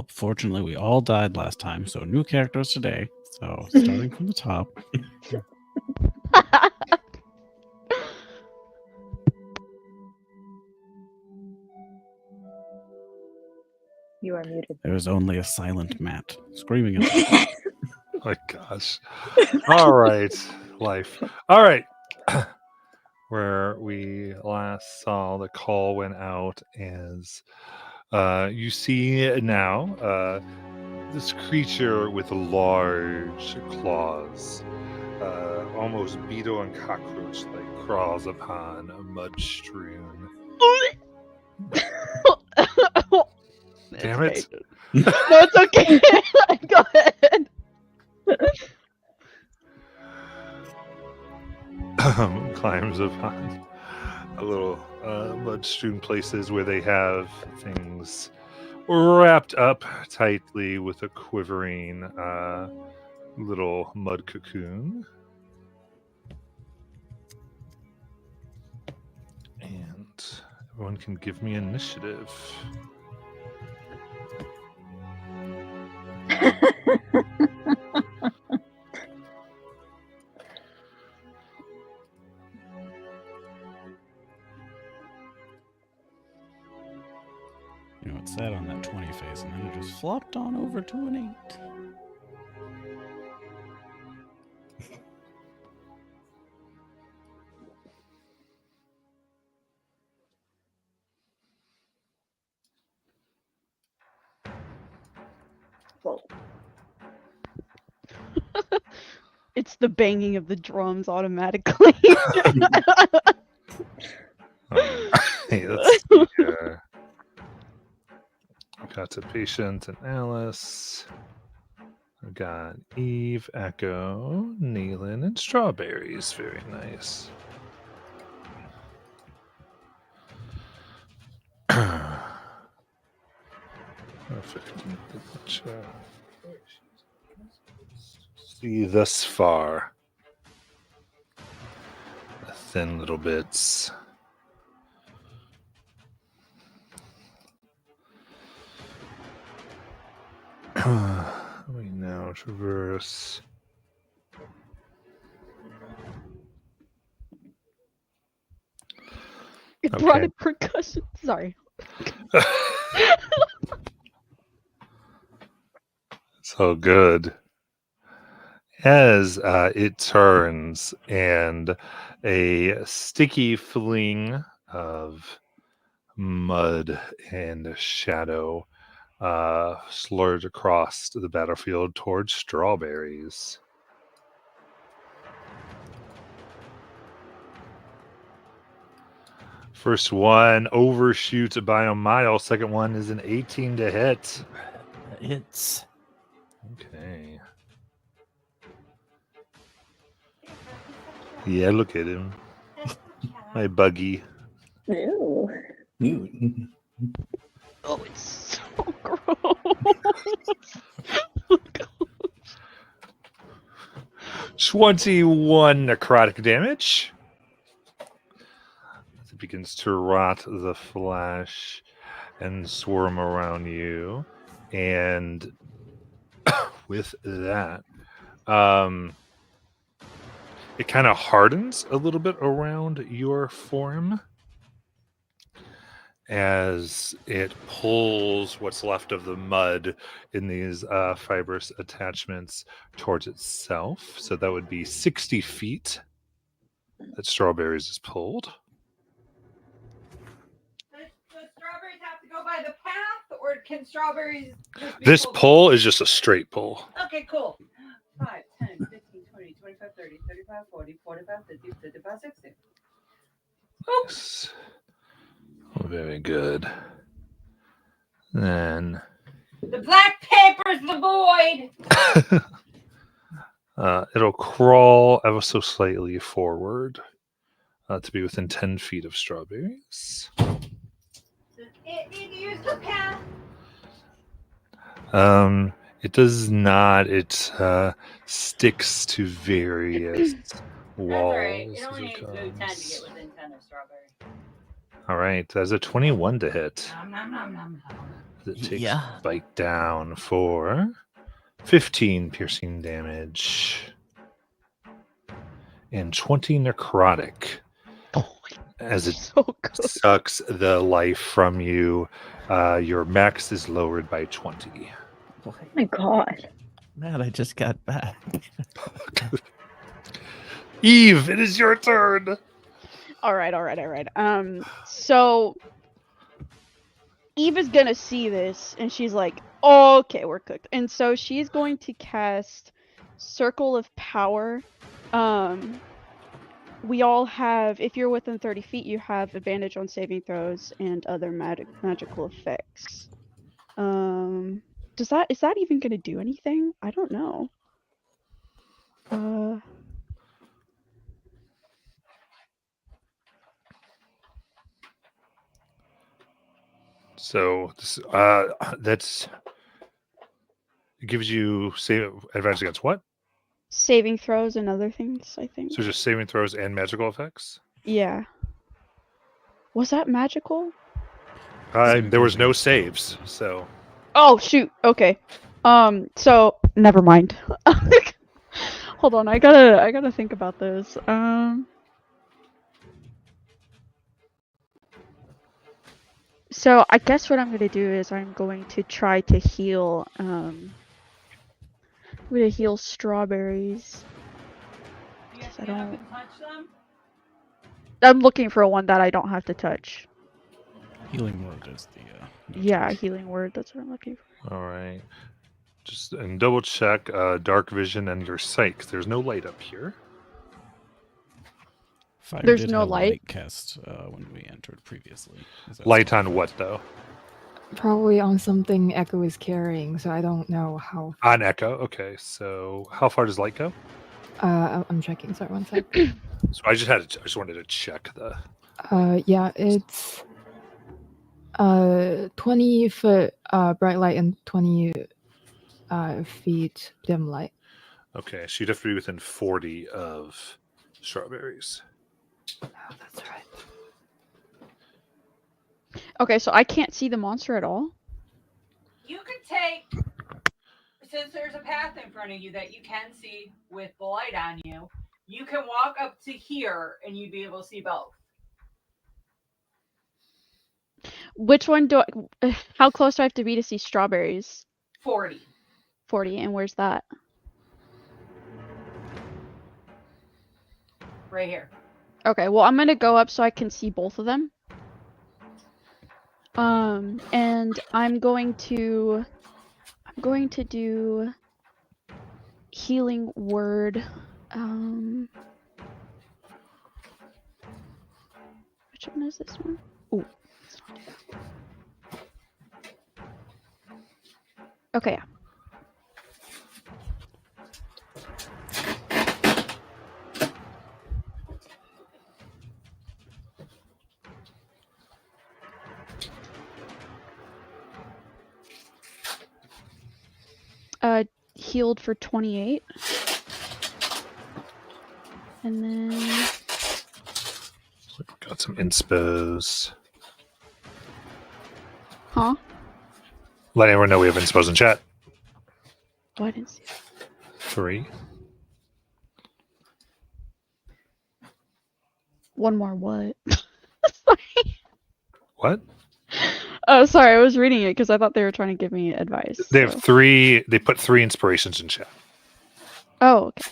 help. Fortunately, we all died last time, so new characters today. So starting from the top. You are muted. There is only a silent Matt screaming at the Oh my gosh. All right, life. All right. Where we last saw the call went out as you see now this creature with large claws, almost beetle and cockroach like, crawls upon a mud strewn. Damn it. No, it's okay. Go ahead. Climbs upon a little mud-strewn places where they have things wrapped up tightly with a quivering little mud cocoon. And everyone can give me initiative. You know, it sat on that 20 face, and then it just flopped on over to an 8. Well, It's the banging of the drums automatically. Hey, let's see here. I've got a patient and Alice. I've got Eve, Echo, Nealon, and Strawberries. Very nice. Perfect. See thus far. The thin little bits. We now traverse. It brought Okay. in percussion. Sorry. So good. As it turns and a sticky fling of mud and shadow slurs across the battlefield towards Strawberries. First one overshoots by a mile. Second one is an 18 to hit. It's Okay. Yeah, look at him. My buggy. ew. Ew. Oh, it's so gross. 21 necrotic damage. As it begins to rot the flesh and swarm around you. And with that, it kind of hardens a little bit around your form as it pulls what's left of the mud in these fibrous attachments towards itself. So that would be 60 feet that Strawberries is pulled. Does Strawberries have to go by the path, or can Strawberries just be This pulled? pull is just a straight pull. Okay, cool. 5, 10, 15, 20, 25, 30, 35, 40, 45, 50, 55, 60. Yes. Oh, very good. Then The black paper's the void. it'll crawl ever so slightly forward to be within 10 feet of Strawberries. It need to use the path. It does not. It sticks to various walls. That's all right. It as only it needs to move 10 to comes. get within 10 of Strawberry. All right, that's a 21 to hit. Nom, nom, nom, nom, nom. It takes Yeah. bite down for 15 piercing damage and 20 necrotic Oh, as it so good. sucks the life from you. Your max is lowered by 20. Oh my god. Man, I just got back. Eve, it is your turn. All right. So Eve is gonna see this, and she's like, oh, "Okay, we're cooked." And so she's going to cast Circle of Power. We all have, if you're within 30 feet, you have advantage on saving throws and other magical effects. Is that even gonna do anything? I don't know. So that's it gives you save advantage against what? Saving throws and other things, I think. So just saving throws and magical effects. Yeah. Was that magical? There was no saves, so Oh shoot. Okay. So never mind. Hold on. I gotta think about this. So I guess what I'm gonna do is I'm going to try to heal. I'm gonna heal strawberries. You have I to get up don't- and touch them? I'm looking for one that I don't have to touch. Healing word is the. Yeah, healing word. That's what I'm looking for. all right. Just and double check dark vision and your sight, 'cause there's no light up here. Fire There's did no have light? cast when we entered previously. Is that Light still- on what though? Probably on something Echo is carrying, so I don't know how. On Echo. Okay, so how far does light go? I'm checking. Sorry, one sec. So I just wanted to check the. Yeah, it's 20 foot bright light and 20 feet dim light. Okay, so you'd have to be within 40 of strawberries. Oh, that's right. Okay, so I can't see the monster at all. You could take, since there's a path in front of you that you can see with the light on you, you can walk up to here and you'd be able to see both. Which one do I? How close do I have to be to see strawberries? 40. 40, and where's that? Right here. Okay, well I'm gonna go up so I can see both of them. And I'm going to do healing word. Which one is this one? Ooh, let's not do that. Okay, yeah. Healed for 28. And then Got some inspos. huh? Let everyone know we have inspos in chat. Oh, I didn't see that. 3. One more what? Sorry. What? Oh, sorry, I was reading it because I thought they were trying to give me advice. They have so- 3. They put 3 inspirations in chat. Oh, okay.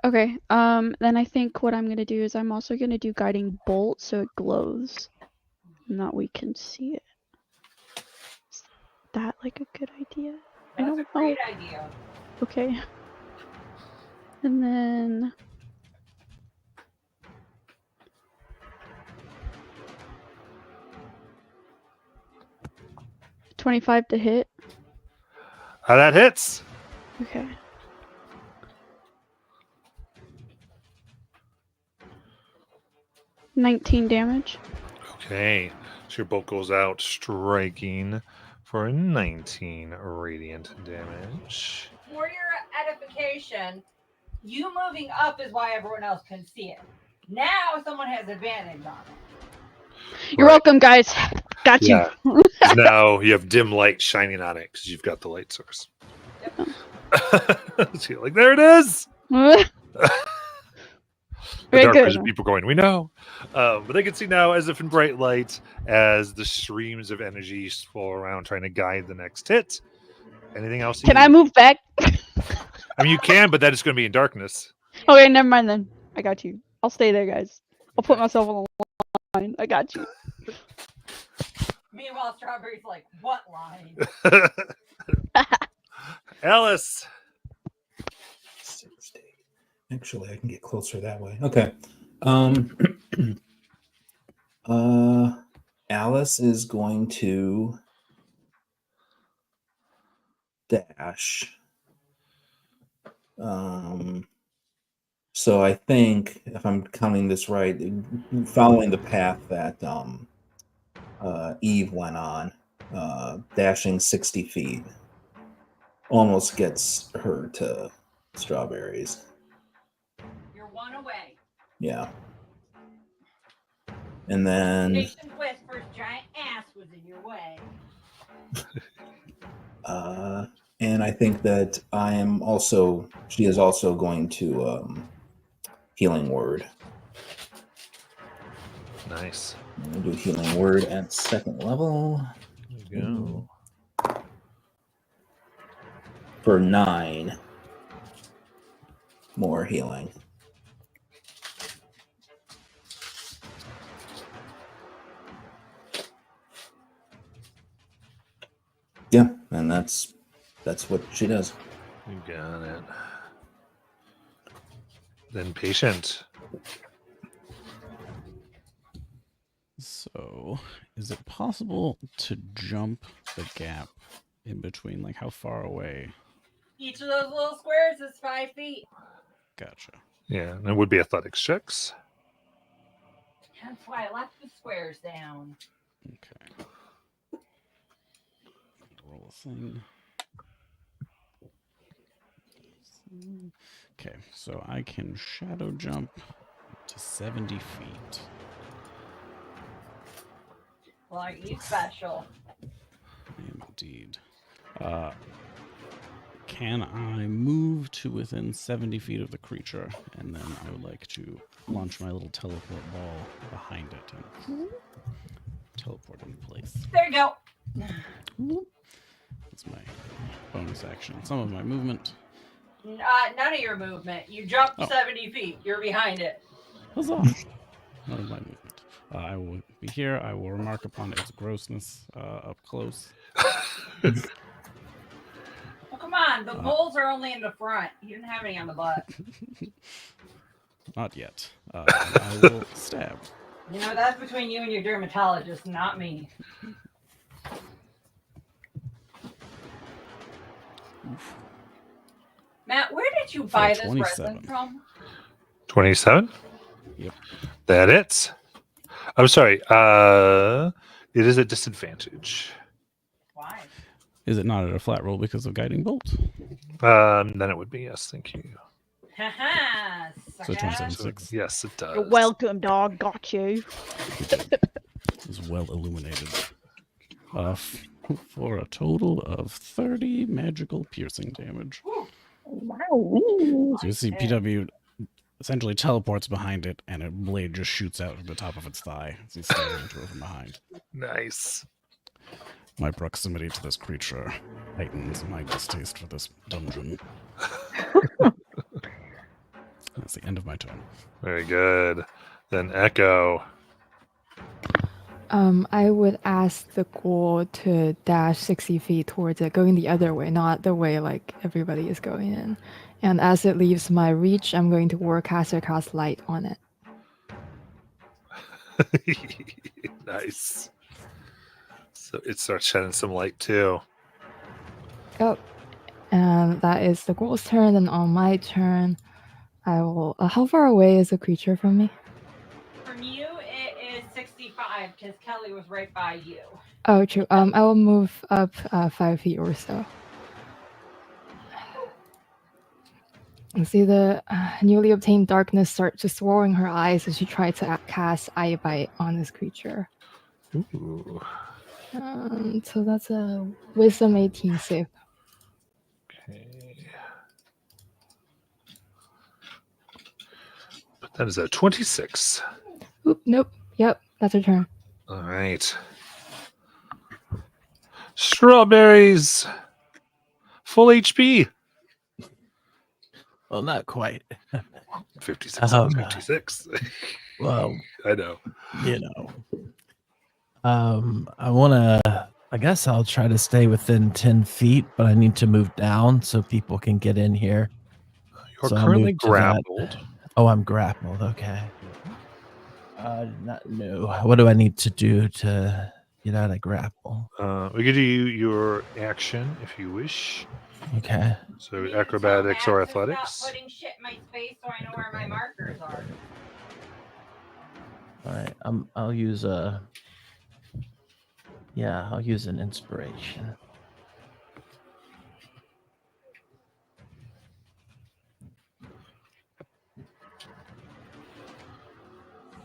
Okay, then I think what I'm gonna do is I'm also gonna do guiding bolt so it glows. And that we can see it. Is that like a good idea? I That's don't a know. great idea. Okay. And then 25 to hit. That hits. Okay. $19 damage. Okay. So your bolt goes out, striking for 19 radiant damage. For your edification, you moving up is why everyone else can see it. Now someone has advantage on it. You're Right. welcome, guys. Got you. Yeah. 'Cause now you have dim light shining on it because you've got the light source. So you're like, there it is. The Very dark good. vision people going, we know. But they can see now, as if in bright light, as the streams of energy swirl around, trying to guide the next hit. Anything else? Can I move back? I mean, you can, but that is going to be in darkness. Okay, never mind then. I got you. I'll stay there, guys. I'll put myself on the line. I got you. Meanwhile, Strawberry's like, what line? Alice. 60. Actually, I can get closer that way. Okay. Alice is going to dash. So I think, if I'm counting this right, following the path that Eve went on, dashing 60 feet, almost gets her to Strawberries. You're one away. Yeah. And then Jason Whisper's giant ass was in your way. and I think that she is also going to healing word. Nice. I'm gonna do healing word at 2nd level There you go. for 9 more healing. Yeah, and that's what she does. You got it. Then patient. So, is it possible to jump the gap in between? Like, how far away? Each of those little squares is 5 feet. Gotcha. Yeah, and it would be athletics checks. That's why I left the squares down. Okay. Roll a thing. Okay, so I can shadow jump to 70 feet. Well, are you special? I am indeed. Can I move to within 70 feet of the creature? And then I would like to launch my little teleport ball behind it and teleport into place. There you go. That's my bonus action. Some of my movement. None of your movement. You jumped Oh. 70 feet. You're behind it. Huzzah! None of my movement. I will be here. I will remark upon its grossness up close. Well, come on. The moles are only in the front. You didn't have any on the butt. Not yet. I will stab. You know, that's between you and your dermatologist, not me. Oof. Matt, where did you buy this 27. resin from? 27? Yep. That it's. I'm sorry. It is a disadvantage. Why? Is it not at a flat roll because of guiding bolt? Then it would be yes, thank you. Haha. So 27. So, 6. yes, it does. You're welcome, dog. Got you. It was well illuminated. For a total of 30 magical piercing damage. Wow. So you see PW essentially teleports behind it, and a blade just shoots out of the top of its thigh as he's staring into it from behind. Nice. My proximity to this creature heightens my distaste for this dungeon. That's the end of my turn. Very good. Then Echo. I would ask the ghoul to dash 60 feet towards it, going the other way, not the way like everybody is going in. And as it leaves my reach, I'm going to Warcaster cast light on it. Nice. So it starts shedding some light too. Yep. And that is the ghoul's turn. And on my turn, I will. How far away is the creature from me? From you, it is 65 because Kelly was right by you. Oh, true. I will move up 5 feet or so. And see the newly obtained darkness start just swirling her eyes as she tries to cast Eye Bite on this creature. Ooh. So that's a wisdom 18 save. Okay. That is a 26. Oop, nope. Yep, that's her turn. All right. Strawberries. Full HP. Well, not quite. 56 56. Well, I know. you know. I guess I'll try to stay within 10 feet, but I need to move down so people can get in here. You're So I'll currently move to that. grappled. Oh, I'm grappled. Okay. I did not know. What do I need to do to get out of grapple? We could do your action if you wish. Okay. So You can tell acrobatics Matt or to stop athletics. putting shit in my space so I know where my markers are. All right. I'll use a. Yeah, I'll use an inspiration.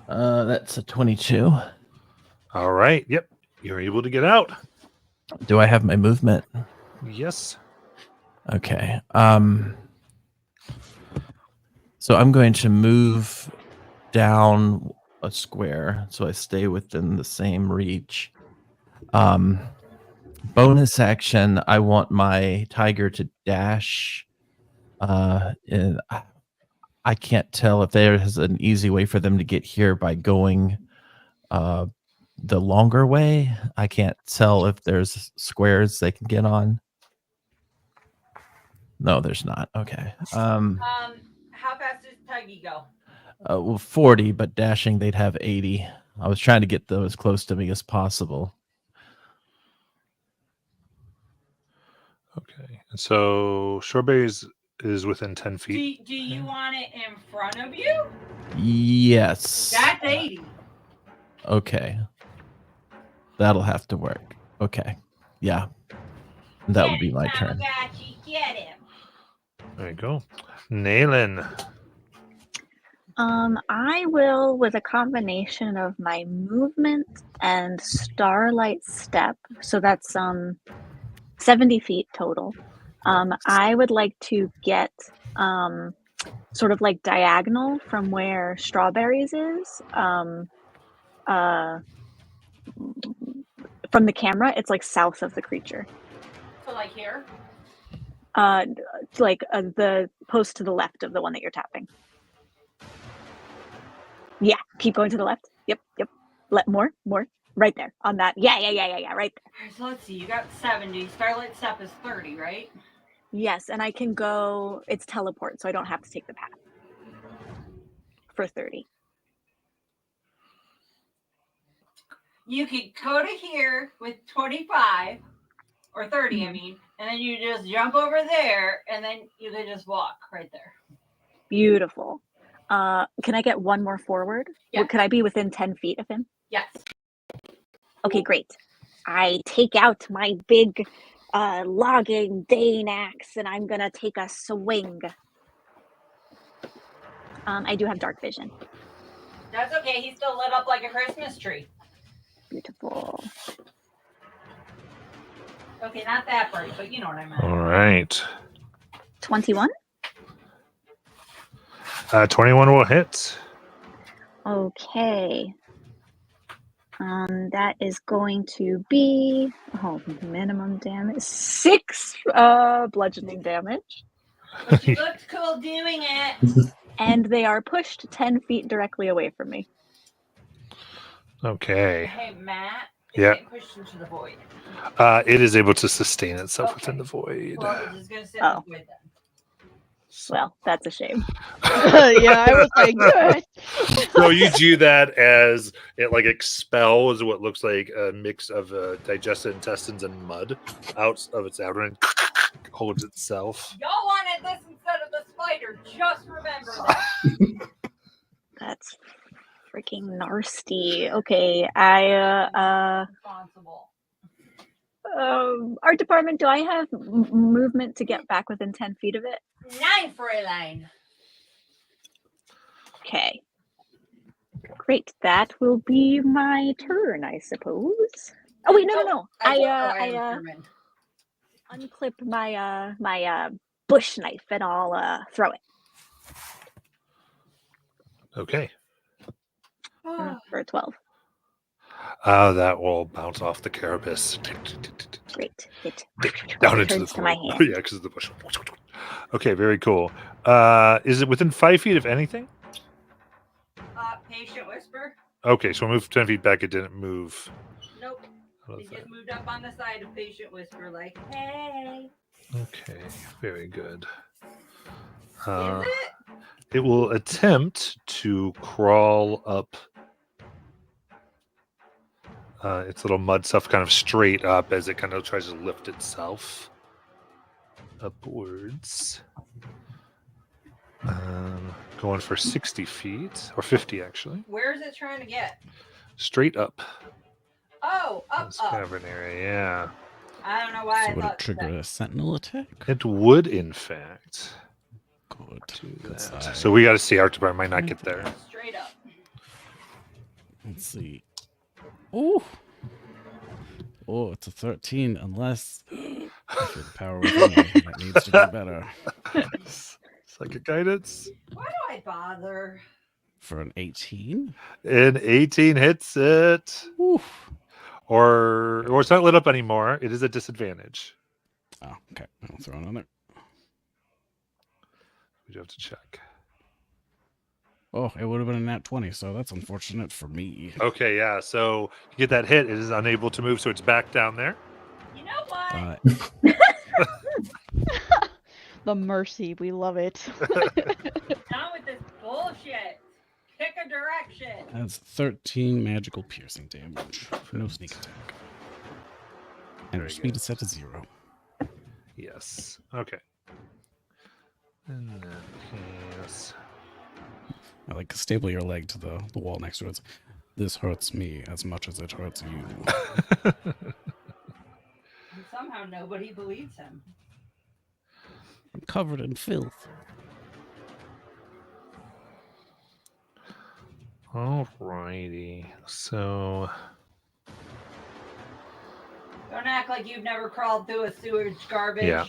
That's a 22. All right. Yep. You're able to get out. Do I have my movement? Yes. Okay. So I'm going to move down a square so I stay within the same reach. Bonus action, I want my tiger to dash. And I can't tell if there is an easy way for them to get here by going the longer way. I can't tell if there's squares they can get on. No, there's not. Okay. How fast does Tuggy go? Well, 40, but dashing they'd have 80. I was trying to get them as close to me as possible. Okay. And so strawberries is within 10 feet. Do you want it in front of you? Yes. That's 80. Okay. That'll have to work. Okay. Yeah. That would be my turn. Tamagotchi, get him. There you go. Naylin. I will, with a combination of my movement and Starlight Step, so that's 70 feet total. I would like to get sort of like diagonal from where Strawberries is. From the camera, it's like south of the creature. So like here? Like the post to the left of the one that you're tapping. Yeah, keep going to the left. Yep. More. Right there on that. Yeah, right there. Alright, so let's see. You got 70. Starlight Step is 30, right? Yes, and I can go, it's teleport, so I don't have to take the path for 30. You could go to here with 25 or 30, I mean, and then you just jump over there, and then you could just walk right there. Beautiful. Can I get one more forward? Yeah. Could I be within 10 feet of him? Yes. Okay, great. I take out my big logging Dane axe, and I'm gonna take a swing. I do have dark vision. That's okay. He's still lit up like a Christmas tree. Beautiful. Okay, not that bright, but you know what I meant. All right. 21? 21 will hit. Okay. That is going to be minimum damage 6 bludgeoning damage, But you looked cool doing it. and they are pushed 10 feet directly away from me. Okay. Hey, Matt. Yeah. Get pushed into the void. It is able to sustain itself Okay. within the void. Well, it's just gonna sit Oh. in the void then. Well, that's a shame. Yeah, I was like, good. So you do that as it like expels what looks like a mix of digested intestines and mud out of its abdomen, holds itself. Y'all wanted this instead of the spider. Just remember that. That's freaking nasty. Okay, I Responsible. art department, do I have movement to get back within 10 feet of it? 9 for a line. Okay. Great. That will be my turn, I suppose. Oh wait, no. I I determined. unclip my bush knife and I'll throw it Okay. for 12. That will bounce off the carapace. Great. It Down into the returns to my floor. hand. Yeah, because of the bush. Okay, very cool. Is it within 5 feet of anything? Patient whisper. Okay, so we'll move 10 feet back. It didn't move. Nope. How It about just that? moved up on the side of patient whisper, like, hey. Okay, very good. Is it? It will attempt to crawl up its little mud stuff kind of straight up as it kind of tries to lift itself upwards. Going for 60 feet, or 50 actually. Where is it trying to get? Straight up. Oh, up. This cavern area, yeah. I don't know why So I would it thought trigger that. a sentinel attack? It would, in fact, Good. do Good that. side. So we got to see. Arctobar might not get there. Straight up. Let's see. Oh, it's a 13. Unless I feel the power within me. That needs to be better. Psychic guidance. Why do I bother? For an 18. And 18 hits it. Oof. Or it's not lit up anymore. It is a disadvantage. Oh, okay. I'll throw it on there. We do have to check. Oh, it would have been a nat 20, so that's unfortunate for me. Okay, yeah. So you get that hit. It is unable to move, so it's back down there. You know what? The mercy, we love it. Down with this bullshit. Pick a direction. That's 13 magical piercing damage. No sneak attack. And your Very speed good. is set to 0. Yes. Okay. In that case, I like staple your leg to the wall next to it. This hurts me as much as it hurts you. And somehow nobody believes him. I'm covered in filth. Alrighty. So Don't act like you've never crawled through a sewage garbage. Yeah.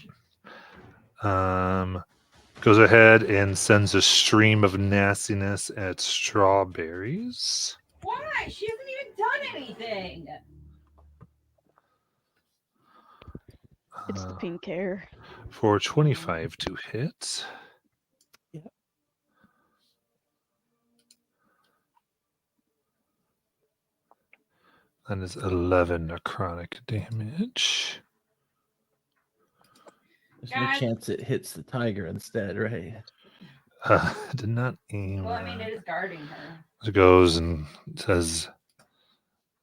Goes ahead and sends a stream of nastiness at Strawberries. Why? She hasn't even done anything. It's the pink hair. For 25 to hit. Yep. That is 11 necrotic damage. There's no Guys. chance it hits the tiger instead, right? Did not aim. Well, I mean, it is guarding her. It goes and says,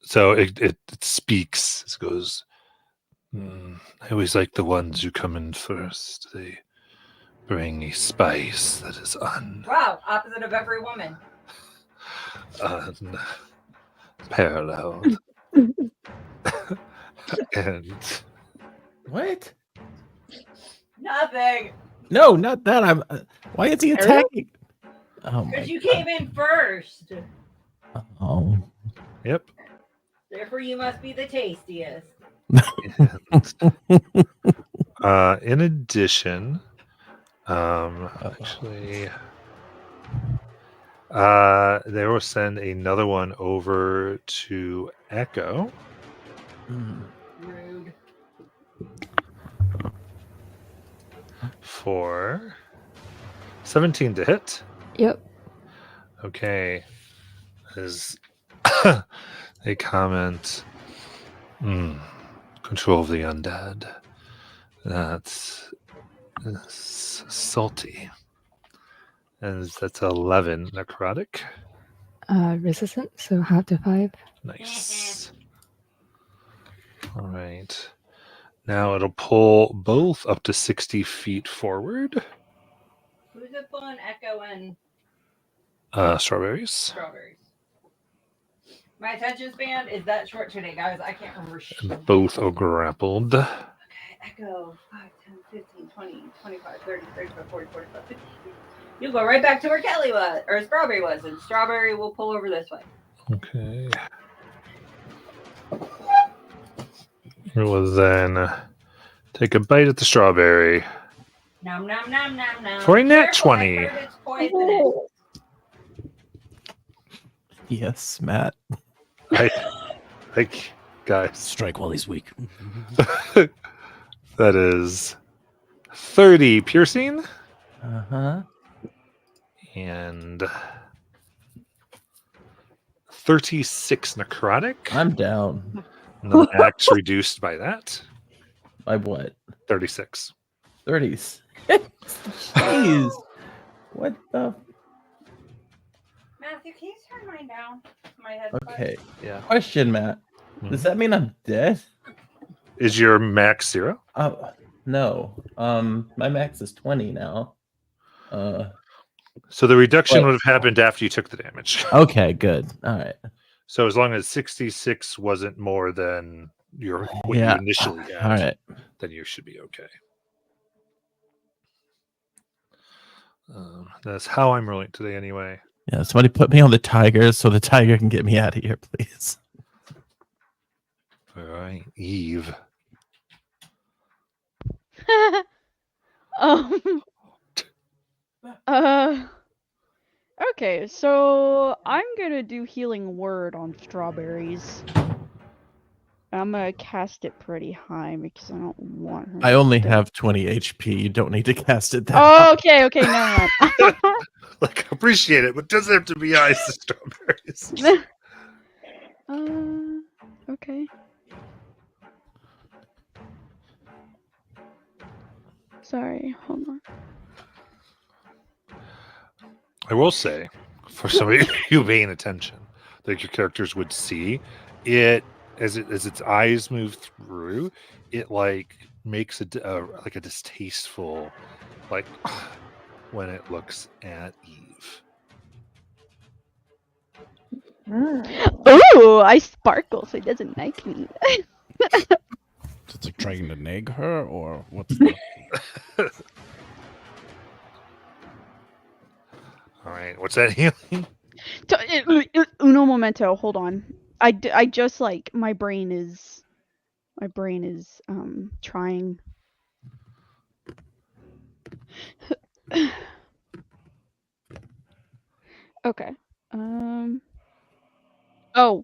so it speaks. It goes, I always like the ones who come in first. They bring a spice that is Wow, opposite of every woman. unparalleled. And What? Nothing. No, not that. I'm. Why is he attacking? Oh my. Because you came in first. Oh. yep. Therefore, you must be the tastiest. In addition, actually, they will send another one over to Echo. Rude. For 17 to hit. Yep. Okay. As they comment, control of the undead. That's salty. And that's 11 necrotic. Resistant, so half to 5. Nice. All right. Now it'll pull both up to 60 feet forward. Who's it pulling? Echo and Strawberries. strawberries. My attention span is that short today, guys. I can't remember shit. And both are grappled. Okay, Echo, 5, 10, 15, 20, 25, 30, 35, 40, 45, 50. You go right back to where Kelly was, or Strawberry was, and Strawberry will pull over this way. Okay. will then take a bite at the strawberry. Nom nom nom nom nom. For a nat Careful, I 20. heard it's poisonous. Yes, Matt. Like, guys, Strike while he's weak. that is 30 piercing Uh-huh. and 36 necrotic. I'm down. And the max reduced by that. By what? 36. 30s. Jeez. What the? Matthew, can you turn mine down? My head's Okay. Yeah. Question, Matt. Does that mean I'm dead? Is your max 0? No. My max is 20 now. So the reduction What? would have happened after you took the damage. Okay, good. All right. So as long as 66 wasn't more than what Yeah. you initially had, All right. then you should be okay. That's how I'm rolling today anyway. Yeah, somebody put me on the tiger so the tiger can get me out of here, please. All right, Eve. Okay, so I'm gonna do healing word on strawberries. I'm gonna cast it pretty high because I don't want her. I only to- have 20 HP. You don't need to cast it that Oh, okay, never mind. Like, appreciate it, but doesn't have to be ice to strawberries. Okay. Sorry, hold on. I will say, for some of you paying attention, that your characters would see it as its eyes move through. It like makes like a distasteful, like when it looks at Eve. Ooh, I sparkle, so it doesn't like me. So it's like trying to nag her, or what's the... All right, what's that healing? Uno momento, hold on. I just like my brain is trying. Okay. Oh.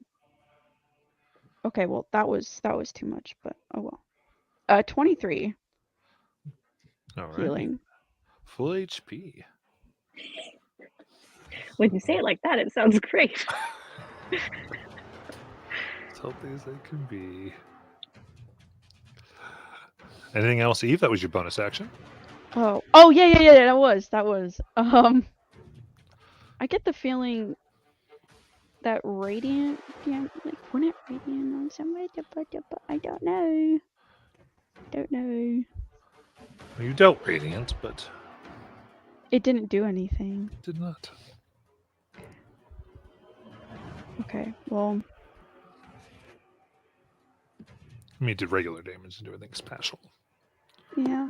Okay, well that was too much, but oh well. 23 All right, healing. full HP. When you say it like that, it sounds great. As healthy as they can be. Anything else, Eve? That was your bonus action. Oh yeah, that was. I get the feeling that radiant, yeah, like wouldn't radiant on somebody, but I don't know. Well, you dealt radiant, but It didn't do anything. did not. Okay, well, I mean, it did regular damage and do anything special. yeah.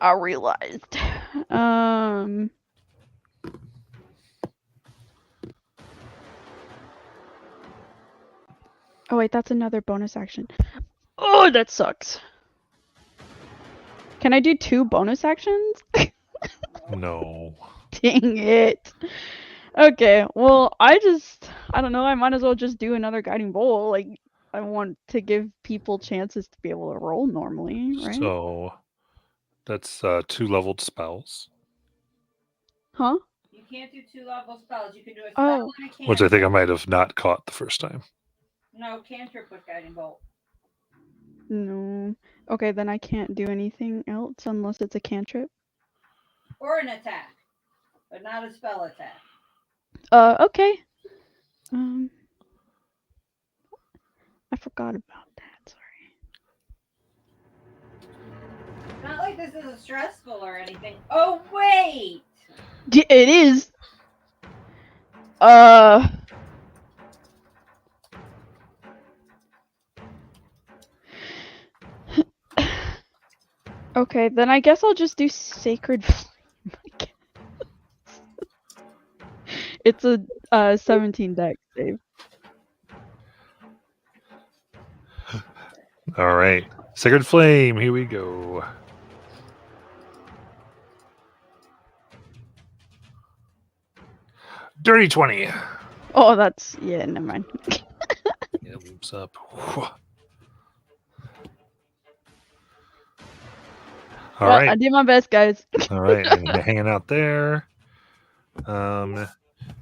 I realized. Oh wait, that's another bonus action. Oh, that sucks. Can I do 2 bonus actions? No. Dang it. Okay, well, I don't know, I might as well just do another guiding bolt. Like, I want to give people chances to be able to roll normally, right? So that's 2 leveled spells, Huh? You can't do 2-level spells. You can do a spell Oh. and a cantrip. which I think I might have not caught the first time. No, cantrip with guiding bolt. No. Okay, then I can't do anything else unless it's a cantrip. Or an attack. But not a spell attack. Okay. I forgot about that, sorry. Not like this is stressful or anything. Oh, wait! It is. Okay, then I guess I'll just do Sacred Flame. I guess. It's a 17 dex save. All right. Sacred Flame, here we go. Dirty 20. Oh, that's yeah. Never mind. Yeah, loops up. All Well, I right. did my best, guys. All right. And hanging out there.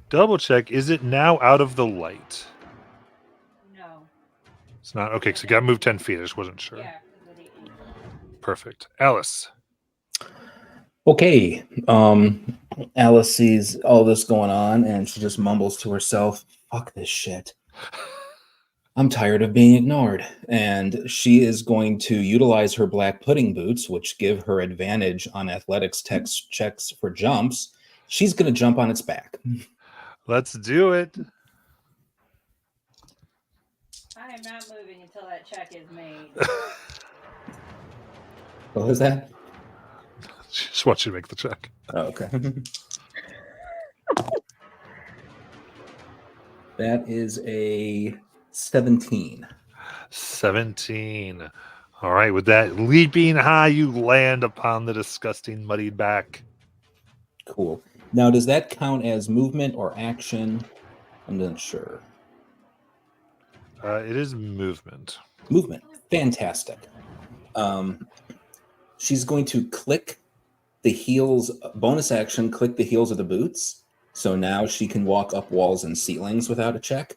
Double check. Is it now out of the light? No. It's not. Okay, so you got to move 10 feet. I just wasn't sure. Yeah. 'cause of the ink. Perfect. Alice. Okay. Alice sees all this going on and she just mumbles to herself, fuck this shit. I'm tired of being ignored. And she is going to utilize her black pudding boots, which give her advantage on athletics checks for jumps. She's going to jump on its back. Let's do it. I am not moving until that check is made. What was that? Just want you to make the check. Oh, okay. That is a 17. 17. All right. With that leaping high, you land upon the disgusting muddied back. Cool. Now, does that count as movement or action? I'm not sure. It is movement. Movement. Fantastic. She's going to click the heels, bonus action, click the heels of the boots. So now she can walk up walls and ceilings without a check.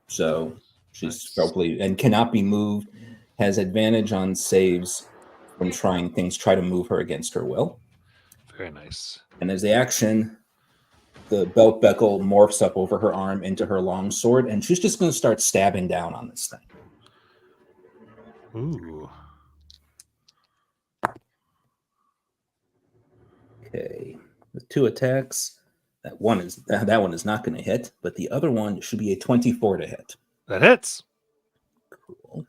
So she's probably, and cannot be moved, has advantage on saves from trying things, try to move her against her will. Very nice. And as the action, the belt buckle morphs up over her arm into her long sword, and she's just going to start stabbing down on this thing. Ooh. Okay, with 2 attacks, that one is not going to hit, but the other one should be a 24 to hit. That hits. Cool.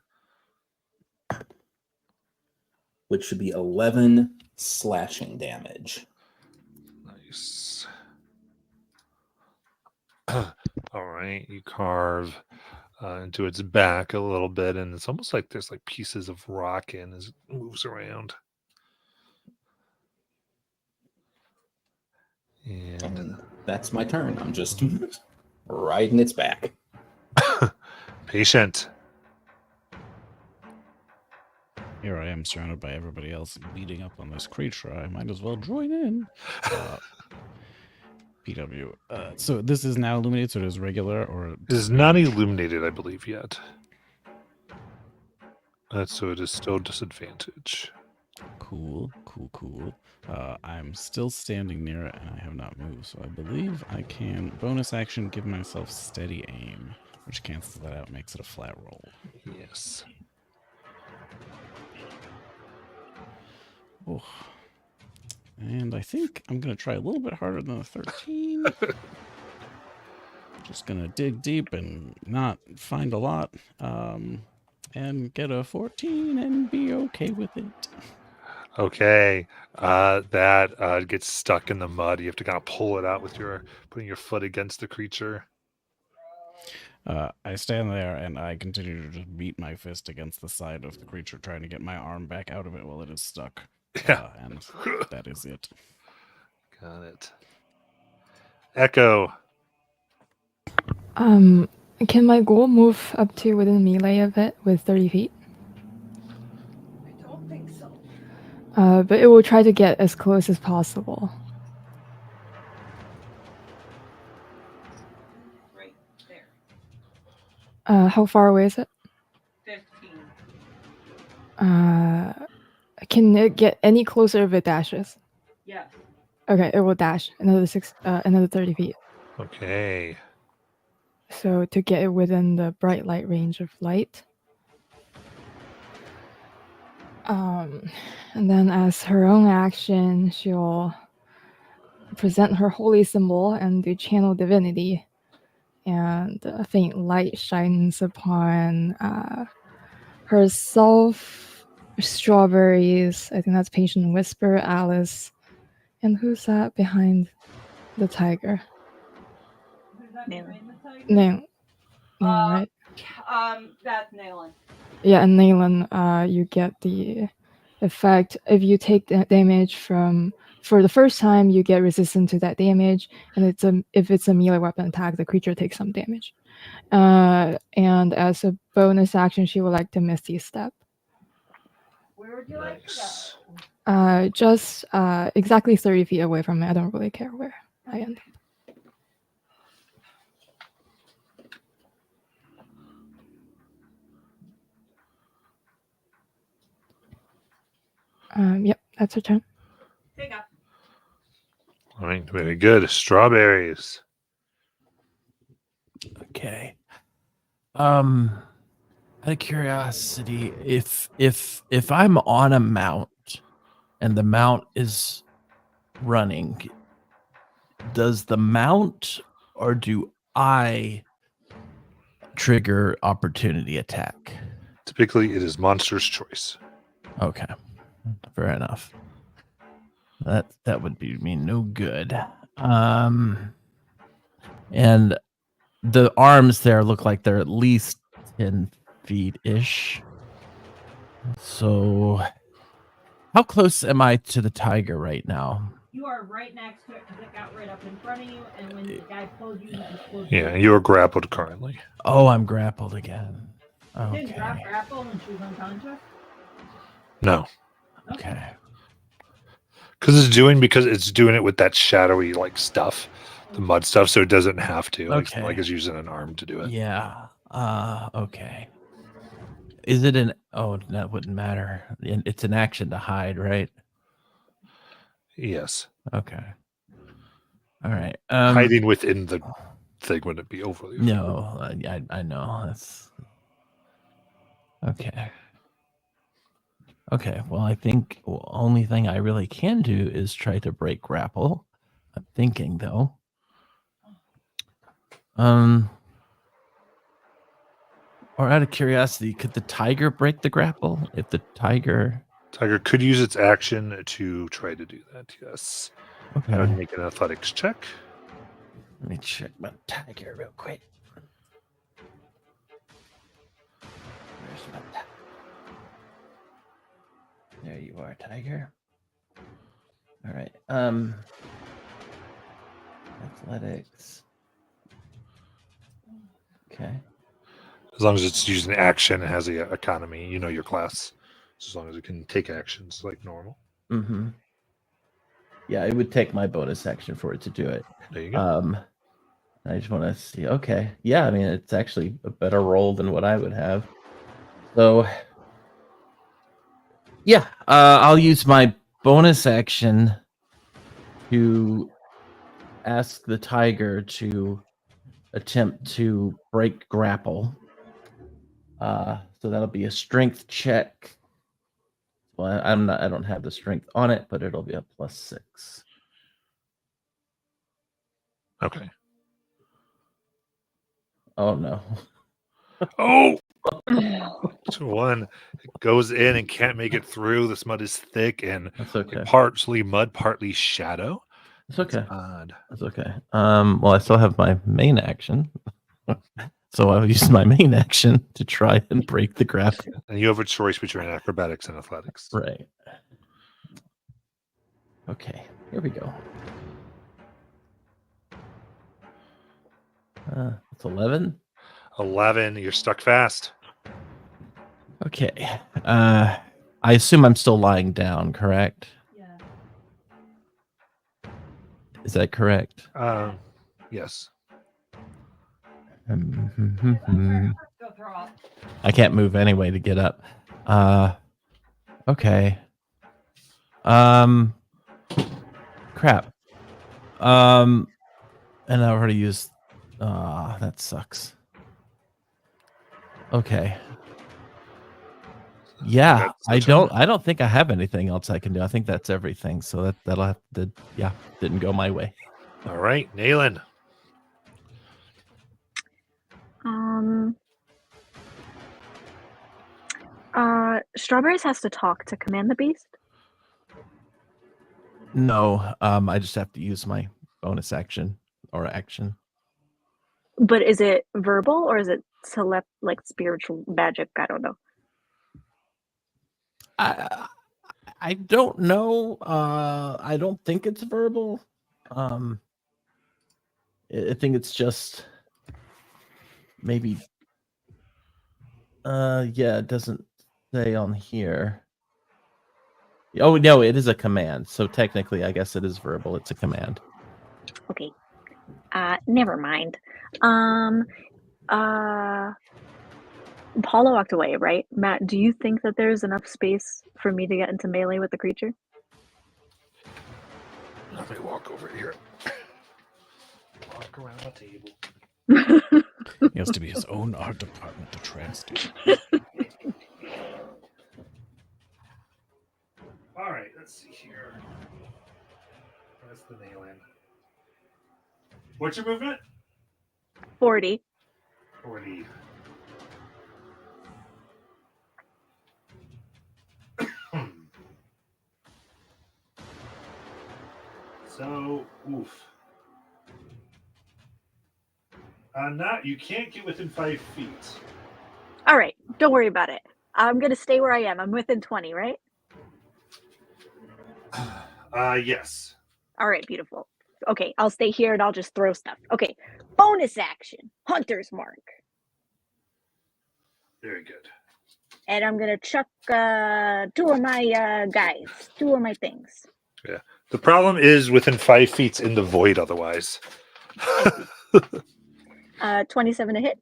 Which should be 11 slashing damage. Nice. All right. You carve into its back a little bit, and it's almost like there's like pieces of rock in as it moves around. And that's my turn. I'm just riding its back. Patient. Here I am surrounded by everybody else beating up on this creature. I might as well join in. PW. So this is now illuminated, so it is regular, or It is not illuminated, I believe, yet. So it is still disadvantage. Cool. I'm still standing near it, and I have not moved, so I believe I can bonus action give myself steady aim, which cancels that out, makes it a flat roll. Yes. Oh. And I think I'm going to try a little bit harder than a 13. Just going to dig deep and not find a lot. And get a 14 and be okay with it. Okay. That gets stuck in the mud. You have to kind of pull it out with putting your foot against the creature. I stand there and I continue to just beat my fist against the side of the creature, trying to get my arm back out of it while it is stuck. Yeah. And that is it. Got it. Echo. Can my ghoul move up to within melee of it with 30 feet? I don't think so. But it will try to get as close as possible. Right there. How far away is it? 15. Can it get any closer if it dashes? Yes. Okay, it will dash another 30 feet. Okay. So to get it within the bright light range of light. And then as her own action, she'll present her holy symbol and do channel divinity. And a faint light shines upon herself, strawberries. I think that's Patient Whisper, Alice. And who's that behind the tiger? Who's that Nayland. behind the tiger? No, right? That's Nayland. Yeah, and Naylan, you get the effect. If you take the damage for the first time, you get resistant to that damage, and if it's a melee weapon attack, the creature takes some damage. And as a bonus action, she would like to Misty Step. Where would you like to Nice. go? Just exactly 30 feet away from me. I don't really care where I end. Yep, that's her turn. Take up. All right, very good. Strawberries. Okay. Out of curiosity, if I'm on a mount and the mount is running, does the mount or do I trigger opportunity attack? Typically, it is monster's choice. Okay. Fair enough. That would be mean no good. And the arms there look like they're at least 10 feet ish. So how close am I to the tiger right now? You are right next to it because it got right up in front of you, and when the guy pulled you, he just pulled Yeah, you are grappled currently. Oh, I'm grappled again. Didn't drop Okay. grapple when she was unconscious. No, Okay. because it's doing it with that shadowy like stuff, the mud stuff, so it doesn't have to. Okay. Like it's using an arm to do it. Yeah. Okay. Is it an oh that wouldn't matter. It's an action to hide, right? Yes, Okay. All right. hiding within the thing wouldn't be overly. No, I know. That's okay. Okay. Well, I think the only thing I really can do is try to break grapple. I'm thinking though. Or out of curiosity, could the tiger break the grapple? If the tiger, Tiger could use its action to try to do that. Yes, okay. I would make an athletics check. Let me check my tiger real quick. Where's my tiger? There you are, tiger. All right. Athletics. Okay. As long as it's using action, it has the economy. You know your class. As long as it can take actions like normal. Mm-hmm. Yeah, it would take my bonus action for it to do it. There you go. I just want to see. Okay. Yeah, I mean, it's actually a better roll than what I would have. So, yeah, I'll use my bonus action to ask the tiger to attempt to break grapple. So that'll be a strength check. Well, I don't have the strength on it, but it'll be a +6. Okay. Oh no. Oh, one it goes in and can't make it through. This mud is thick and That's okay. partly mud, partly shadow. It's okay. Odd. That's okay. Well, I still have my main action. So I'll use my main action to try and break the grapple. And you have a choice between acrobatics and athletics. Right. Okay, here we go. It's 11. 11. You're stuck fast. Okay. I assume I'm still lying down, correct? Yeah. Is that correct? Yes. Go throw up. I can't move anyway to get up. Okay. Crap. And I already used. That sucks. Okay. Yeah, That's the I don't think I have anything else I can do. I think that's everything. So that'll have to. Yeah, didn't go my way. All right, Nayland. Strawberries has to talk to command the beast. No, I just have to use my bonus action or action. But is it verbal or is it like spiritual magic? I don't know. I don't know. I don't think it's verbal. I think it's just maybe. Yeah, it doesn't say on here. Oh no, it is a command. So technically, I guess it is verbal. It's a command. Okay. Never mind. Paula walked away, right? Matt, do you think that there's enough space for me to get into melee with the creature? Let me walk over here. Walk around the table. He has to be his own art department to translate. All right, let's see here. That's the nail in. What's your movement? 40. 40. So, oof. Not you can't get within 5 feet. All right, don't worry about it. I'm gonna stay where I am. I'm within 20, right? Yes. All right, beautiful. Okay, I'll stay here and I'll just throw stuff. Okay, bonus action, Hunter's Mark. Very good. And I'm gonna chuck 2 of my guys, 2 of my things. Yeah. The problem is within 5 feet's in the void otherwise. 27 to hit.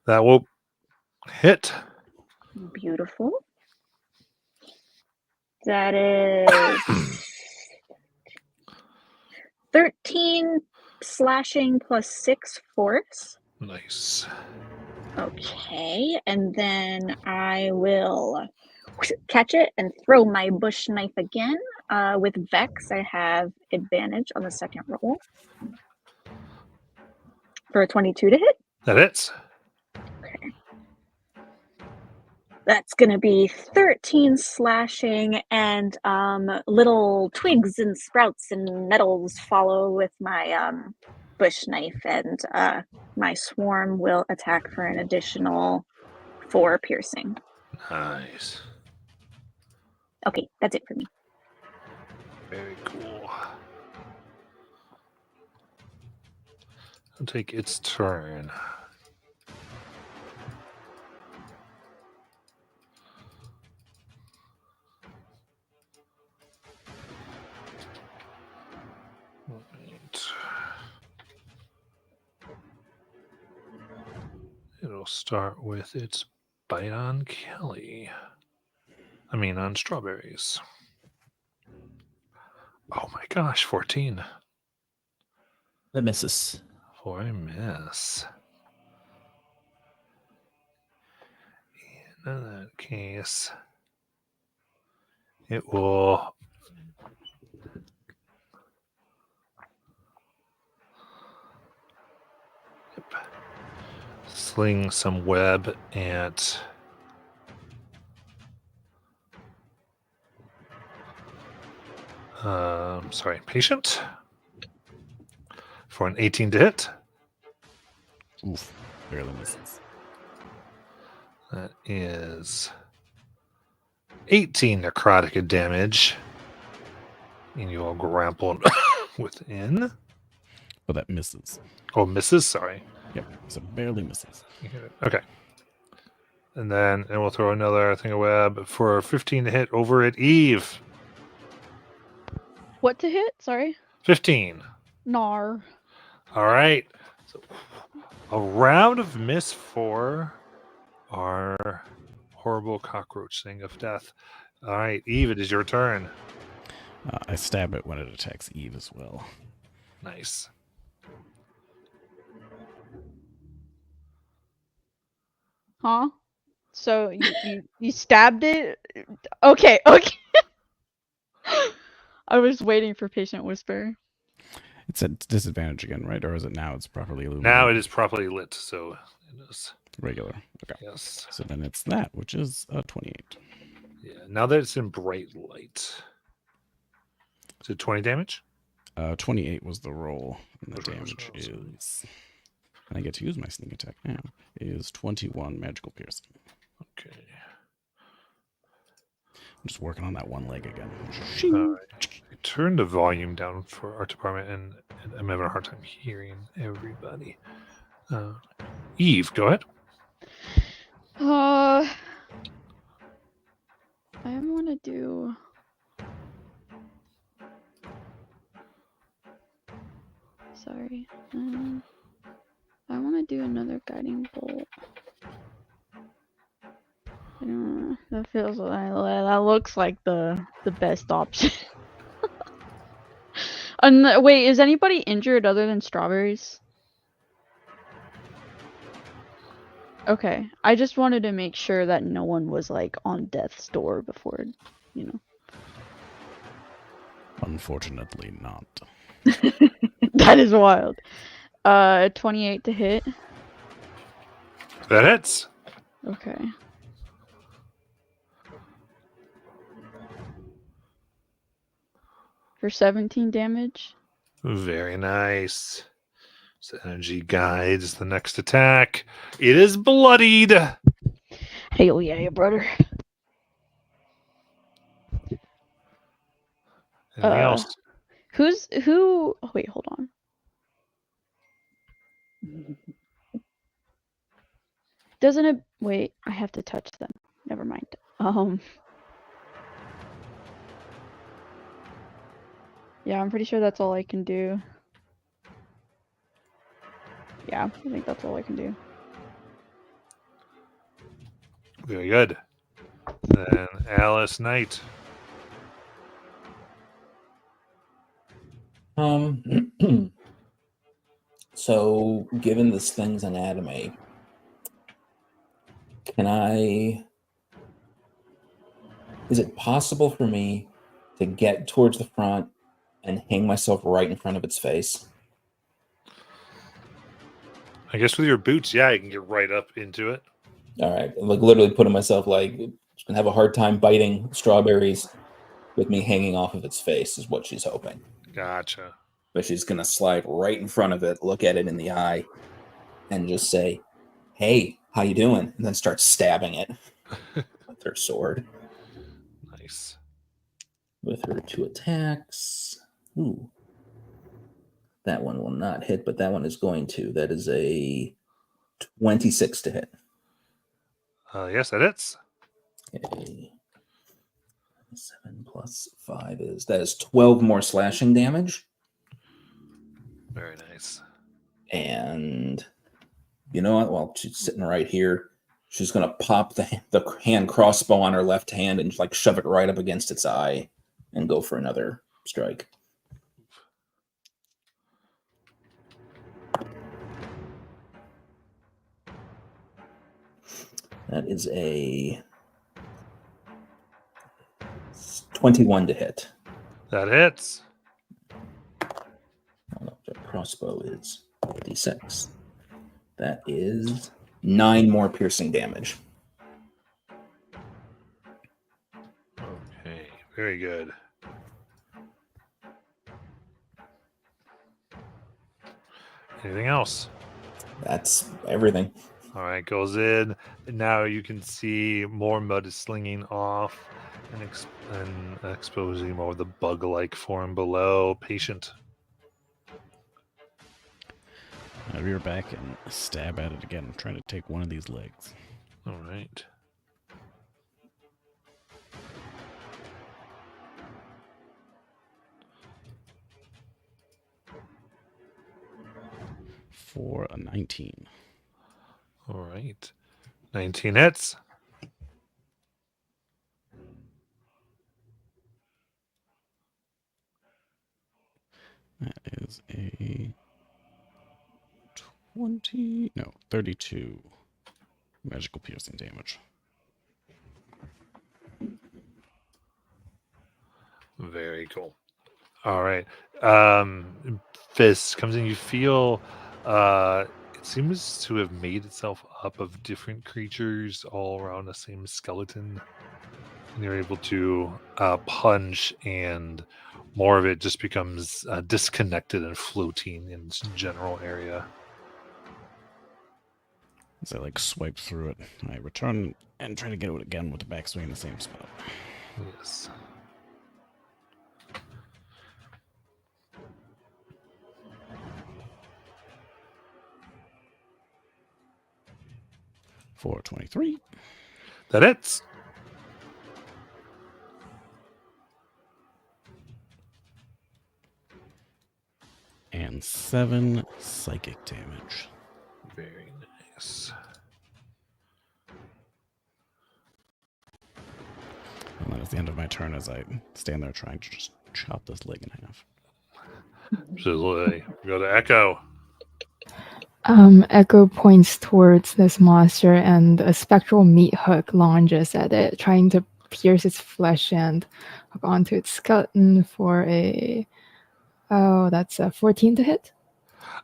That will hit. Beautiful. That is 13 slashing plus 6 force. Nice. Okay, and then I will catch it and throw my bush knife again. With Vex, I have advantage on the second roll. For a 22 to hit. That hits. Okay. That's going to be 13 slashing, and little twigs and sprouts and nettles follow with my bush knife, and my swarm will attack for an additional 4 piercing. Nice. Okay, that's it for me. Very cool. I'll take its turn. Right. It'll start with its bite on Kelly. I mean, on strawberries. Oh my gosh, 14. That misses. For a miss. In that case, it will sling some web at patient for an 18 to hit. Oof, barely misses. That is 18 necrotic damage. And you all grappled within. But that misses. Oh, misses? Sorry. Yep, so barely misses. Okay. And then we'll throw another thing of web for 15 to hit over at Eve. What to hit? Sorry. 15. Nar. All right. So a round of miss for our horrible cockroach thing of death. All right, Eve, it is your turn. I stab it when it attacks Eve as well. Nice. Huh? So you stabbed it? Okay, okay. I was waiting for Patient Whisper. It's at disadvantage again, right? Or is it now it's properly illuminated? Now it is properly lit, so it is regular. Okay. Yes. So then it's that, which is 28. Yeah. Now that it's in bright light. Is it 20 damage? 28 was the roll, and the Okay, damage so- is, and I get to use my sneak attack now, is 21 magical piercing. Okay. just working on that one leg again. All right. I turned the volume down for art department, and I'm having a hard time hearing everybody. Eve, go ahead. I want to do. Sorry. I want to do another guiding bolt. I don't know. That feels that looks like the best option. Wait, is anybody injured other than Strawberries? Okay, I just wanted to make sure that no one was like on death's door before, you know. Unfortunately, not. That is wild. 28 to hit. That hits. Okay. For 17 damage. Very nice. So energy guides the next attack. It is bloodied. Hell yeah, brother. Anything else? Who? Oh, wait, hold on. Doesn't it? Wait, I have to touch them. Never mind. Yeah, I'm pretty sure that's all I can do. Yeah, I think that's all I can do. Very good. Then Alice Knight. So, given this thing's anatomy, is it possible for me to get towards the front and hang myself right in front of its face? I guess with your boots, yeah, you can get right up into it. All right, like literally putting myself like she's gonna have a hard time biting Strawberries with me hanging off of its face is what she's hoping. Gotcha. But she's gonna slide right in front of it, look at it in the eye, and just say, "Hey, how you doing?" And then start stabbing it with her sword. Nice. With her 2 attacks. Ooh. That one will not hit, but that one is going to. That is a 26 to hit. Yes, that hits. Okay. 7 plus 5 is 12 more slashing damage. Very nice. And you know what? While she's sitting right here, she's going to pop the hand crossbow on her left hand and like shove it right up against its eye and go for another strike. That is a 21 to hit. That hits. Oh, no, the crossbow is 56. That is 9 more piercing damage. Okay, very good. Anything else? That's everything. All right, goes in. And now you can see more mud is slinging off and exposing more of the bug-like form below. Patient. I rear back and stab at it again, trying to take one of these legs. All right. For a 19. All right. 19 hits. That is a 32 magical piercing damage. Very cool. All right. Fist comes in. You feel it seems to have made itself up of different creatures all around the same skeleton. And you're able to punch, and more of it just becomes disconnected and floating in its general area. As I like swipe through it, I return and try to get it again with the backswing in the same spot. Yes. For 23. That hits. And 7 psychic damage. Very nice. And that is the end of my turn as I stand there trying to just chop this leg in half. Absolutely. Go to Echo. Echo points towards this monster, and a spectral meat hook launches at it, trying to pierce its flesh and hook onto its skeleton for a. Oh, that's a 14 to hit.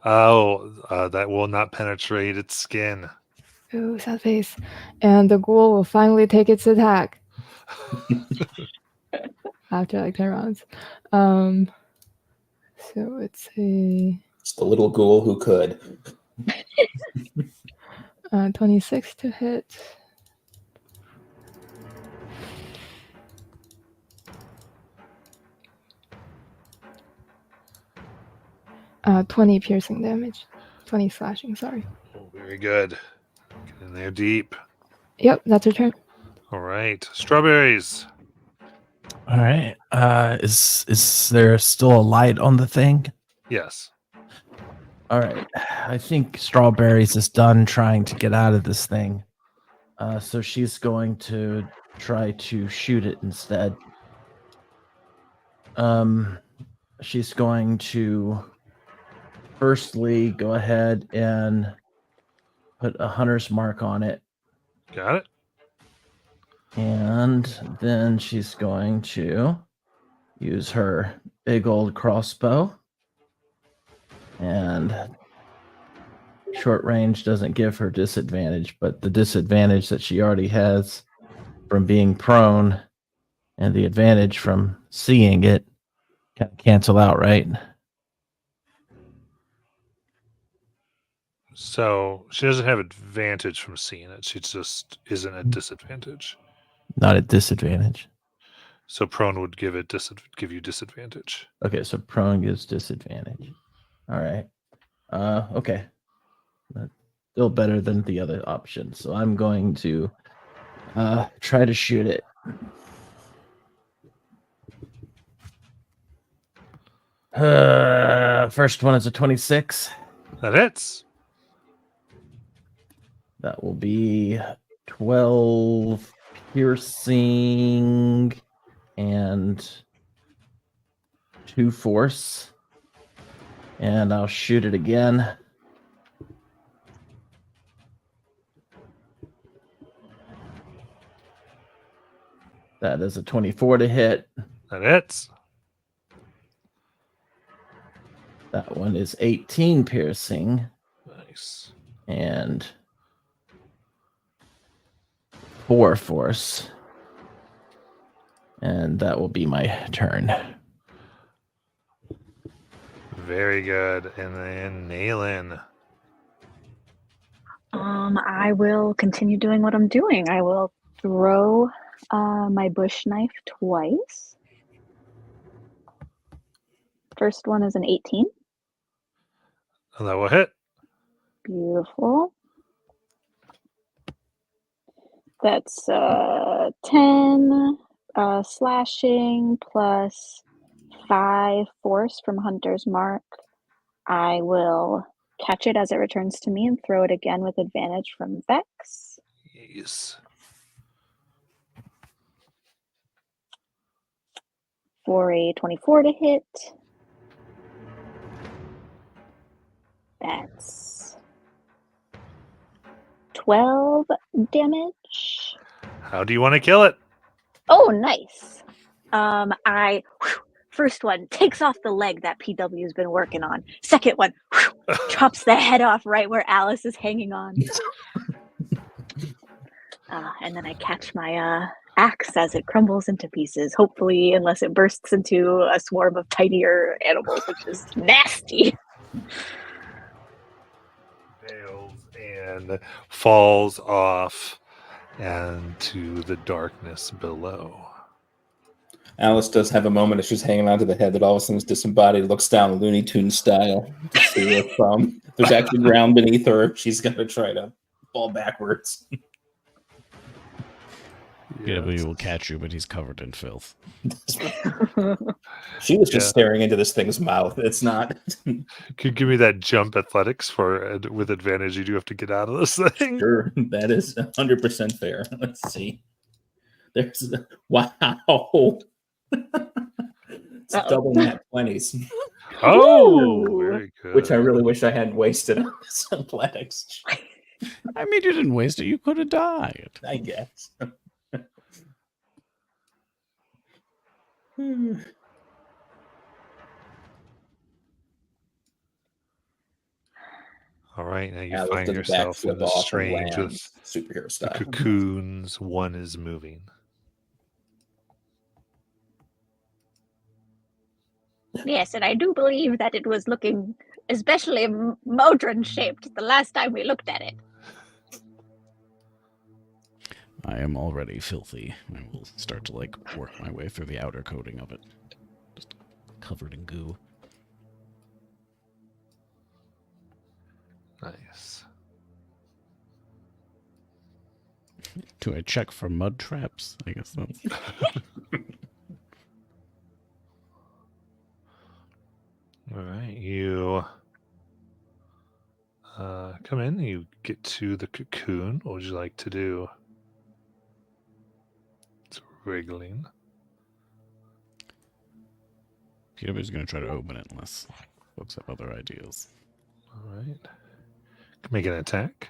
Oh, that will not penetrate its skin. Ooh, sad face. And the ghoul will finally take its attack after like 10 rounds. So it's a It's the little ghoul who could. 26 to hit. Uh, 20 piercing damage. 20 slashing, sorry. Oh, very good. Get in there deep. Yep, that's her turn. All right. Strawberries. All right. Is there still a light on the thing? Yes. All right. I think Strawberries is done trying to get out of this thing. So she's going to try to shoot it instead. She's going to firstly go ahead and put a hunter's mark on it. Got it. And then she's going to use her big old crossbow. And short range doesn't give her disadvantage, but the disadvantage that she already has from being prone and the advantage from seeing it kind of cancel out, right? So she doesn't have advantage from seeing it. She just isn't at disadvantage. Not at disadvantage. So prone would give you disadvantage. Okay, so prone gives disadvantage. All right. Okay. That's still better than the other option. So I'm going to try to shoot it. First one is a 26. That hits. That will be 12 piercing and 2 force. And I'll shoot it again. That is a 24 to hit. That hits. That one is 18 piercing Nice. and 4 force. And that will be my turn. Very good. And then Naylin. I will continue doing what I'm doing. I will throw my bush knife twice. First one is an 18. And that will hit. Beautiful. That's 10 slashing plus 5 force from Hunter's Mark. I will catch it as it returns to me and throw it again with advantage from Vex. Yes. For a 24 to hit. That's 12 damage. How do you want to kill it? Oh, nice. First one takes off the leg that PW has been working on. Second one chops the head off right where Alice is hanging on. And then I catch my axe as it crumbles into pieces. Hopefully, unless it bursts into a swarm of tinier animals, which is nasty. Fails and falls off and to the darkness below. Alice does have a moment as she's hanging onto the head that all of a sudden is disembodied, looks down Looney Tunes style to see if there's actually ground beneath her. She's going to try to fall backwards. PW will catch you, but he's covered in filth. She was just Yeah. staring into this thing's mouth. It's not. Can you give me that jump athletics with advantage? You do have to get out of this thing. Sure, that is 100% fair. Let's see. There's wow. It's Uh-oh. double nat 20s, Oh, Woo! very good. which I really wish I hadn't wasted on this athletics. I mean, you didn't waste it. You could have died. I guess. All right, now you Alice find does a yourself in backflip the off and strange with lands, superhero the style. cocoons. One is moving. Yes, and I do believe that it was looking especially Modron shaped the last time we looked at it. I am already filthy. I will start to work my way through the outer coating of it. Just covered in goo. Nice. Do I check for mud traps? I guess that's... All right, you come in. You get to the cocoon. What would you like to do? It's wriggling. PW's going to try to open it unless folks have other ideas. All right. Can make an attack.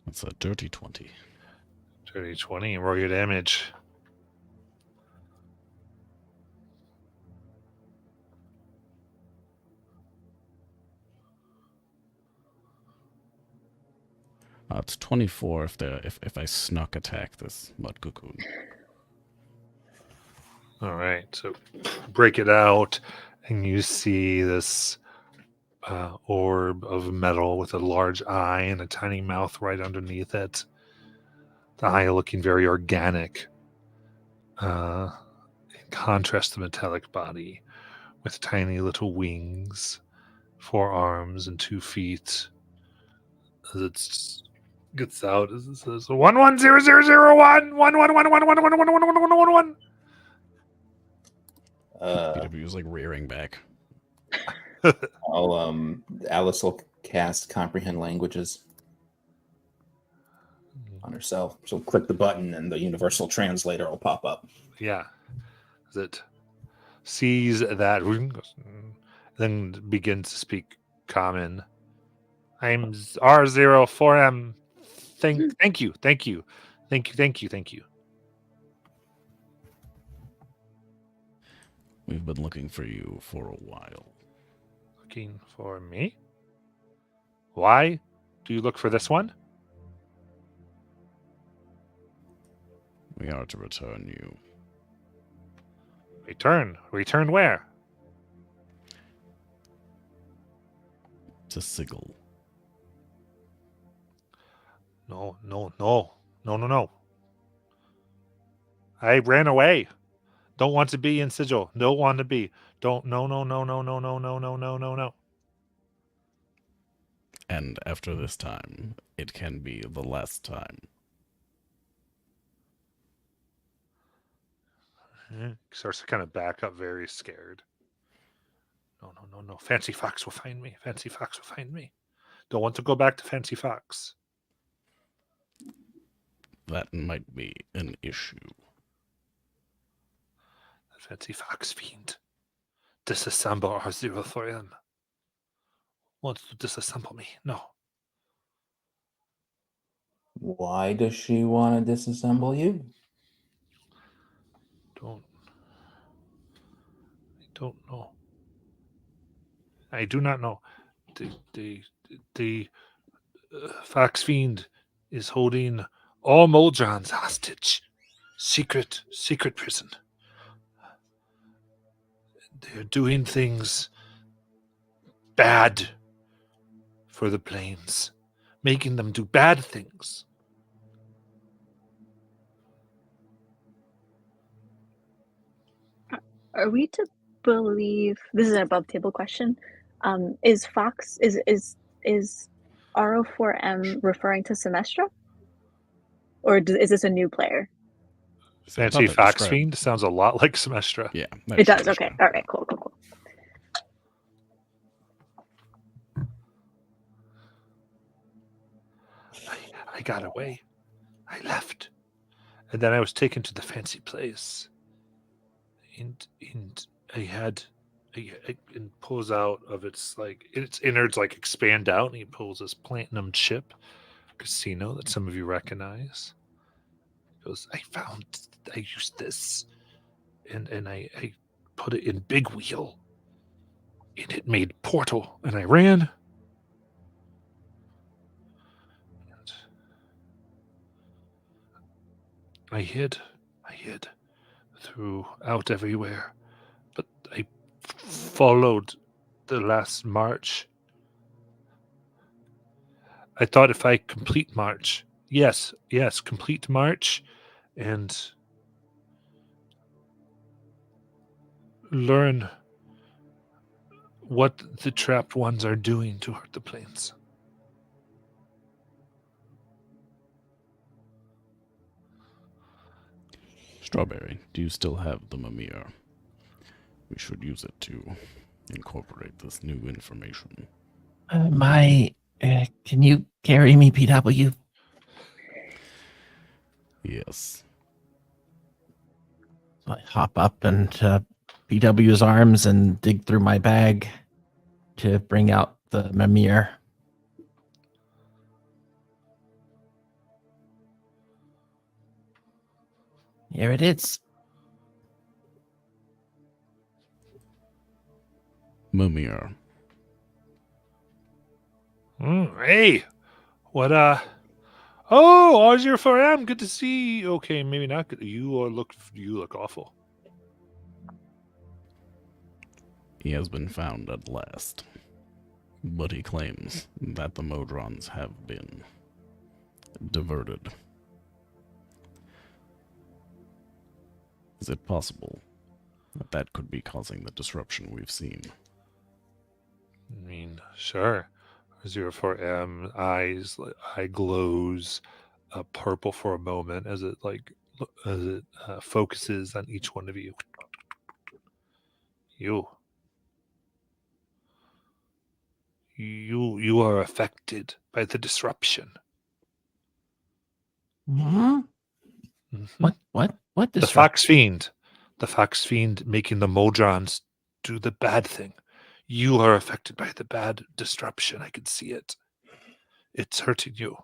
That's a dirty 20. Dirty 20. Roll your damage. It's 24 if I snuck attack this mud cocoon. All right. So break it out, and you see this orb of metal with a large eye and a tiny mouth right underneath it. The eye looking very organic. In contrast to the metallic body with tiny little wings, 4 arms and 2 feet. As it gets out, as it says 110001 111111111111. PW's rearing back. Alice will cast comprehend languages on herself. She'll click the button and the universal translator will pop up. Yeah. As it sees that, then begins to speak common. I'm R04M. Thank you. We've been looking for you for a while. Looking for me? Why do you look for this one? We are to return you. Return? Return where? To Sigil. No. I ran away. Don't want to be in Sigil. Don't want to be. Don't. No. And after this time, it can be the last time. Starts to kind of back up, very scared. No. Fancy Fox will find me. Don't want to go back to Fancy Fox. That might be an issue. The Fancy Fox fiend. Disassemble R04M. Wants to disassemble me. No. Why does she want to disassemble you? I don't know. I do not know. The Fox Fiend is holding all Moldrons hostage. Secret prison. They're doing things bad for the planes, making them do bad things. Are we to believe this is an above table question? Is Fox is RO4M referring to Semestra, or is this a new player? I thought Fancy that Fox described- Fiend sounds a lot like Semestra. Yeah, It does. that's Okay. All right. Cool. I got away. I left. And then I was taken to the fancy place. And I had and pulls out of its innards expand out, and he pulls this platinum chip casino that some of you recognize. He goes, I used this and I put it in Big Wheel. And it made Portal, and I ran. And I hid throughout everywhere, but I followed the last march. I thought if I complete march, yes, complete march, and learn what the trapped ones are doing to hurt the planes. Strawberry, do you still have the Mimir? We should use it to incorporate this new information. Can you carry me, PW? Yes. So I hop up into PW's arms and dig through my bag to bring out the Mimir. Here it is. Mimir. Hey, what? Oh, R04M, good to see you. Okay, maybe not good. You look awful. He has been found at last. But he claims that the Modrons have been diverted. Is it possible that that could be causing the disruption we've seen? I mean, sure. 04M eye glows purple for a moment as it focuses on each one of you. You are affected by the disruption. Hmm? Mhm. What The Fox Fiend. The Fox Fiend making the Modrons do the bad thing. You are affected by the bad disruption. I can see it. It's hurting you.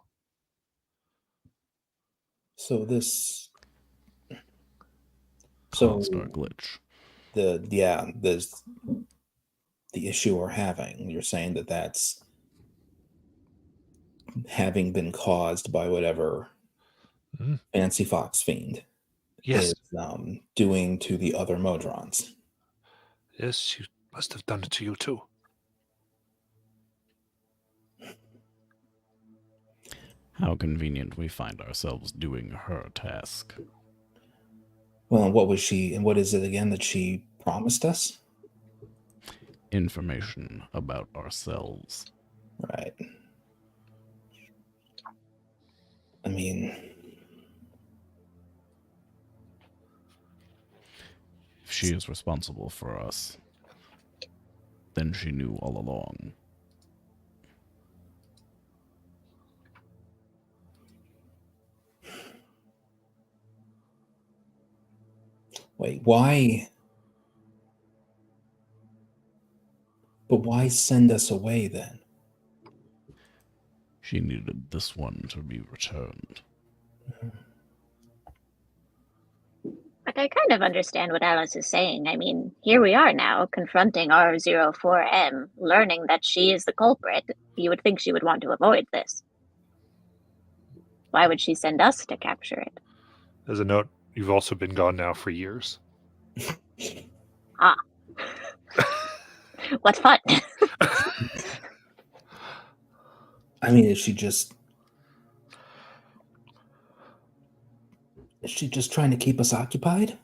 So this. Caused our glitch. There's the issue we're having. You're saying that that's having been caused by whatever Fancy Fox Fiend Yes. is doing to the other Modrons. Yes, she must have done it to you too. How convenient we find ourselves doing her task. Well, and what is it again that she promised us? Information about ourselves. Right. I mean, If she is responsible for us, then she knew all along. wait, why? But why send us away then? She needed this one to be returned. Like, I kind of understand what Alice is saying. I mean, here we are now, confronting R04M, learning that she is the culprit. You would think she would want to avoid this. Why would she send us to capture it? As a note, you've also been gone now for years. Ah. What's fun? I mean, is she just trying to keep us occupied?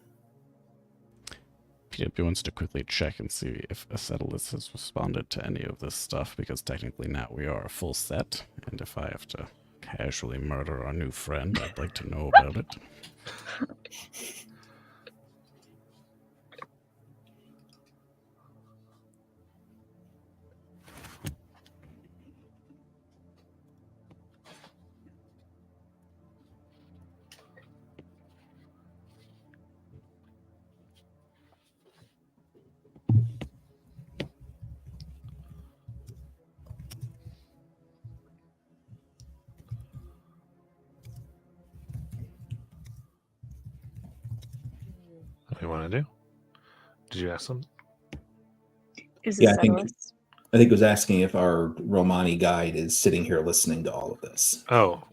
PW wants to quickly check and see if Acetylus has responded to any of this stuff, because technically now we are a full set, and if I have to casually murder our new friend, I'd like to know about it. What do you want to do? Did you ask them? Is Yeah, this I think- Acetylus? I think it was asking if our Romani guide is sitting here listening to all of this. Oh,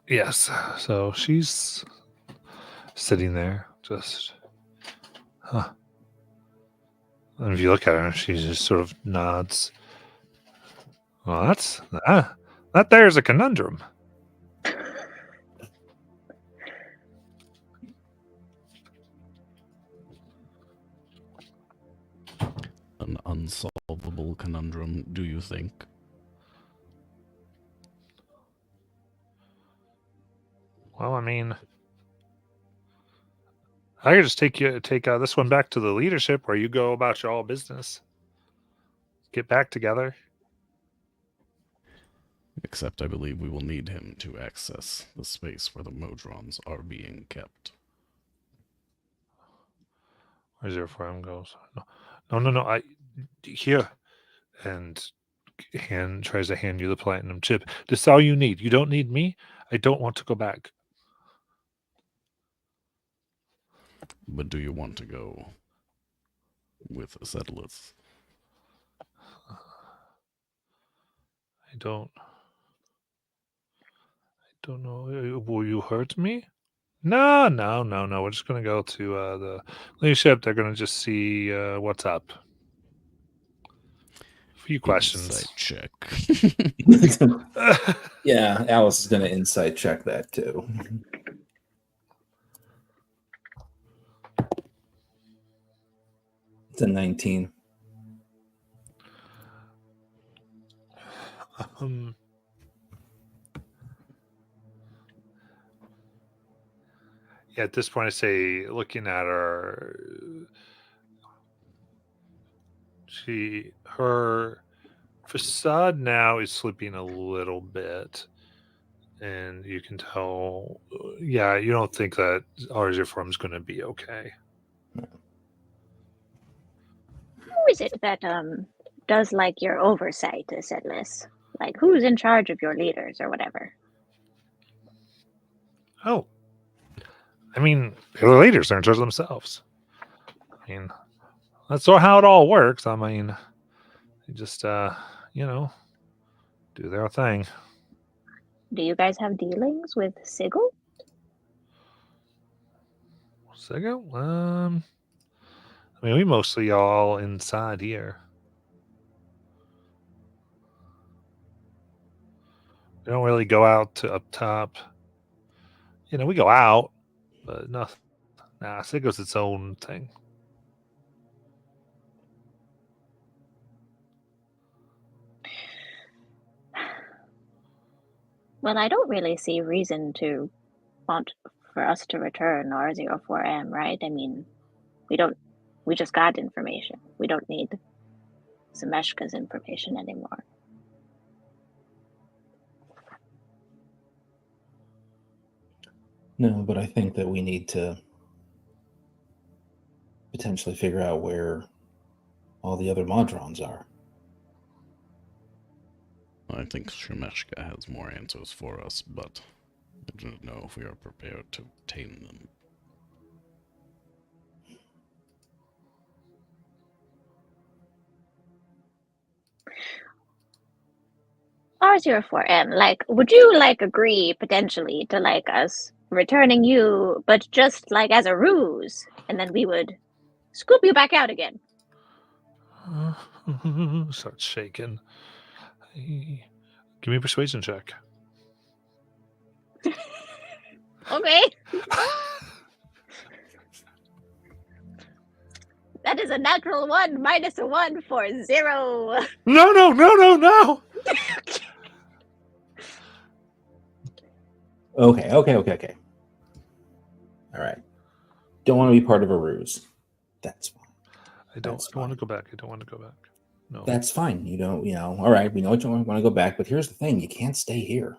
yes. So she's sitting there, just, huh. And if you look at her, she just sort of nods. Well, that there's a conundrum. An unsolvable conundrum, do you think? Well, I mean, I could just take this one back to the leadership, where you go about your all business. Get back together. Except I believe we will need him to access the space where the Modrons are being kept. Where's your firm goes? No. I here, and tries to hand you the platinum chip. This is all you need. You don't need me. I don't want to go back. But do you want to go with Acetylus? I don't know. Will you hurt me? No. We're just gonna go to the leadership. They're gonna just see what's up. A few questions. Insight check. Yeah, Alice is going to insight check that too. It's a 19. Yeah, at this point, I say, looking at her, her facade now is slipping a little bit, and you can tell. Yeah, you don't think that Arziform is going to be okay. Who is it that does like your oversight, Acetylus? Like, who's in charge of your leaders or whatever? Oh, I mean, the leaders are in charge of themselves. I mean, that's how it all works. I mean, they just, do their thing. Do you guys have dealings with Sigil? Sigil? I mean, we mostly all inside here. We don't really go out to up top. We go out, but nothing. Nah, Sigil's its own thing. Well, I don't really see reason to want for us to return R04M, right? I mean, we just got information. We don't need Zemeshka's information anymore. No, but I think that we need to potentially figure out where all the other Modrons are. I think Zemeshka has more answers for us, but I don't know if we are prepared to obtain them. R04M, like, would you agree potentially to us returning you, but just as a ruse, and then we would scoop you back out again? Starts shaking. Hey, give me a persuasion check. Okay. That is a natural 1 minus a 1 for 0. No. Okay. All right. Don't want to be part of a ruse. That's fine. I don't That's want to fine. go back. I don't want to go back. No. That's fine. You don't, all right, we know you want to go back, but here's the thing. You can't stay here.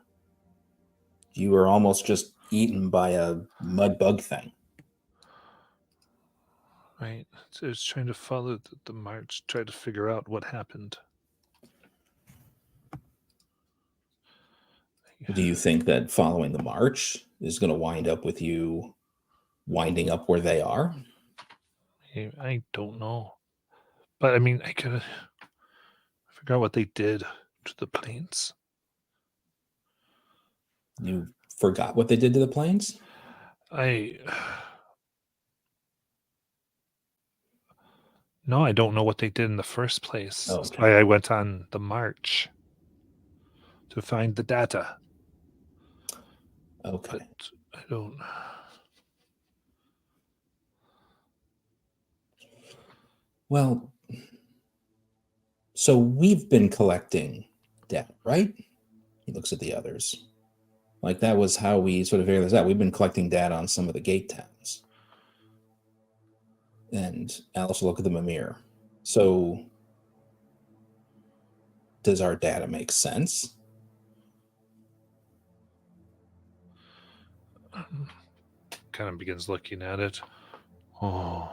You were almost just eaten by a mud bug thing. Right. So I was trying to follow the march, try to figure out what happened. Do you think that following the march is going to wind up with you winding up where they are? I don't know. But I mean, I could figure out what they did to the planes. You forgot what they did to the planes? No, I don't know what they did in the first place. Oh, That's okay. why I went on the march to find the data. Okay. But I don't. Well, so we've been collecting data, right? He looks at the others. Like that was how we sort of figured this out. We've been collecting data on some of the gate towns. And Alice will look at the Mimir. So does our data make sense? Kind of begins looking at it. Oh,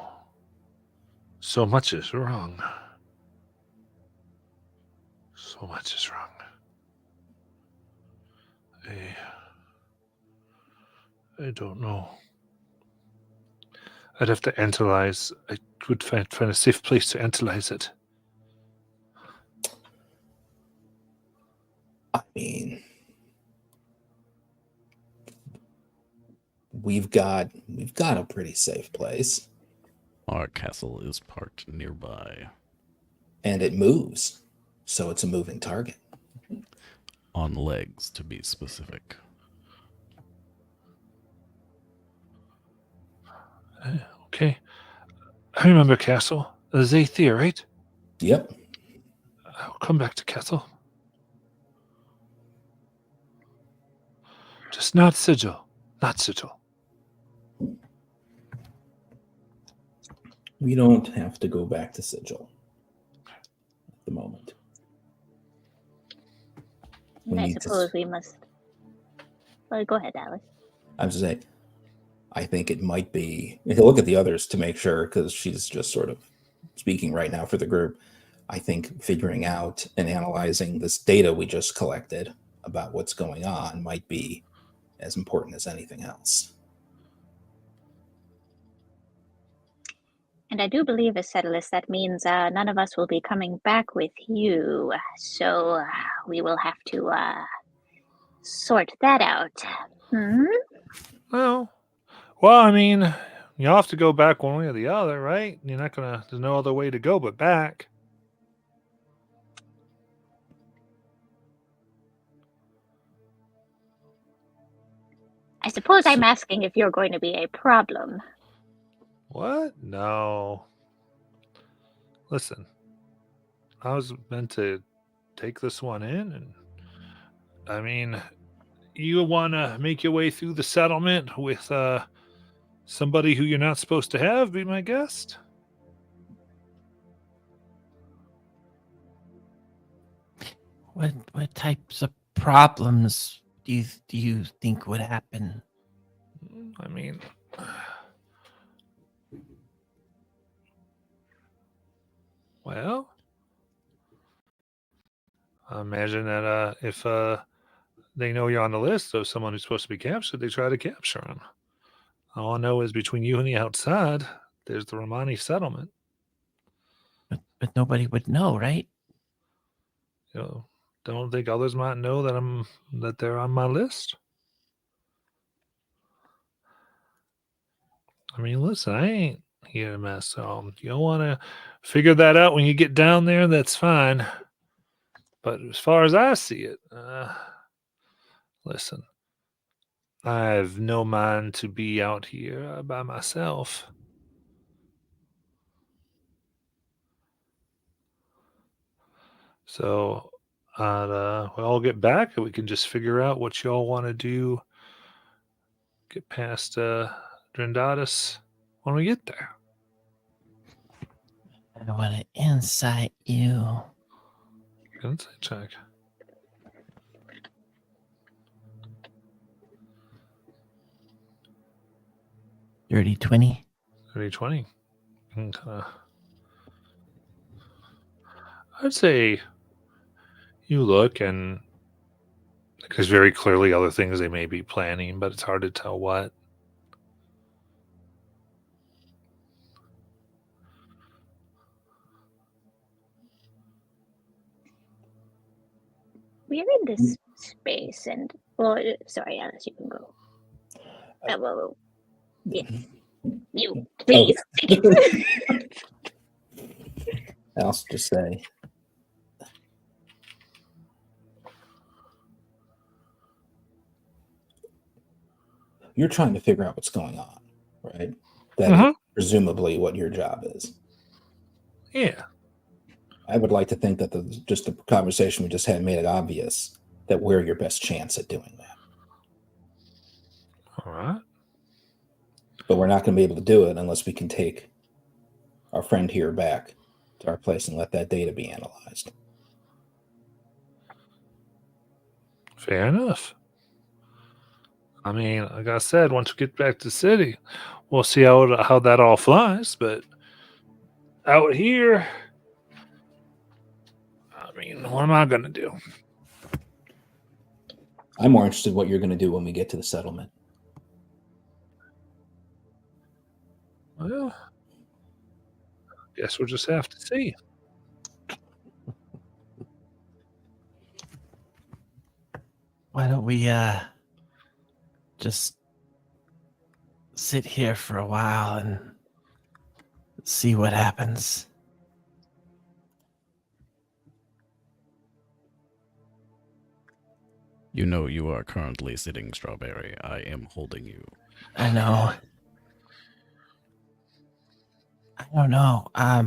so much is wrong. So much is wrong. I don't know. I'd have to analyze. I would find a safe place to analyze it. I mean, we've got a pretty safe place, Our castle is parked nearby. and it moves, so it's a moving target. On legs, to be specific. Okay. I remember Castle. The Zathir, right? Yep. I'll come back to Castle. Just not Sigil. Not Sigil. We don't have to go back to Sigil at the moment. We I need to suppose we must. Well, go ahead, Alice. I was saying, I think it might be. He'll look at the others to make sure, because she's just sort of speaking right now for the group. I think figuring out and analyzing this data we just collected about what's going on might be as important as anything else. And I do believe, Acetylus, that means none of us will be coming back with you. So we will have to sort that out. Well, I mean, you'll have to go back one way or the other, right? You're not gonna. There's no other way to go but back. I suppose I'm asking if you're going to be a problem. What? No. Listen, I was meant to take this one in, and I mean, you want to make your way through the settlement with somebody who you're not supposed to have be my guest? What types of problems do you think would happen? I mean, well, I imagine that if they know you're on the list of someone who's supposed to be captured, they try to capture him. All I know is between you and the outside, there's the Romani settlement. But nobody would know, right? You know, don't think others might know that they're on my list. I mean, listen, I ain't here, Master Alm. You don't want to figure that out when you get down there, that's fine. But as far as I see it, listen, I have no mind to be out here by myself. So we'll all get back and we can just figure out what y'all want to do. Get past Drendatus when we get there. I want to insight you. Insight check. Dirty 20. 30-20. Okay. I'd say you look and there's very clearly other things they may be planning, but it's hard to tell what. We're in this space, and sorry, Alice, you can go. Well, yeah, you please. I'll just say, you're trying to figure out what's going on, right? That is presumably what your job is. Yeah. I would like to think that just the conversation we just had made it obvious that we're your best chance at doing that. All right. But we're not going to be able to do it unless we can take our friend here back to our place and let that data be analyzed. Fair enough. I mean, like I said, once we get back to the city, we'll see how that all flies. But out here, I mean, what am I going to do? I'm more interested in what you're going to do when we get to the settlement. Well, guess we'll just have to see. Why don't we just sit here for a while and see what happens? You know you are currently sitting, Strawberry. I am holding you. I know. I don't know. I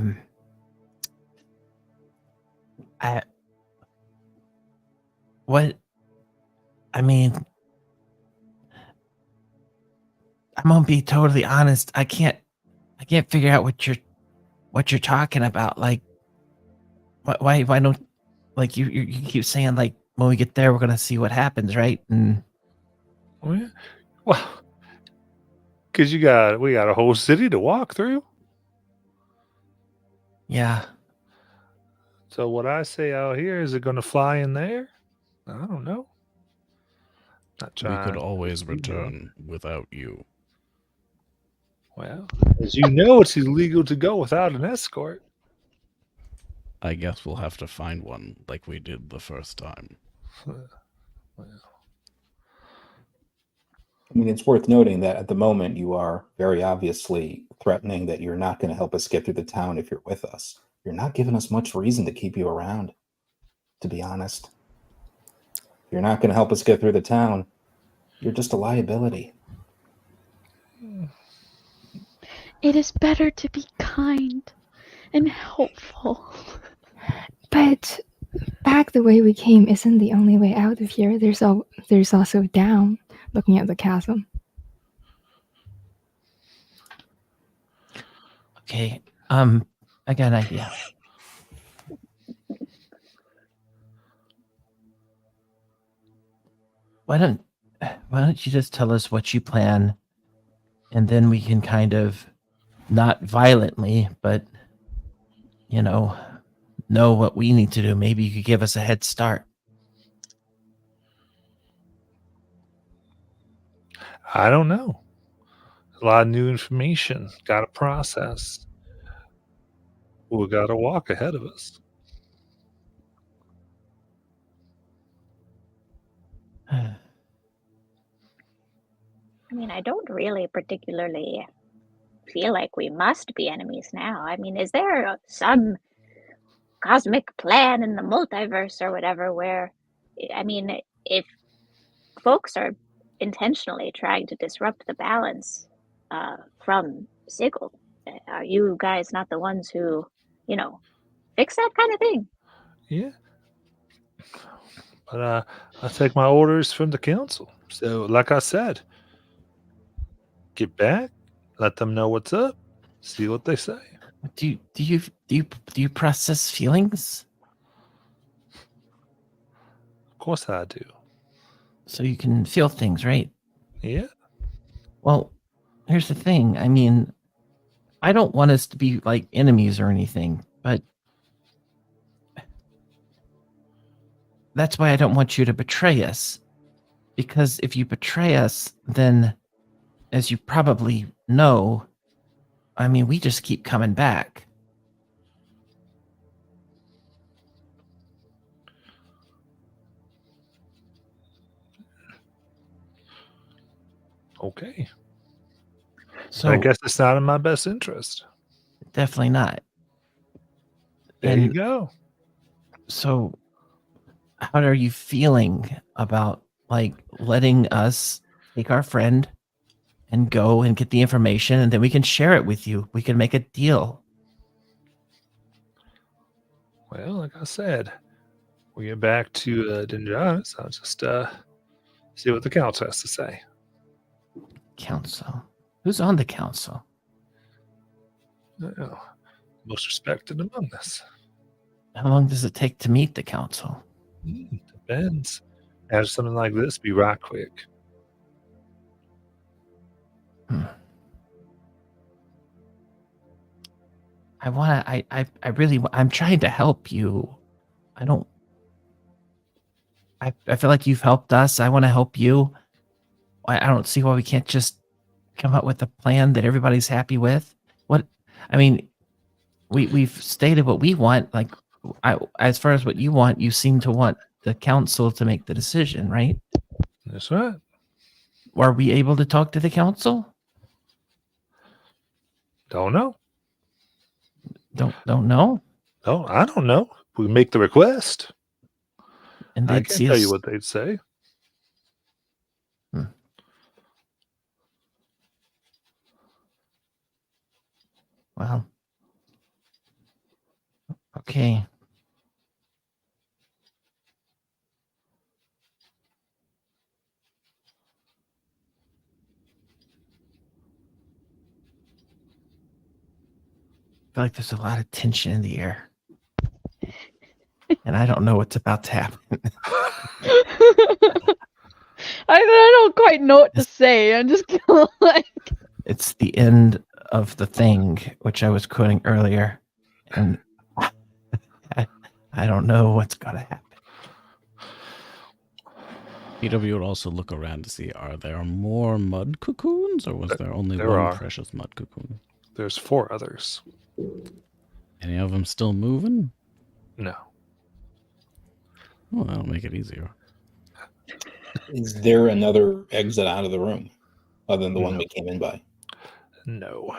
mean, I'm gonna be totally honest. I can't figure out what you're talking about. Like, why don't, like, you keep saying, like, when we get there we're gonna see what happens, right? And Well, because we got a whole city to walk through. yeah. So what I say out here, is it going to fly in there? I don't know. Not We trying. could always return without you. Well, as you know, it's illegal to go without an escort. I guess we'll have to find one like we did the first time. I mean, it's worth noting that at the moment you are very obviously threatening that you're not going to help us get through the town if you're with us. You're not giving us much reason to keep you around, to be honest. If you're not going to help us get through the town, you're just a liability. It is better to be kind and helpful. But back the way we came isn't the only way out of here. There's also down, looking at the chasm. Okay. I got an idea. Why don't you just tell us what you plan, and then we can kind of, not violently, but know what we need to do. Maybe you could give us a head start. I don't know. A lot of new information. Got to process. We got to walk ahead of us. I mean, I don't really particularly feel like we must be enemies now. I mean, is there some cosmic plan in the multiverse or whatever where, I mean, if folks are intentionally trying to disrupt the balance from Sigil, are you guys not the ones who, fix that kind of thing? Yeah. But I take my orders from the council. So, like I said, get back, let them know what's up, see what they say. Do you process feelings Of course I do. so you can feel things, right? Yeah. Well, here's the thing. I mean, I don't want us to be like enemies or anything, but that's why I don't want you to betray us. Because if you betray us, then, as you probably know, I mean, we just keep coming back. Okay. So I guess it's not in my best interest. definitely not. There you And go. so how are you feeling about like letting us take our friend and go and get the information, and then we can share it with you? We can make a deal. Well, like I said, we get back to Dinjaris. I'll just see what the council has to say. Council. Who's on the council? Oh, most respected among us. How long does it take to meet the council? Depends. Have something like this be right quick. I want to, I really, I'm trying to help you. I feel like you've helped us. I want to help you. I don't see why we can't just come up with a plan that everybody's happy with. I mean, we've stated what we want. Like, as far as what you want, you seem to want the council to make the decision, right? That's right. Are we able to talk to the council? Don't know. Don't know. No, I don't know. We make the request. And I they'd can't see tell us. you what they'd say. Well, okay. I feel like there's a lot of tension in the air. And I don't know what's about to happen. I don't quite know what to say. I'm just gonna like. It's the end of the thing, which I was quoting earlier. And I don't know what's going to happen. PW would also look around to see, are there more mud cocoons, or was there only There one are. precious mud cocoon? There's 4 others. Any of them still moving? No. Well, that'll make it easier. Is there another exit out of the room other than the one No. we came in by? No. All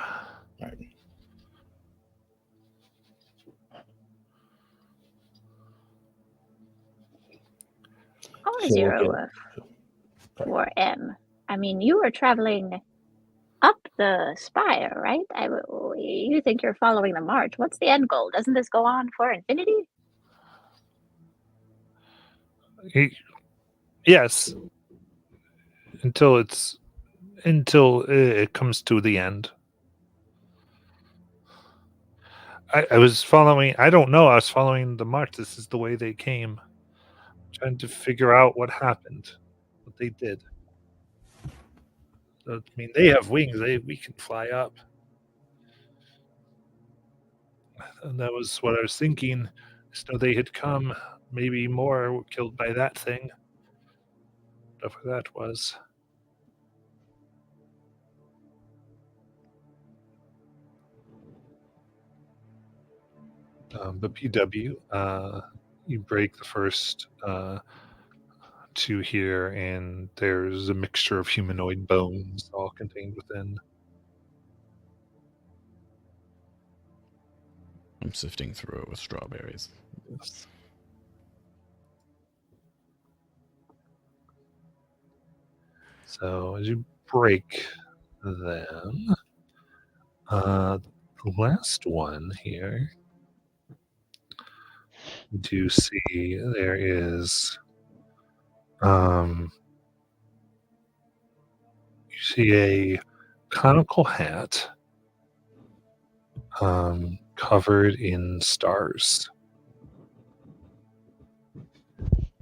right. Oh, So, 4M. I mean, you were traveling up the spire, right? You think you're following the march. What's the end goal? Doesn't this go on for infinity? Yes. Until it comes to the end. I was following. I don't know. I was following the march. This is the way they came. Trying to figure out what happened, what they did. I mean, they have wings. We can fly up. And that was what I was thinking. So they had come. Maybe more were killed by that thing. Whatever that was. But PW, you break the first 2 here, and there's a mixture of humanoid bones all contained within. I'm sifting through it with strawberries. Yes. So as you break them, the last one here, you do see there is, you see a conical hat covered in stars.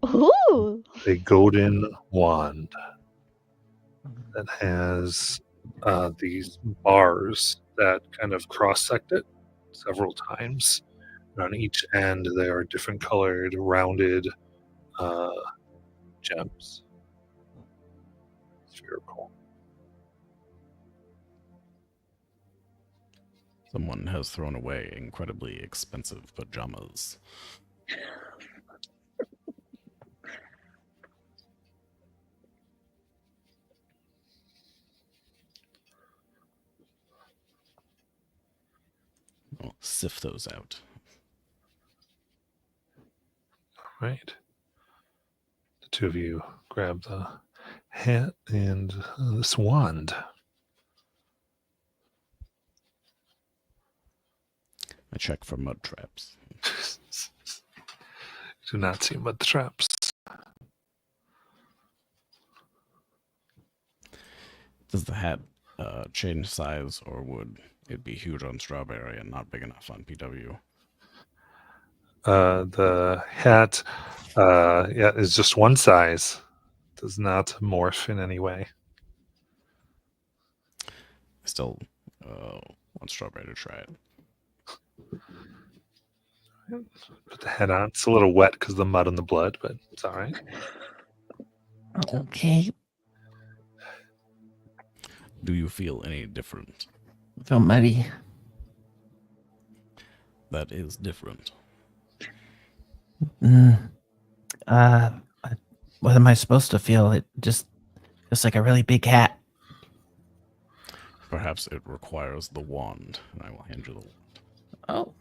Ooh. A golden wand that has these bars that kind of cross-sect it several times. And on each end, there are different colored, rounded gems. Spherical. Someone has thrown away incredibly expensive pajamas. I'll sift those out. Right. The two of you grab the hat and this wand. I check for mud traps. Do not see mud traps. Does the hat change size, or would it be huge on Strawberry and not big enough on PW? The hat is just one size. Does not morph in any way. I still want Strawberry to try it. Put the hat on. It's a little wet because of the mud and the blood, but it's all right. Okay. Do you feel any different? Feel muddy. That is different. What am I supposed to feel? It just feels like a really big hat. Perhaps it requires the wand, and I will hand you the wand. Oh.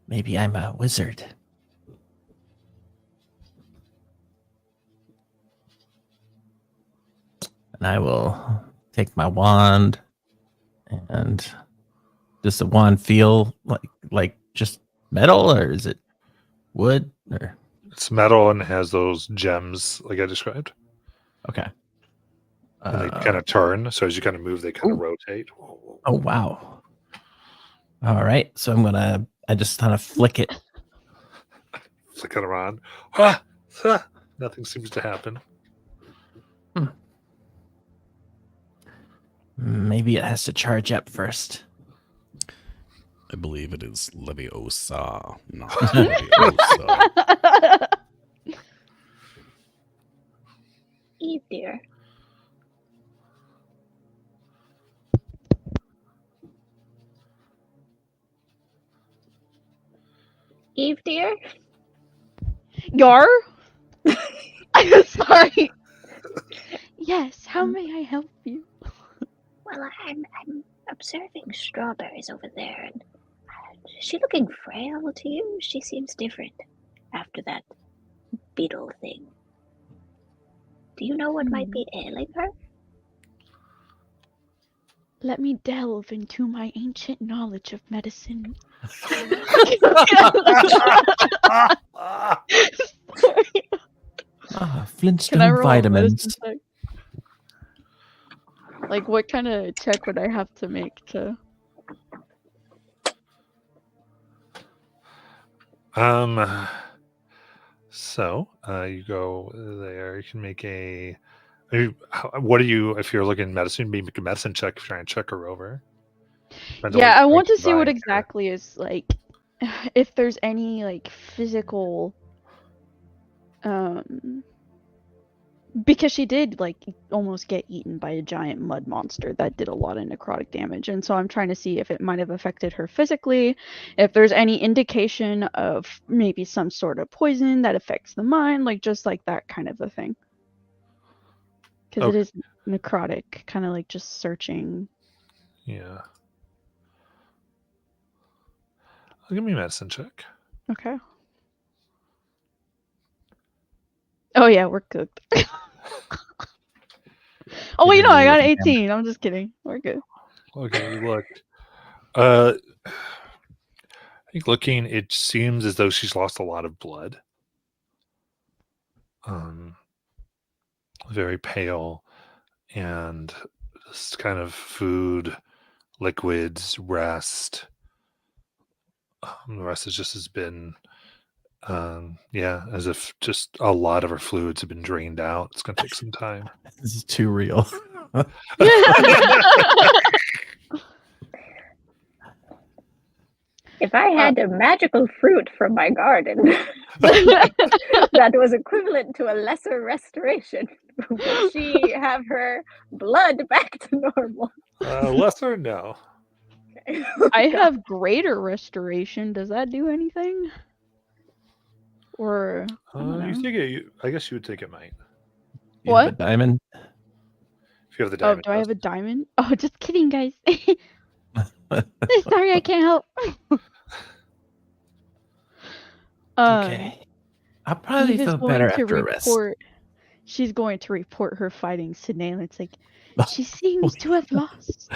Maybe I'm a wizard. And I will take my wand, and does the wand feel like just metal, or is it wood? Or It's metal and has those gems like I described. okay. And they kind of turn. So as you kind of move, they kind of rotate. Oh wow. All right. So I just kind of flick it. Flick it around. Ah! Ah! Nothing seems to happen. Maybe it has to charge up first. I believe it is Leviosa, not Leviosa. Eve, dear. Eve, dear. Yar? I'm sorry. Yes, how may I help you? Well, I'm observing Strawberries over there, and is she looking frail to you? She seems different after that beetle thing. Do you know what might be ailing her? Let me delve into my ancient knowledge of medicine. Flintstone Can I roll a vitamins. medicine check? Like, what kind of check would I have to make to? So you go there. You can make a. What are you? If you're looking at medicine, maybe make a medicine check. If you're trying to check her over. Depends on Yeah, what I you're want to trying see what provide. exactly is like, if there's any like physical, because she did like almost get eaten by a giant mud monster that did a lot of necrotic damage, and so I'm trying to see if it might have affected her physically, if there's any indication of maybe some sort of poison that affects the mind, like just like that kind of a thing. Because Okay. it is necrotic, kind of like just searching. Yeah. Give me a medicine check. Okay. Oh yeah, we're cooked. Oh wait, Peter no, I Lee got with an the hammer. 18. I'm just kidding. We're good. Okay, you look. I think looking, it seems as though she's lost a lot of blood. Very pale, and just kind of food, liquids, rest. The rest has just has been, as if just a lot of her fluids have been drained out. It's gonna take some time. This is too real. If I had a magical fruit from my garden that was equivalent to a lesser restoration, would she have her blood back to normal? Lesser, no. I have greater restoration. Does that do anything? Or I don't You know. take it. I guess you would take it, mate. You have a What? diamond? If you have the Oh, diamond. do I have a dust. diamond? Oh, just kidding, guys. Sorry, I can't help. Okay. I'll probably Eva's feel going better to after a rest. report. She's going to report her findings to Nail. It's like she seems to have lost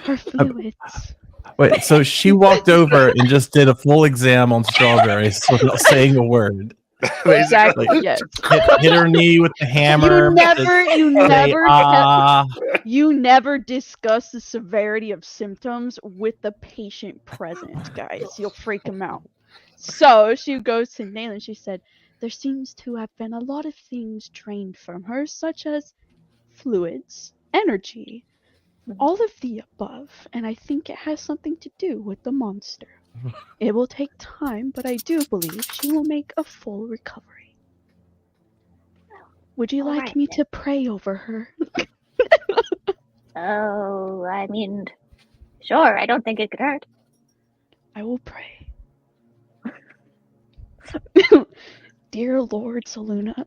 her fluids. Wait, so she walked over and just did a full exam on Strawberries without saying a word. Exactly. Like, Yes. hit her knee with the hammer. You never discuss the severity of symptoms with the patient present, guys. You'll freak them out. So she goes to Nail and she said, there seems to have been a lot of things drained from her, such as fluids, energy, all of the above, and I think it has something to do with the monster. It will take time, but I do believe she will make a full recovery. Would you like Alright, me to pray over her? Oh, I mean, sure. I don't think it could hurt. I will pray. Dear Lord Saluna.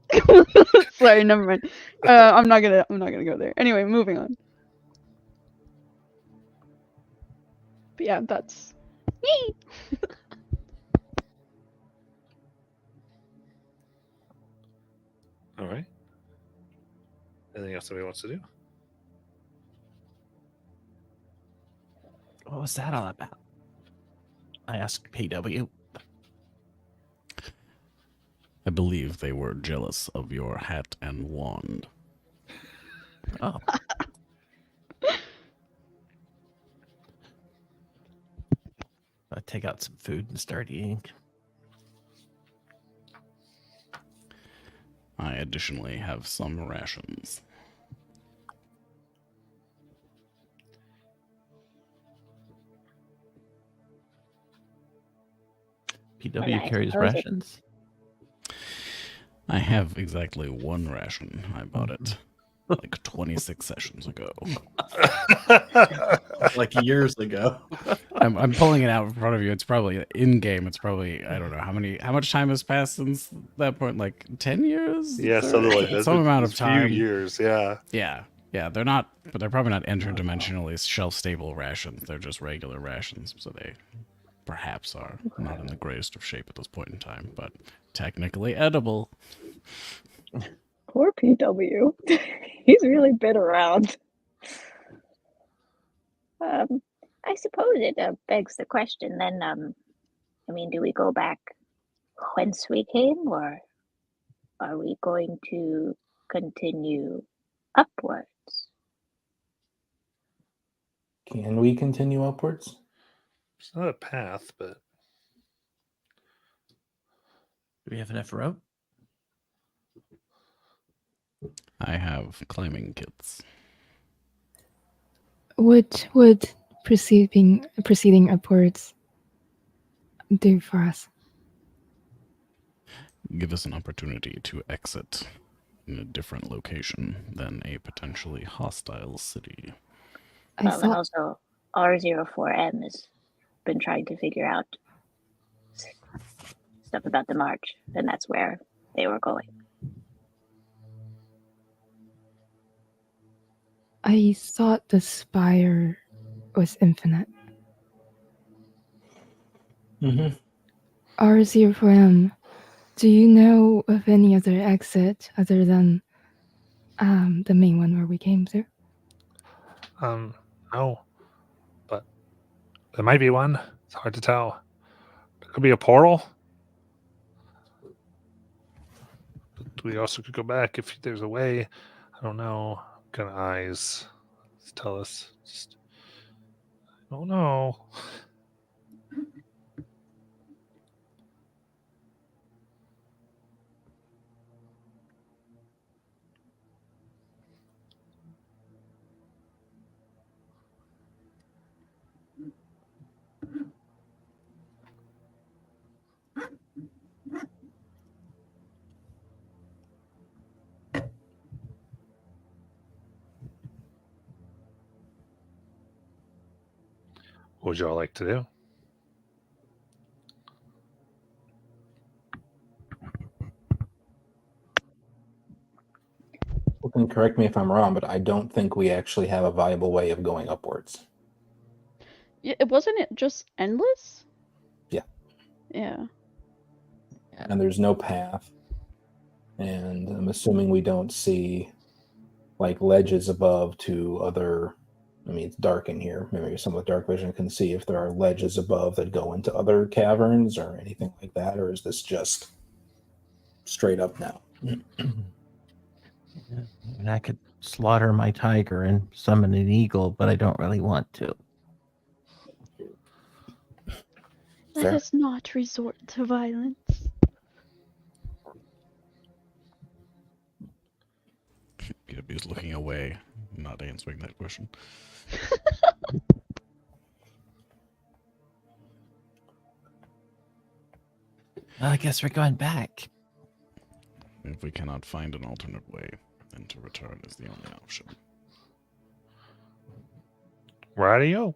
Sorry, never mind. I'm not gonna go there. Anyway, moving on. But yeah, that's me. All right. Anything else somebody wants to do? What was that all about? I asked PW. I believe they were jealous of your hat and wand. Oh. I take out some food and start eating. I additionally have some rations. PW I carries suppose it- rations. I have exactly one ration. I bought it like 26 sessions ago. Like years ago. I'm pulling it out in front of you. It's probably in game. It's probably, I don't know how much time has passed since that point. Like 10 years. Yeah, something like that. Some amount of Few time. years. Yeah. Yeah. They're not, but they're probably not interdimensionally shelf stable rations. They're just regular rations. So they perhaps are not in the greatest of shape at this point in time, but technically edible. Poor PW. He's really been around. I suppose it begs the question then, I mean, do we go back whence we came, or are we going to continue upwards? Can we continue upwards? It's not a path, but Do we have enough rope? I have climbing kits. What would proceeding upwards do for us? Give us an opportunity to exit in a different location than a potentially hostile city. I And thought also, R04M has been trying to figure out stuff about the march, and that's where they were going. the spire was infinite. Mm-hmm. RZ4M, do you know of any other exit other than the main one where we came through? No, but there might be one. It's hard to tell. It could be a portal. But we also could go back if there's a way. I don't know. What kind of eyes tell us? Just, I don't know. What would y'all like to do? You can correct me if I'm wrong, but I don't think we actually have a viable way of going upwards. Yeah, wasn't it just endless? Yeah. Yeah. And there's no path. And I'm assuming we don't see like ledges above to other. I mean, it's dark in here. Maybe some with dark vision can see if there are ledges above that go into other caverns or anything like that, or is this just straight up now? And I could slaughter my tiger and summon an eagle, but I don't really want to. Let Fair. us not resort to violence. PW is looking away, not answering that question. Well, I guess we're going back. If we cannot find an alternate way, then to return is the only option. Radio.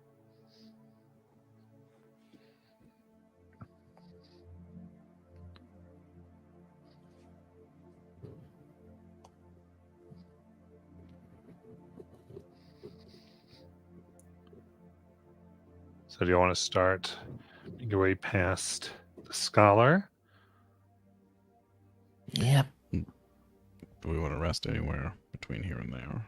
So do you want to start your way past the scholar? Yep. Do we want to rest anywhere between here and there? Or...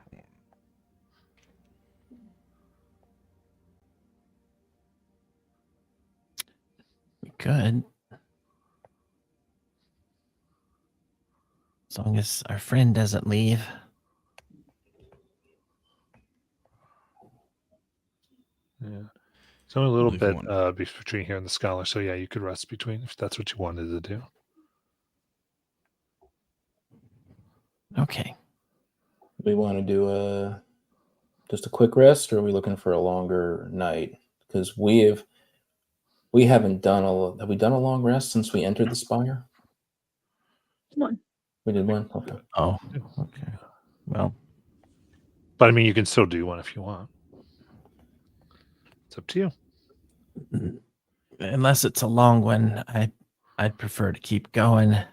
We could. As long as our friend doesn't leave. Yeah. It's only a little Well, if you bit between here and the scholar. So yeah, you could rest between if that's what you wanted to do. Okay. We want to do just a quick rest, or are we looking for a longer night? Because we haven't done have we done a long rest since we entered the spire? One. We did one. Okay. Oh, okay. Well, But I mean, you can still do one if you want. It's up to you. unless it's a long one, I'd prefer to keep going. I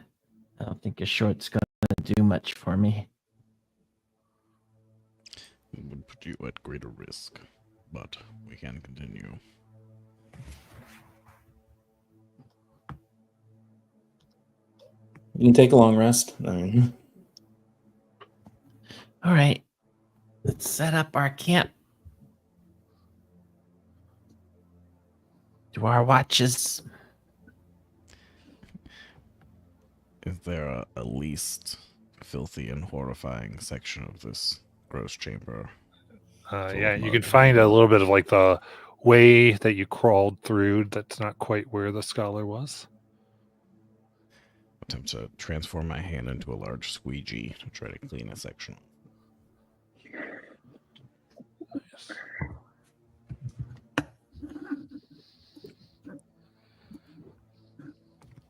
don't think a short's going to do much for me. It would put you at greater risk, but we can continue. You can take a long rest. I mean, All right. Let's set up our camp. To our watches. Is there a least filthy and horrifying section of this gross chamber? Yeah, you can find a little bit of like the way that you crawled through. That's not quite where the scholar was. Attempt to transform my hand into a large squeegee to try to clean a section. Yes.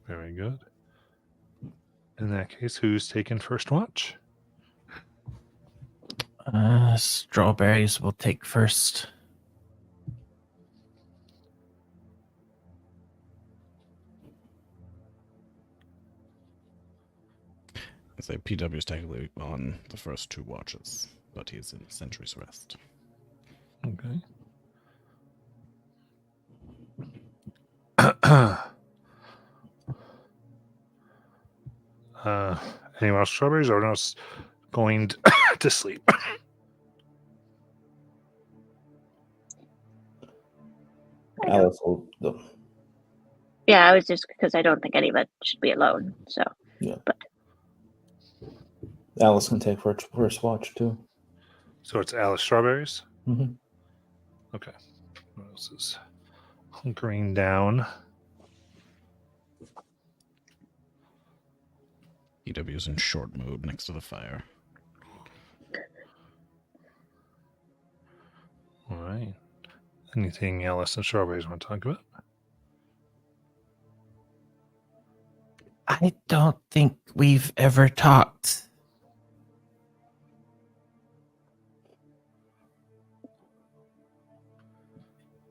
Very good. In that case, who's taking first watch? Strawberries will take first. I say PW is technically on the first two watches, but he's in Sentry's Rest. Okay. Anyone else strawberries or else going to sleep? Alice will. Yeah, I was just because I don't think any of it should be alone. So Alice can take first watch too. So it's Alice strawberries. Mm-hmm. Okay. What else is hunkering down? EW's in short mode next to the fire. All right. Anything Alice and strawberries want to talk about? I don't think we've ever talked.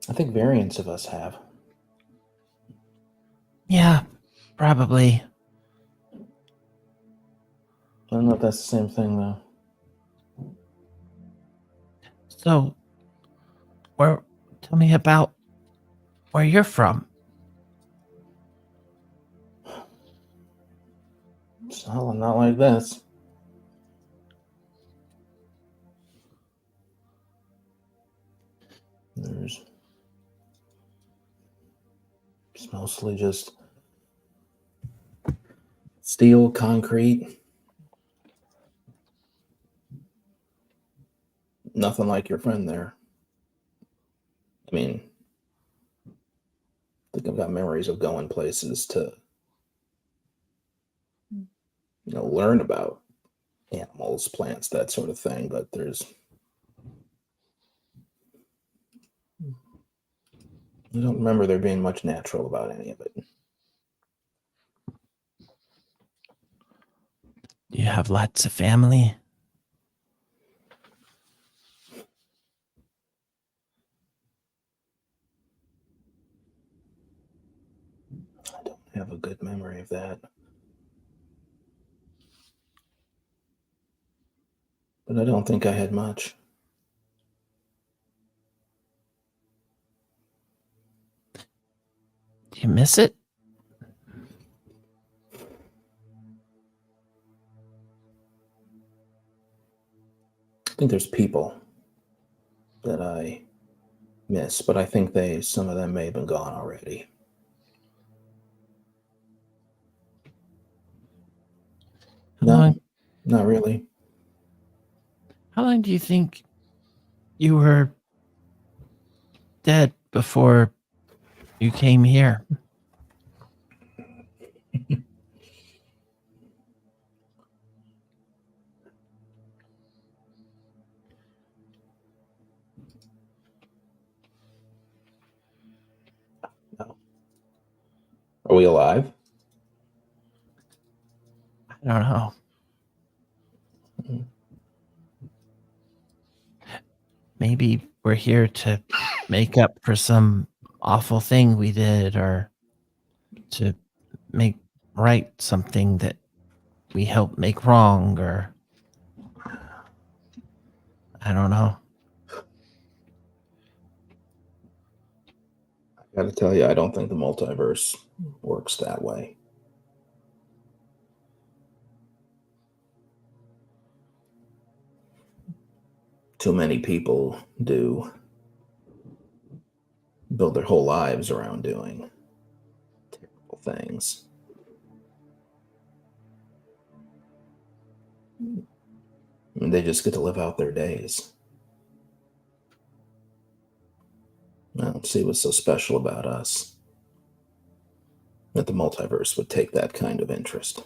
I think variants of us have. Yeah, probably. I don't know if that's the same thing though. So, tell me about where you're from. It's not like this. It's mostly just steel, concrete. Nothing like your friend there. I mean, I think I've got memories of going places to, learn about animals, plants, that sort of thing. But I don't remember there being much natural about any of it. Do you have lots of family? I don't have a good memory of that. But I don't think I had much. Do you miss it? I think there's people that I miss, but I think some of them may have been gone already. No, not really. How long do you think you were dead before you came here? No. Are we alive? I don't know. Maybe we're here to make up for some awful thing we did, or to make right something that we helped make wrong, or I don't know. I gotta tell you, I don't think the multiverse works that way. Too many people do build their whole lives around doing terrible things. And they just get to live out their days. I don't see what's so special about us that the multiverse would take that kind of interest.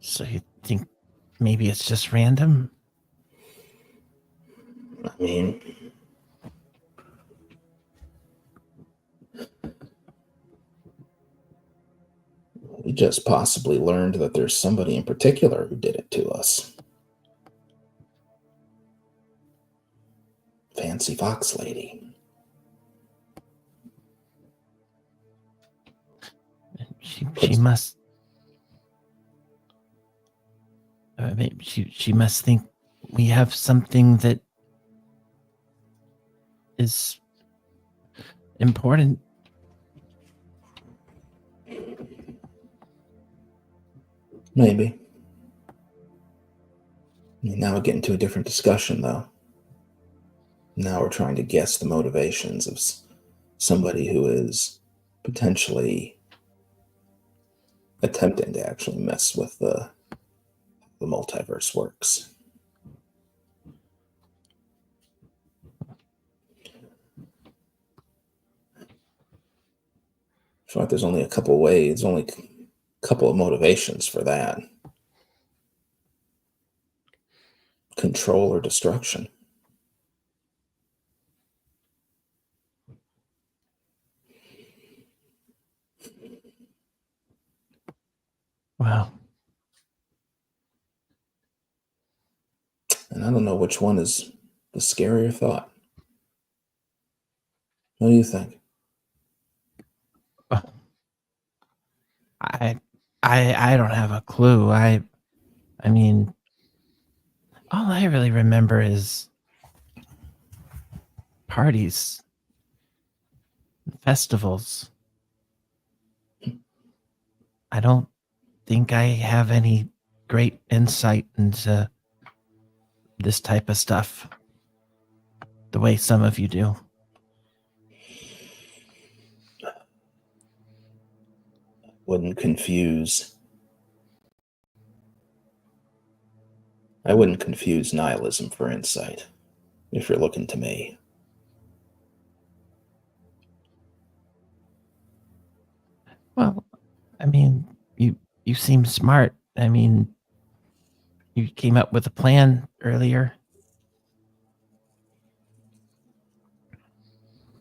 So you think maybe it's just random? I mean, we just possibly learned that there's somebody in particular who did it to us. Fancy Fox Lady. She must. She must think we have something that is important. Maybe. I mean, now we're getting to a different discussion, though. Now we're trying to guess the motivations of somebody who is potentially attempting to actually mess with the multiverse works. I feel like there's only a couple ways, only a couple of motivations for that. Control or destruction. Wow. And I don't know which one is the scarier thought. What do you think? I don't have a clue. I mean, all I really remember is parties, festivals. I don't think I have any great insight into this type of stuff the way some of you do. Wouldn't confuse. I wouldn't confuse nihilism for insight, if you're looking to me. Well, I mean, you seem smart. I mean, you came up with a plan earlier.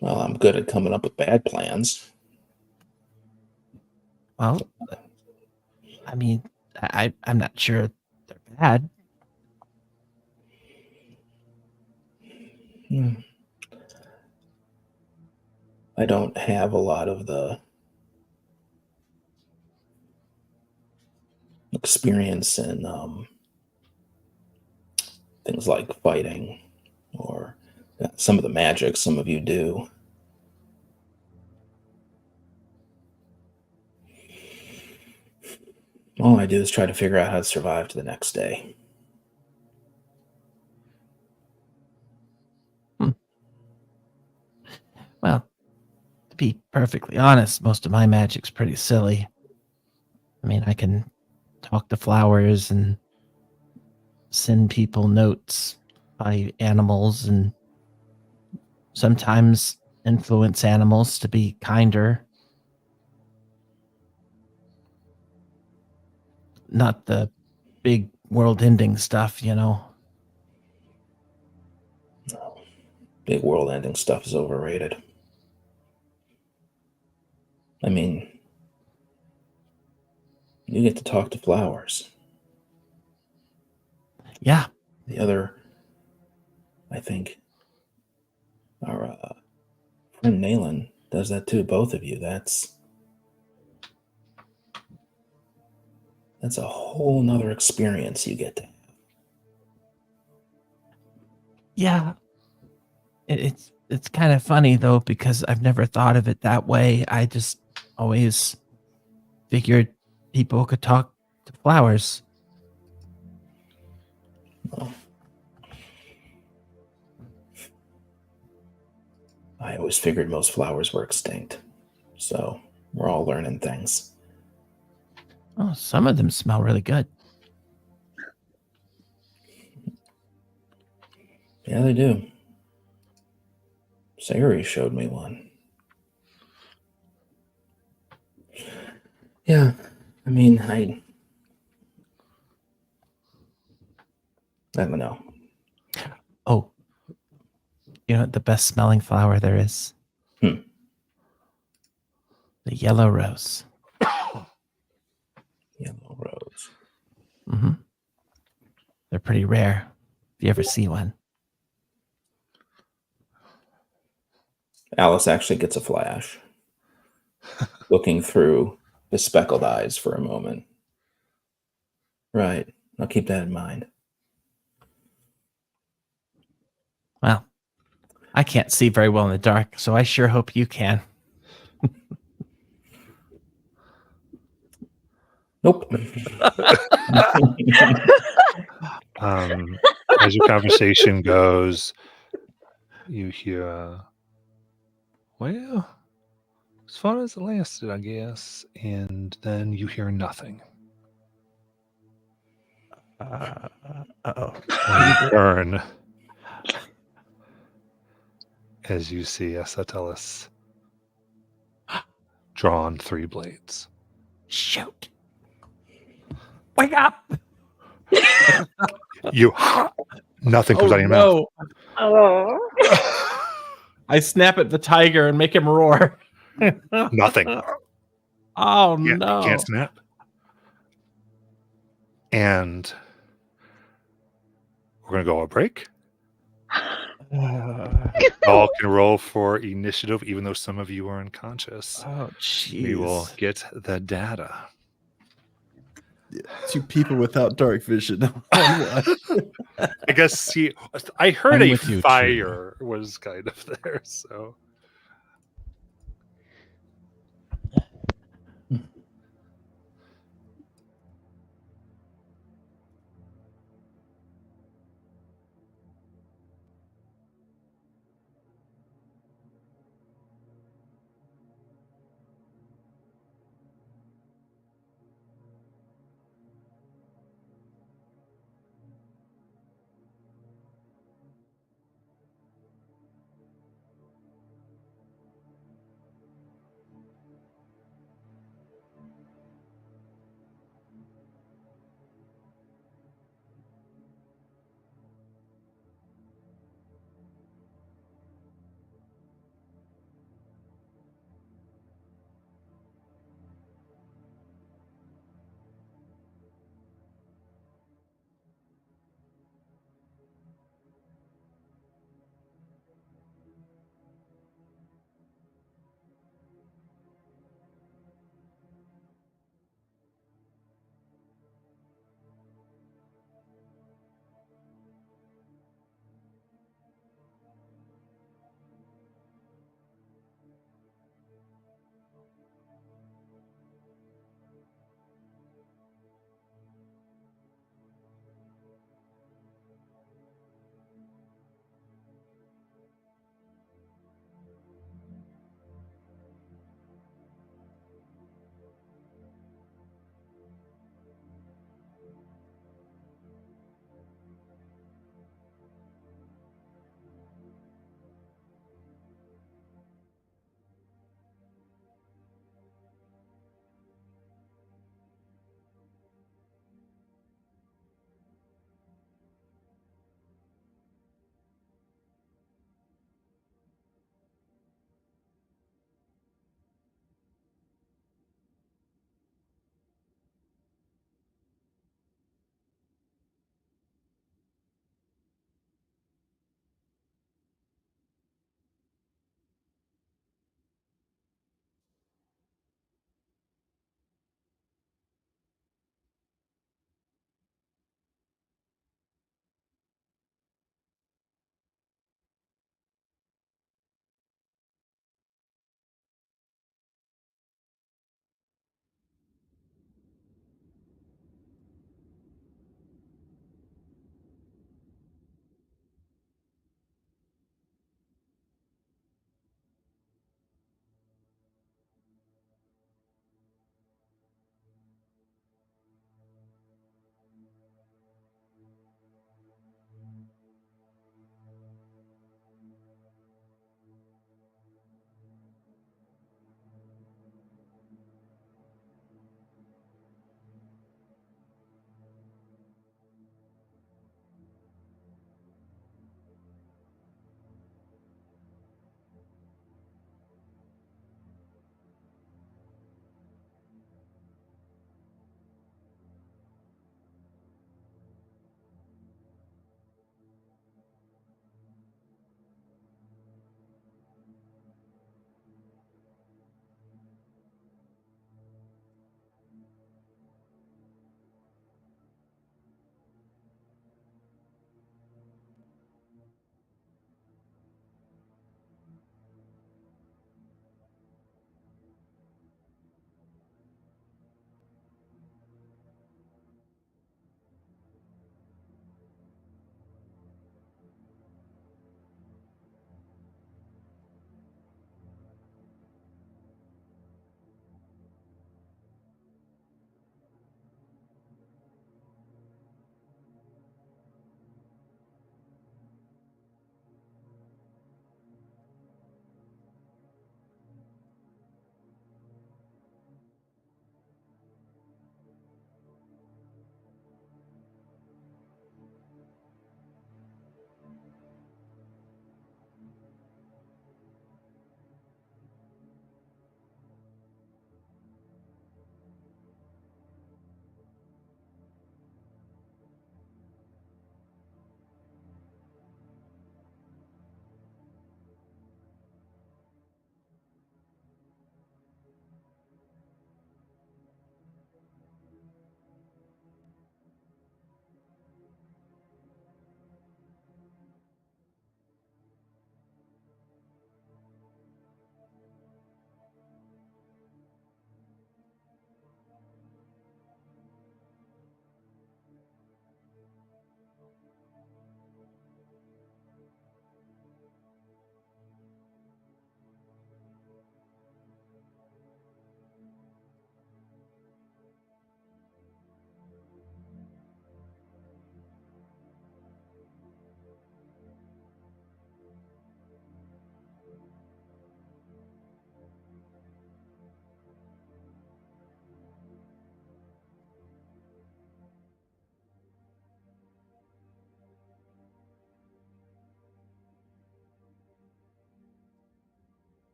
Well, I'm good at coming up with bad plans. Well, I mean, I'm not sure they're bad. I don't have a lot of the experience in things like fighting or some of the magic some of you do. All I do is try to figure out how to survive to the next day. Well, to be perfectly honest, most of my magic's pretty silly. I mean, I can talk to flowers and send people notes by animals and sometimes influence animals to be kinder. Not the big world-ending stuff, you know. No, big world-ending stuff is overrated. I mean, you get to talk to flowers. Yeah. The other, I think, our friend Nayland does that too. Both of you. That's a whole nother experience you get to have. Yeah. It's kind of funny though, because I've never thought of it that way. I just always figured people could talk to flowers. Well, I always figured most flowers were extinct. So we're all learning things. Oh, some of them smell really good. Yeah, they do. Sayuri showed me one. Yeah, I mean, I don't know. Oh, you know what the best smelling flower there is? The yellow rose. Yellow rose. Mm-hmm. They're pretty rare. If you ever see one. Alice actually gets a flash, looking through his speckled eyes for a moment. Right. I'll keep that in mind. Well, I can't see very well in the dark, so I sure hope you can. Nope. As your conversation goes, you hear, well, as far as it lasted, I guess, and then you hear nothing. Uh-oh. And you turn as you see Satellis drawn 3 blades. Shoot. Wake up. You nothing comes out of your mouth. Oh. I snap at the tiger and make him roar. Nothing. Oh Yeah, no. you can't snap. And we're gonna go a break. All can roll for initiative, even though some of you are unconscious. Oh jeez. We will get the data. 2 people without dark vision. I guess I heard I'm a with you, fire was kind of there, so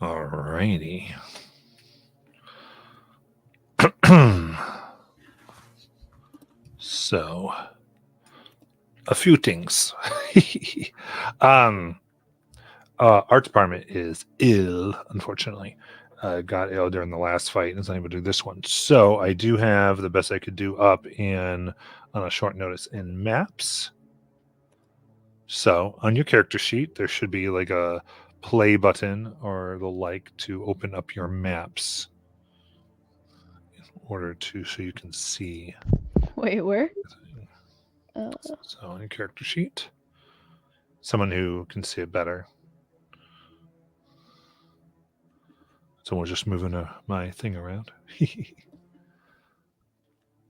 Alrighty. So, a few things. Art department is ill, unfortunately. Got ill during the last fight and is unable to do this one. So I do have the best I could do up on a short notice in maps. So on your character sheet, there should be like a play button or the like to open up your maps in order to so you can see. Wait, where? So on your character sheet, someone who can see it better. Someone's just moving my thing around.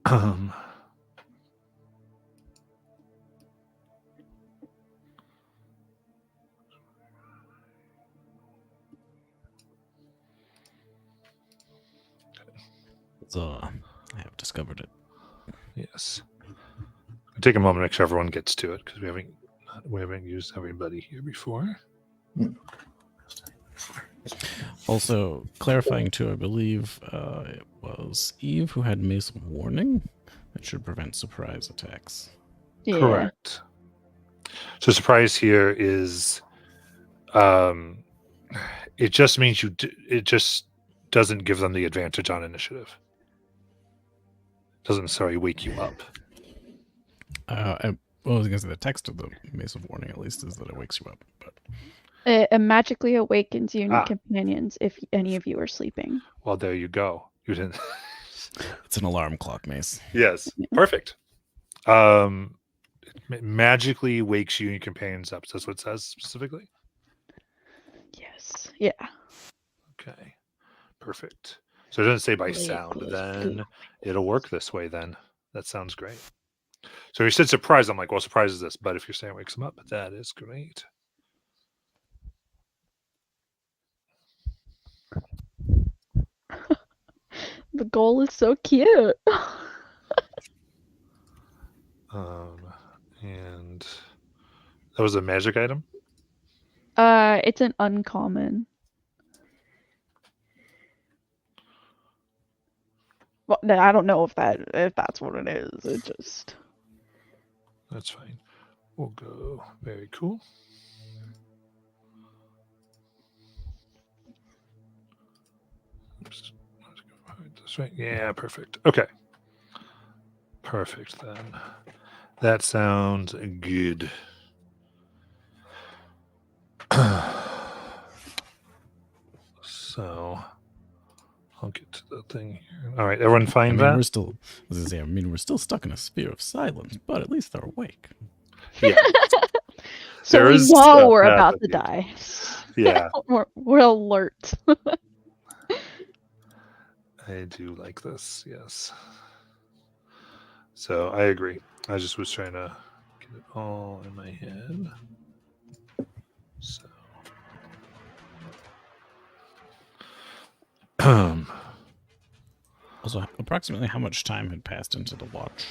um, So I have discovered it. yes. I'll take a moment to make sure everyone gets to it because we haven't used everybody here before. Also, clarifying too, I believe it was Eve who had Mace of Warning. That should prevent surprise attacks. Yeah. Correct. So surprise here is, it just means it just doesn't give them the advantage on initiative. Doesn't necessarily wake you up. I was going to say the text of the Mace of Warning at least is that it wakes you up, but It magically awakens you and your Ah. companions if any of you are sleeping. Well, there you go. You didn't. it's an alarm clock, Mace. Yes, perfect. It magically wakes you and your companions up. So that's what it says specifically. Yes. Yeah. Okay, perfect. So it doesn't say by Wake sound. us Then it'll work this way. Then that sounds great. So you said surprise. I'm like, well, surprise is this. But if you're saying it wakes them up, that is great. The goal is so cute. And that was a magic item. It's an uncommon. Well, I don't know if that's what it is. It just That's fine. We'll go. Very cool. Oops. That's right. Yeah, perfect. Okay. Perfect then. That sounds good. So I'll get to the thing here. All right, everyone find that? we're still, we're still stuck in a sphere of silence, but at least they're awake. Yeah. so There we is know stuff we're about to happening. die. Yeah. we're alert. I do like this, yes. So I agree. I just was trying to get it all in my head. So Also, approximately how much time had passed into the watch?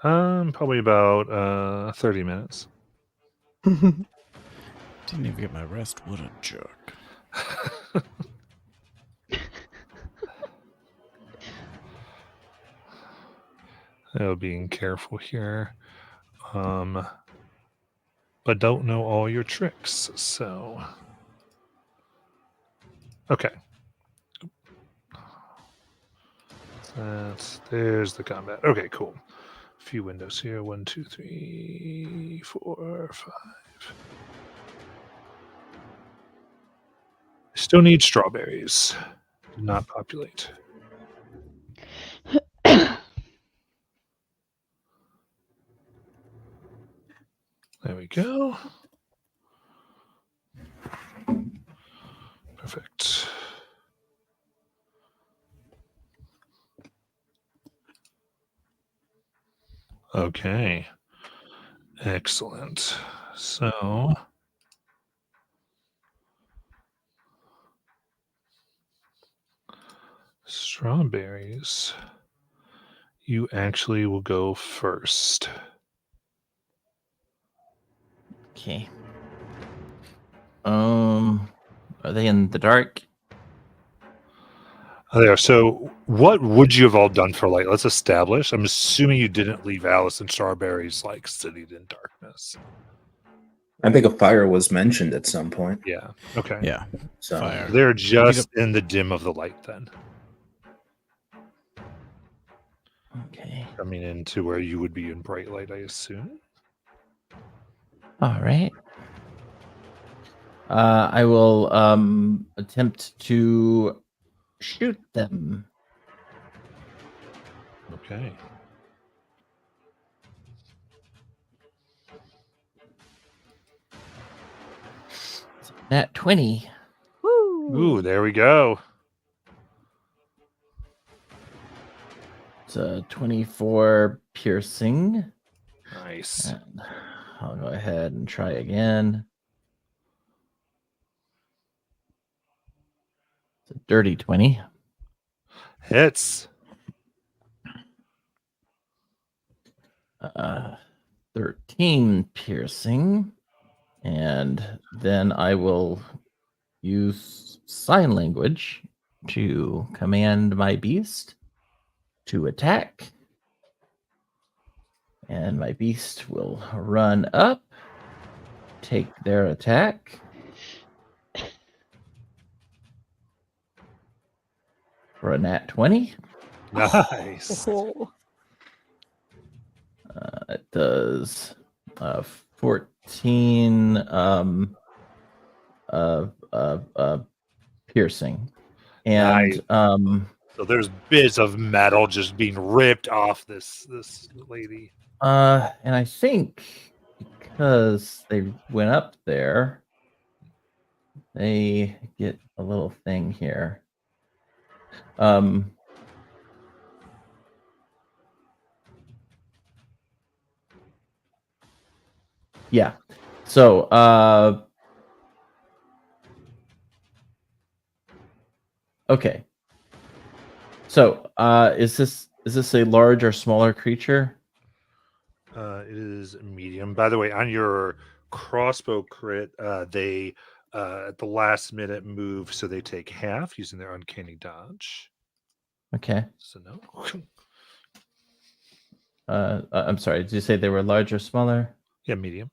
probably about 30 minutes. Didn't even get my rest. What a jerk. Being careful here. But don't know all your tricks, so okay. There's the combat. Okay, cool. A few windows here. 1, 2, 3, 4, 5. Still need strawberries. Did not populate. There we go. Perfect. Okay. Excellent. So strawberries. You actually will go first. Okay. Are they in the dark? Oh, there. So, what would you have all done for light? Let's establish. I'm assuming you didn't leave Alice and Strawberries like sitting in darkness. I think a fire was mentioned at some point. Yeah. Okay. Yeah. So Fire. They're just in the dim of the light then, Okay. coming into where you would be in bright light, I assume. All right. I will attempt to shoot them. Okay. Nat 20. Woo! Ooh, there we go. It's a 24 piercing. Nice. And I'll go ahead and try again. It's a dirty 20. Hits. 13 piercing. And then I will use sign language to command my beast to attack. And my beast will run up, take their attack. For a nat 20. Nice. Oh. It does 14 piercing. And Nice. So there's bits of metal just being ripped off this lady. and I think because they went up there, they get a little thing here. Yeah. So okay. So is this a large or smaller creature? It is medium. By the way, on your crossbow crit, they at the last minute move, so they take half using their uncanny dodge. Okay. So no. I'm sorry. Did you say they were large or smaller? Yeah, medium.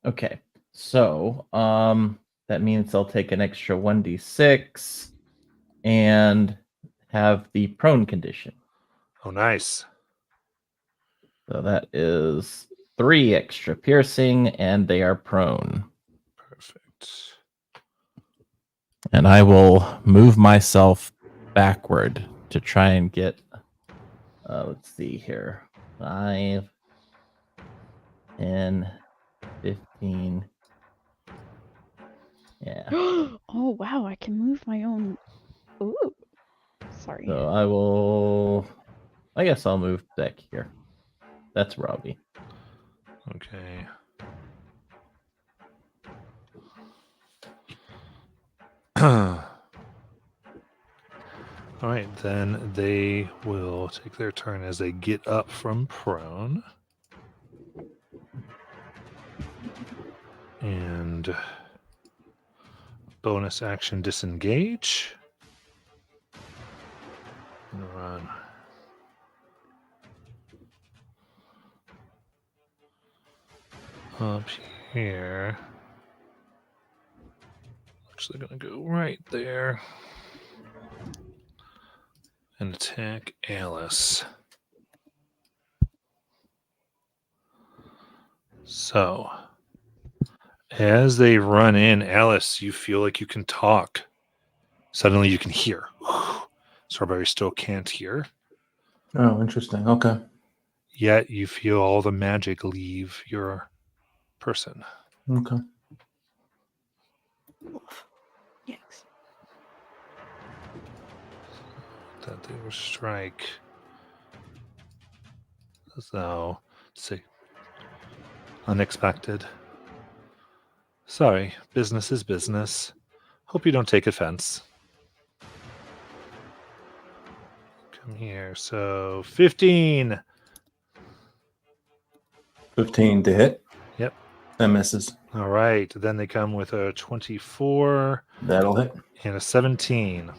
Okay. So that means I'll take an extra 1d6 and have the prone condition. Oh, nice. So that is 3 extra piercing, and they are prone. Perfect. And I will move myself backward to try and get, let's see here, 5, 10, 15. Yeah. Oh wow, I can move my own. Ooh. Sorry. So I guess I'll move back here. That's Robbie. Okay. All right, then they will take their turn as they get up from prone. And bonus action disengage. And run. Up here. Actually gonna go right there. And attack Alice. So, as they run in, Alice, you feel like you can talk. Suddenly you can hear. Strawberry still can't hear. Oh, interesting. Okay. Yet you feel all the magic leave your person. Okay. Yikes. That they will strike. So, see. Unexpected. Sorry, business is business. Hope you don't take offense. Come here. So, 15. 15 to hit. Yep. That misses. All right. Then they come with a 24 That'll hit. and a 17.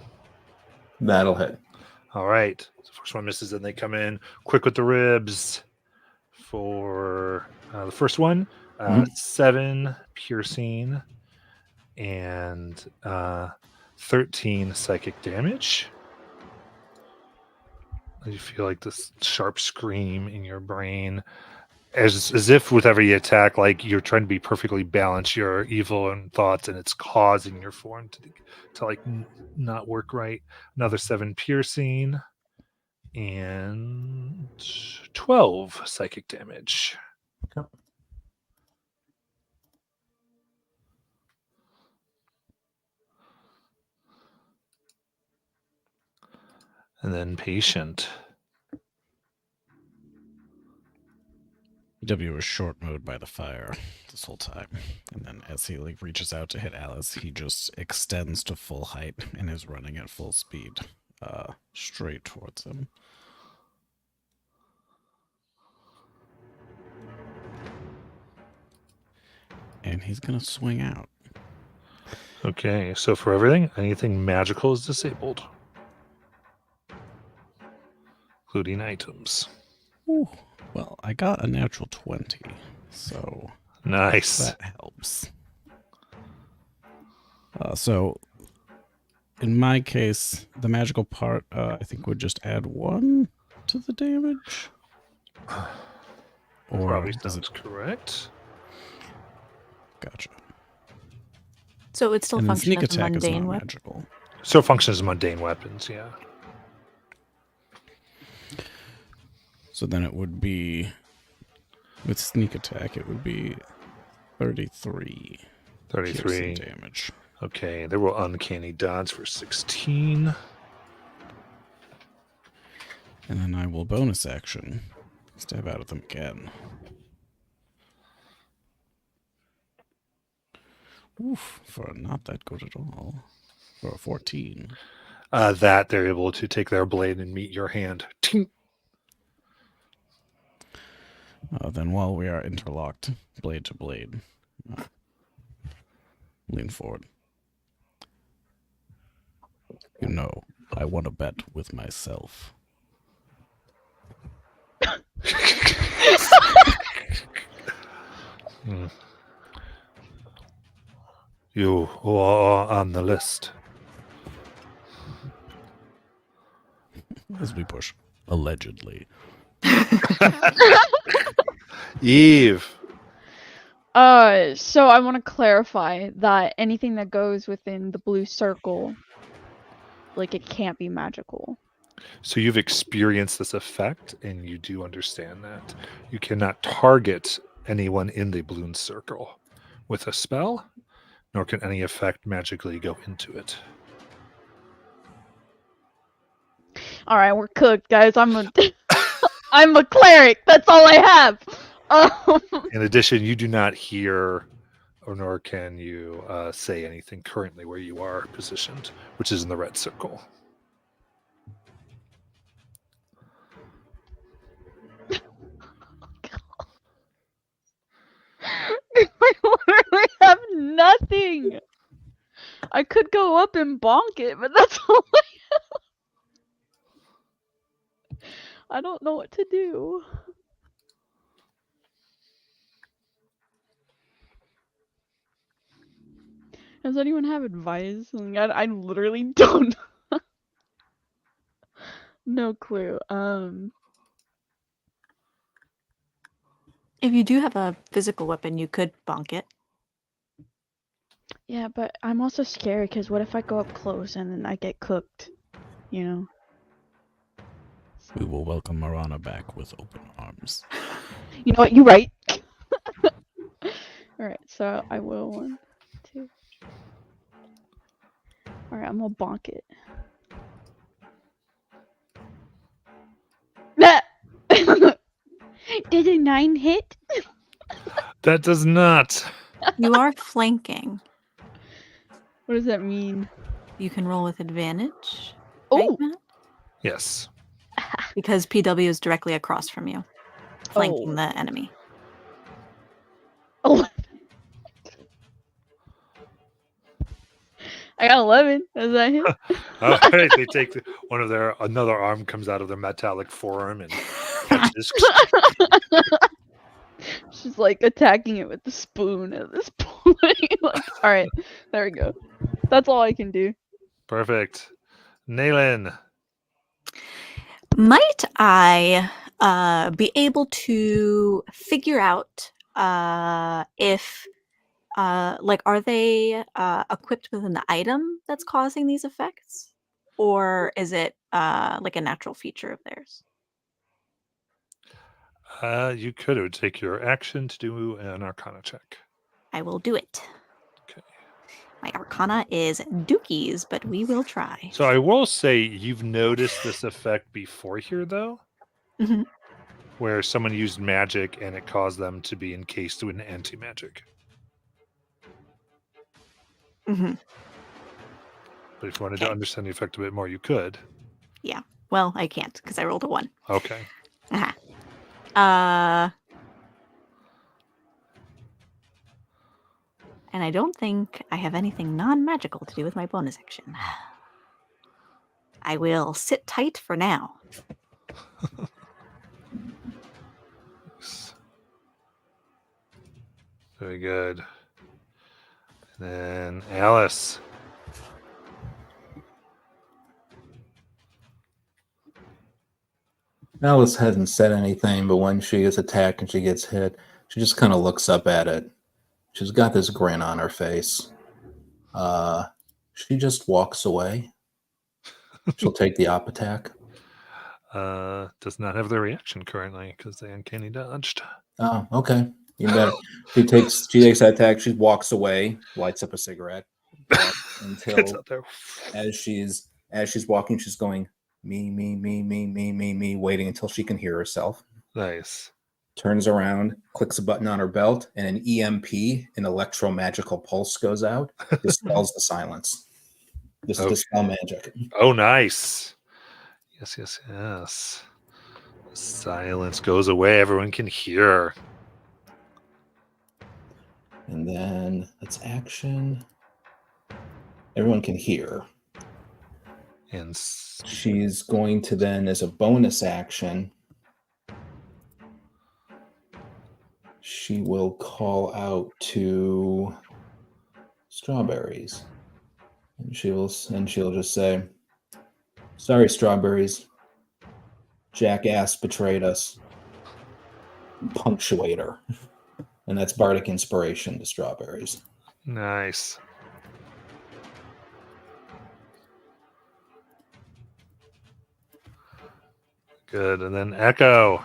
That'll hit. All right. So first one misses, and they come in quick with the ribs for the first one. 7 piercing and 13 psychic damage. You feel like this sharp scream in your brain, as if with every attack, like you're trying to be perfectly balanced your evil and thoughts, and it's causing your form to like not work right. Another 7 piercing and 12 psychic damage. Okay. And then patient. W was short mode by the fire this whole time, and then as he like reaches out to hit Alice, he just extends to full height and is running at full speed, straight towards him. And he's gonna swing out. Okay, so for everything, anything magical is disabled, including items. Ooh, well, I got a natural 20, so Nice. that helps. So, in my case, the magical part, I think would just add 1 to the damage. Or Probably does sounds it? correct. Gotcha. So it still And then functions sneak as a attack is mundane not weapon. magical. So functions as mundane weapons, yeah. So then it would be, with sneak attack, it would be 33 piercing 33. damage. Okay, there will uncanny dodge for 16. And then I will bonus action stab out at them again. Oof, for not that good at all. For a 14. That they're able to take their blade and meet your hand. Tink. Then while we are interlocked, blade to blade, lean forward. You know, I want to bet with myself. Hmm. You are on the list. As we push, allegedly. Eve. So I want to clarify that anything that goes within the blue circle, like it can't be magical. So you've experienced this effect, and you do understand that. You cannot target anyone in the balloon circle with a spell, nor can any effect magically go into it. All right, we're cooked, guys. I'm a I'm a cleric. That's all I have. In addition, you do not hear, or nor can you say anything currently where you are positioned, which is in the red circle. I literally have nothing. I could go up and bonk it, but that's all I have. I don't know what to do. Does anyone have advice? Like, I literally don't. No clue. If you do have a physical weapon, you could bonk it. Yeah, but I'm also scared because what if I go up close and then I get cooked? You know? We will welcome Marana back with open arms. You know what? You're right. Alright, so I will 1, 2. Alright, I'm gonna bonk it. Nah! Did a 9 hit? That does not. You are flanking. What does that mean? You can roll with advantage. Right, Oh! Matt? Yes. Because PW is directly across from you, flanking Oh. the enemy. 11. I got 11. Does that hit? All right, they take one of their another arm comes out of their metallic forearm and catches. She's like attacking it with the spoon at this point. Like, all right, there we go. That's all I can do. Perfect. Naylan. Might I be able to figure out if like are they equipped with an item that's causing these effects, or is it like a natural feature of theirs? You could. It would take your action to do an Arcana check. I will do it. Okay. My Arcana is Dookies, but we will try. So I will say you've noticed this effect before here, though, Mhm. where someone used magic and it caused them to be encased with an anti-magic. hmm But if you wanted to Okay. understand the effect a bit more, you could. Well, I can't because I rolled a 1. Okay. And I don't think I have anything non-magical to do with my bonus action. I will sit tight for now. Very good. And then Alice. Alice hasn't said anything, but when she is attacked and she gets hit, she just kind of looks up at it. She's got this grin on her face. She just walks away. She'll take the op attack. Does not have the reaction currently because they uncanny dodged. Oh, okay. You bet. She takes that attack. She walks away, lights up a cigarette It's until out there. as she's walking, she's going me, waiting until she can hear herself. Nice. Turns around, clicks a button on her belt, and an EMP, an electromagical pulse, goes out, dispels the silence. Okay. Dispel magic. Oh, nice. Yes. Silence goes away. Everyone can hear. And then that's action. Everyone can hear. And She's going to then, as a bonus action, she will call out to Strawberries. And she'll just say, "Sorry, Strawberries. Jackass betrayed us." Punctuate her. And that's bardic inspiration to Strawberries. nice. Good. And then Echo.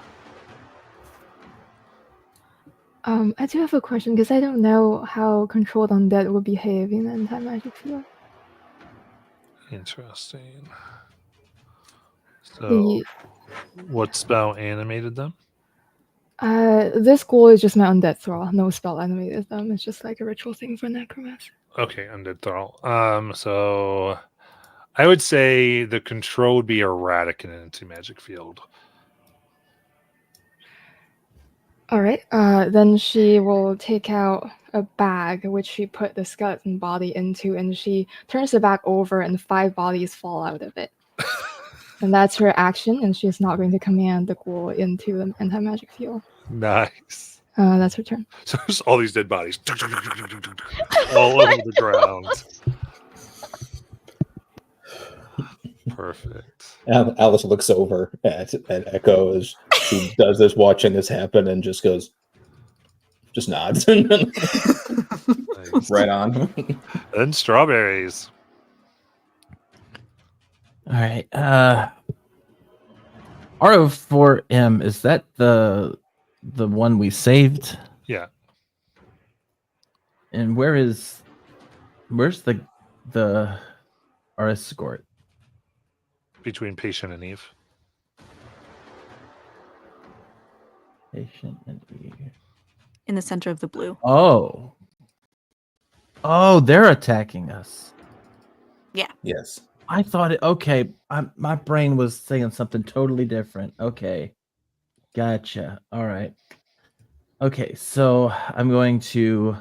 I do have a question because I don't know how controlled undead will behave in an anti-magic field. Interesting. So, The what spell animated them? this ghoul is just my undead thrall. No spell animated them. It's just like a ritual thing for necromancer. Okay, undead thrall. So I would say the control would be erratic in an anti-magic field. All right. Then she will take out a bag which she put the skeleton body into, and she turns the bag over, and 5 bodies fall out of it. And that's her action, and she's not going to command the ghoul into the anti-magic field. Nice. That's her turn. So there's all these dead bodies all over the ground. Perfect. Alice looks over at Echo as she does this, watching this happen, and just nods. Nice. Right on. And Strawberries. All right. RO4M, is that the one we saved? Yeah. And where's the our escort? Between Patient and Eve. Patient and Eve. In the center of the blue. Oh, they're attacking us. Yes. I thought it. Okay, my brain was saying something totally different. Okay, gotcha. All right. Okay, so I'm going to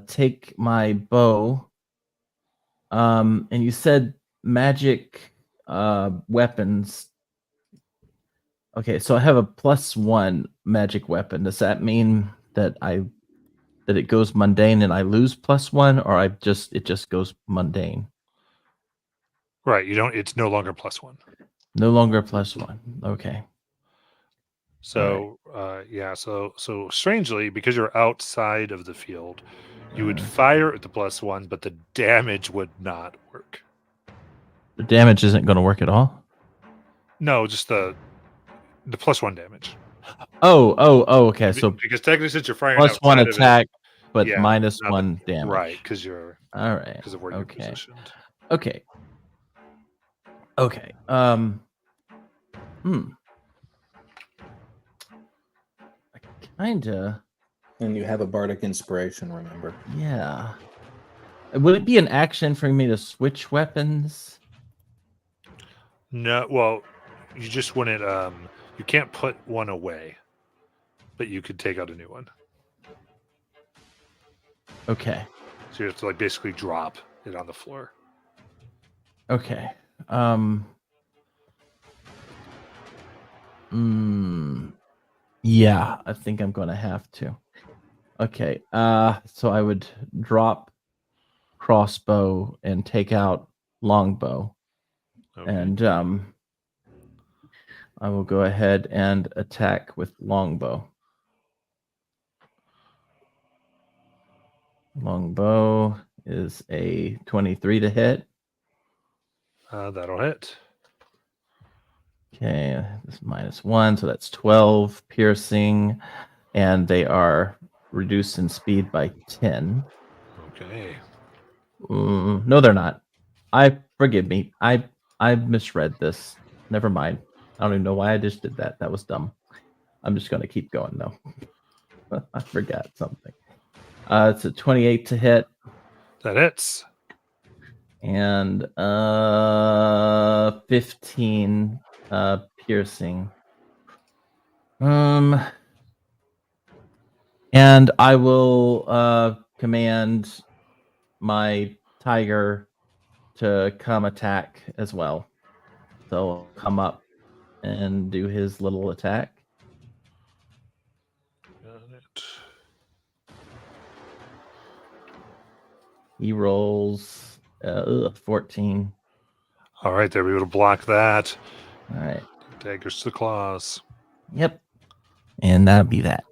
take my bow And you said magic weapons. Okay, so I have a +1 magic weapon. Does that mean that it goes mundane and I lose +1, or it just goes mundane? Right. You don't. It's no longer +1. No longer +1. Okay. So yeah. So strangely, because you're outside of the field, you would fire at the +1, but the damage would not work. The damage isn't going to work at all. No, just the +1 damage. Oh. Okay. So because technically, since you're firing +1 outside of it, attack, but yeah, -1 damage. right? Because you're All right. because of where you're Okay. positioned. Okay. Okay. Kinda. And you have a bardic inspiration, remember? Yeah. Would it be an action for me to switch weapons? No, well, you just wouldn't. You can't put one away, but you could take out a new one. Okay. So you have to like basically drop it on the floor. Okay. Yeah, I think I'm gonna have to. Okay. So I would drop crossbow and take out longbow. Okay. And I will go ahead and attack with longbow. Longbow is a 23 to hit. That'll hit. Okay, this is -1, so that's 12 piercing, and they are reduced in speed by 10. Okay. No, they're not. Forgive me. I misread this. Never mind. I don't even know why I just did that. That was dumb. I'm just going to keep going though. I forgot something. It's a 28 to hit. That hits. And 15 piercing. And I will command my tiger to come attack as well. So he'll come up and do his little attack. Got it. He rolls 14. All right, there we able to block that. All right. Daggers to claws. Yep. And that'll be that.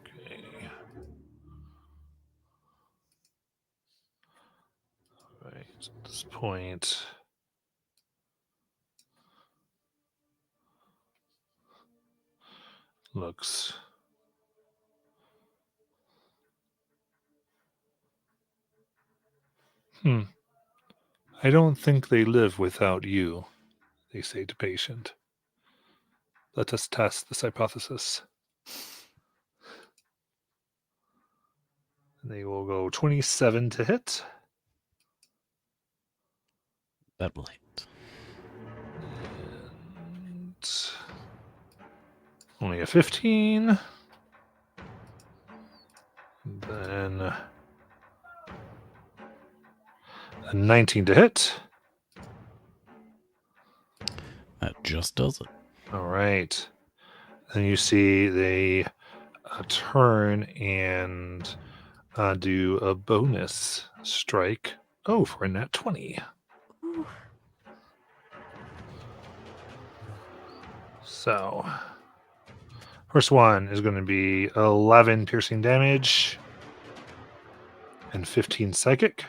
Okay. All right. So at this point, looks. I don't think they live without you, they say to patient. Let us test this hypothesis. They will go 27 to hit. That will hit. And only a 15. Then a 19 to hit. That just does it. All right. Then you see they turn and do a bonus strike. Oh, for a nat 20. So, first one is going to be 11 piercing damage and 15 psychic.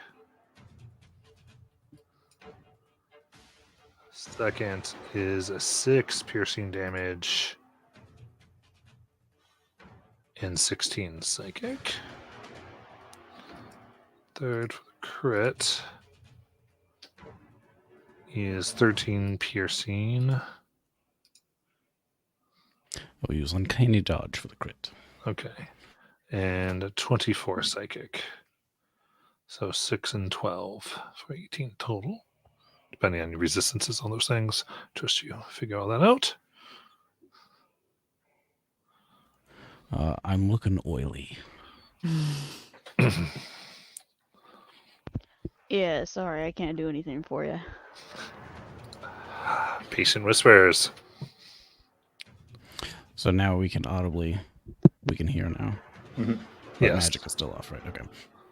Second is a 6 piercing damage and 16 psychic. Third for the crit is 13 piercing. I'll use Uncanny Dodge for the crit. Okay. And a 24 psychic. So 6 and 12 for 18 total. Depending on your resistances on those things. Trust you figure all that out. I'm looking oily. Yeah, sorry, I can't do anything for you. Patient whispers. So now we can hear now. Mhm. But Yes. magic is still off, right? Okay.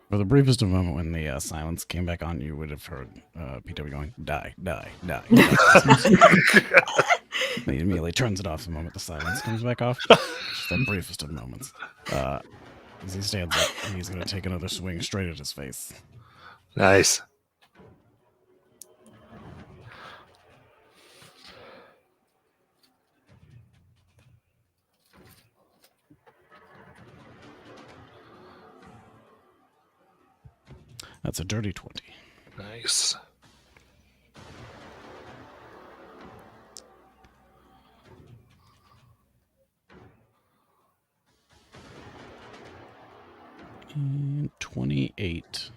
For the briefest of moment when the silence came back on, you would have heard PW going, die, die, die. die. He immediately turns it off the moment the silence comes back off. Just the briefest of moments. As he stands up, he's going to take another swing straight at his face. Nice. That's a dirty 20. Nice. And 28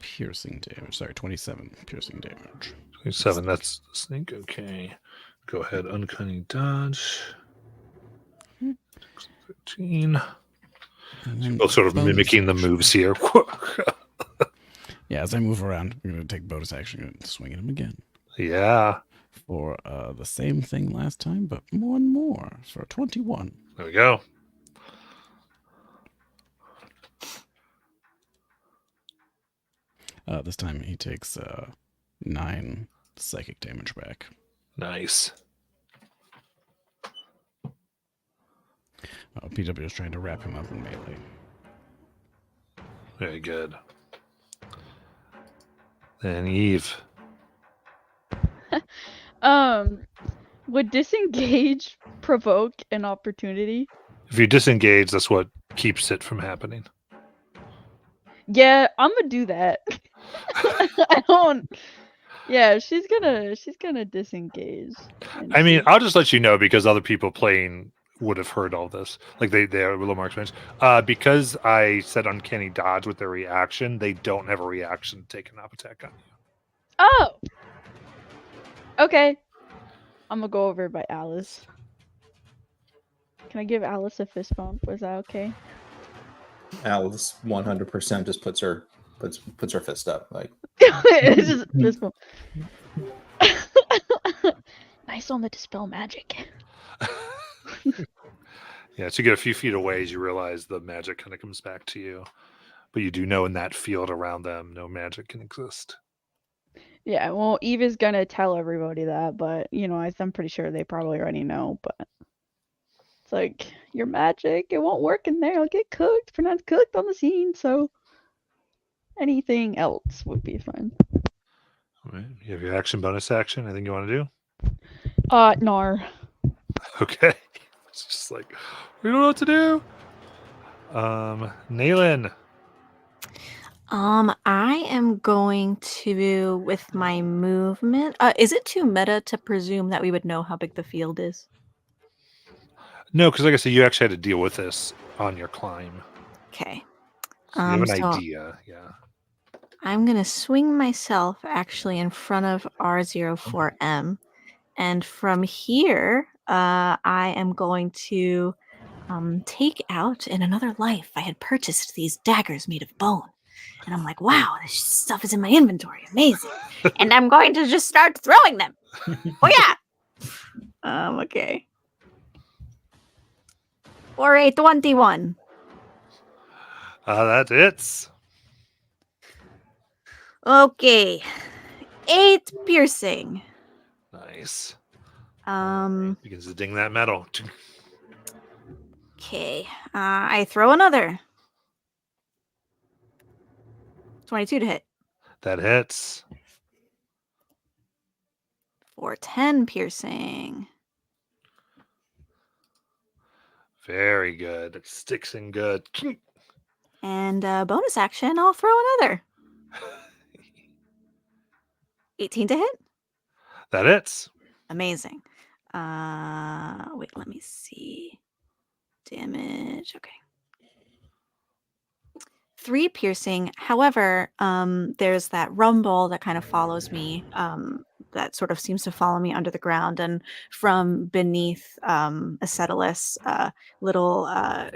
piercing damage. Sorry, 27 piercing damage. 27, that's the snake. Okay. Go ahead, uncanny dodge. 13. And then Both sort of bonus mimicking the action. moves here. Yeah, as I move around, I'm going to take bonus action and swing at him again. Yeah. For the same thing last time, but one more for 21. There we go. This time he takes 9 psychic damage back. Nice. PW is trying to wrap him up in melee. Very good. Then Eve. Would disengage provoke an opportunity? If you disengage, that's what keeps it from happening. Yeah, I'm gonna do that. I don't. Yeah, she's gonna disengage. and I mean, see. I'll just let you know because other people playing would have heard all this. Like they're a little more experienced. Because I said uncanny dodge with their reaction, they don't have a reaction to take an up attack on you. Oh. Okay. I'm gonna go over by Alice. Can I give Alice a fist bump? Was that okay? Alice 100% just puts her fist up. Like, It's just fist bump. Nice on the dispel magic. Yeah, as you get a few feet away, as you realize the magic kind of comes back to you. But you do know in that field around them, no magic can exist. Yeah, well, Eve is gonna tell everybody that, but I'm pretty sure they probably already know. But it's like your magic, it won't work in there. I'll get cooked. Pronounced cooked on the scene. So anything else would be fine. All right. You have your action, bonus action. Anything you want to do? Nar. Okay. It's just like we don't know what to do. Naylin. I am going to, with my movement. Is it too meta to presume that we would know how big the field is? No, because like I said, you actually had to deal with this on your climb. Okay. So you have an So idea. Yeah. I'm gonna swing myself actually in front of R04M, and from here, I am going to take out in another life. I had purchased these daggers made of bone. And I'm like, wow, this stuff is in my inventory. Amazing. And I'm going to just start throwing them. Oh, yeah. Okay. For a 21. That hits. Okay. 8 piercing. Nice. Begins to ding that metal. Okay. I throw another. 22 to hit. That hits. For 10 piercing. Very good. It sticks in good. And bonus action, I'll throw another. 18 to hit. That hits. Amazing. Wait, let me see. Damage. Okay. 3 piercing. However, there's that rumble that kind of follows me. That sort of seems to follow me under the ground, and from beneath Acetylus, little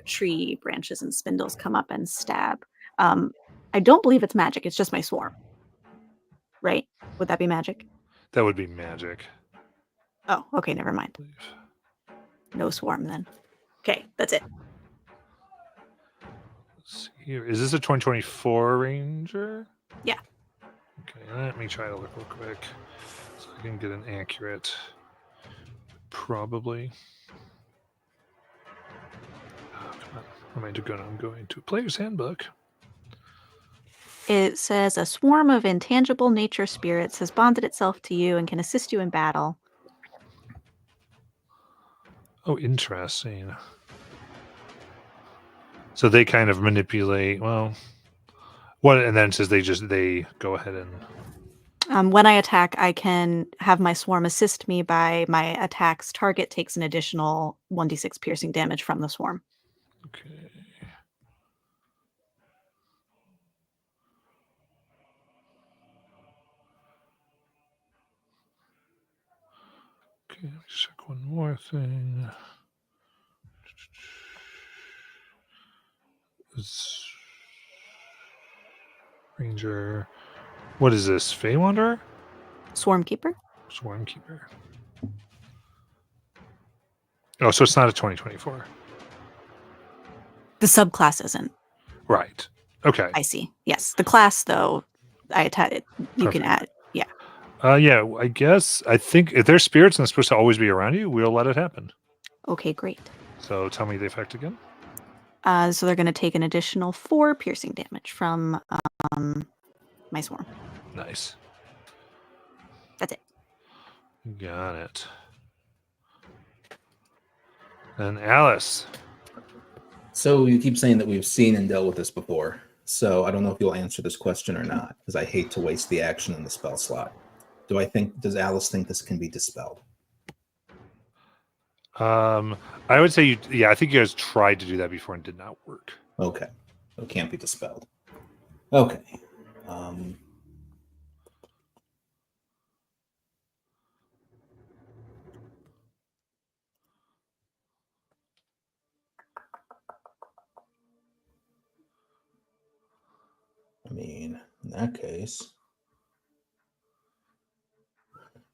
tree branches and spindles come up and stab. I don't believe it's magic. It's just my swarm. right? Would that be magic? That would be magic. Oh, okay, never mind. I believe. No swarm then. Okay, that's it. Let's see here. Is this a 2024 Ranger? Yeah. Okay, let me try to look real quick so I can get an accurate. Probably. Oh, come on. Where am I going? I'm going to Player's Handbook. It says a swarm of intangible nature spirits has bonded itself to you and can assist you in battle. Oh, interesting. So they kind of manipulate. Well, what? And then it says they go ahead and. When I attack, I can have my swarm assist me by my attack's target takes an additional 1d6 piercing damage from the swarm. Okay. Okay, let me check one more thing. It's Ranger. What is this? Fey Wanderer? Swarm Keeper? Swarm Keeper. Oh, so it's not a 2024. The subclass isn't. Right. Okay. I see. Yes. The class, though, I attack it. You can Perfect. add. Yeah. Yeah, I guess. I think if they're spirits and they're supposed to always be around you, we'll let it happen. Okay, great. So tell me the effect again. So they're going to take an additional 4 piercing damage from my swarm. Nice. That's it. Got it. And Alice. So you keep saying that we've seen and dealt with this before. So I don't know if you'll answer this question or not, because I hate to waste the action in the spell slot. Does Alice think this can be dispelled? I would say I think you guys tried to do that before and did not work. Okay. So it can't be dispelled. Okay. I mean, in that case.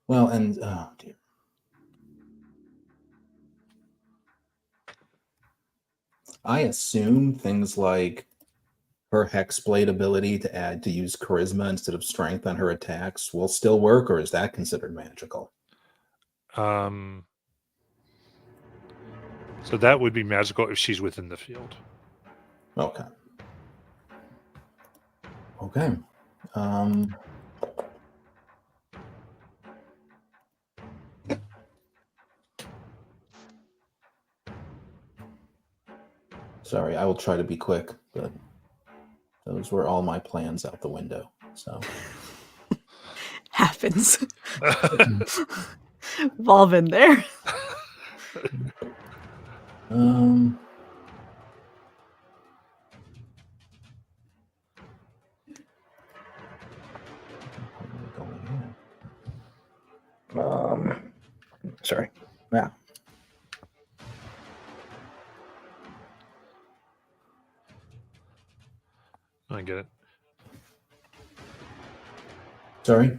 Well, and oh dear. I assume things like her Hexblade ability to use charisma instead of strength on her attacks will still work, or is that considered magical? So that would be magical if she's within the field. Okay. Okay. Sorry, I will try to be quick, but those were all my plans out the window. So Happens. We've all been there. Sorry. Yeah. I get it. Sorry.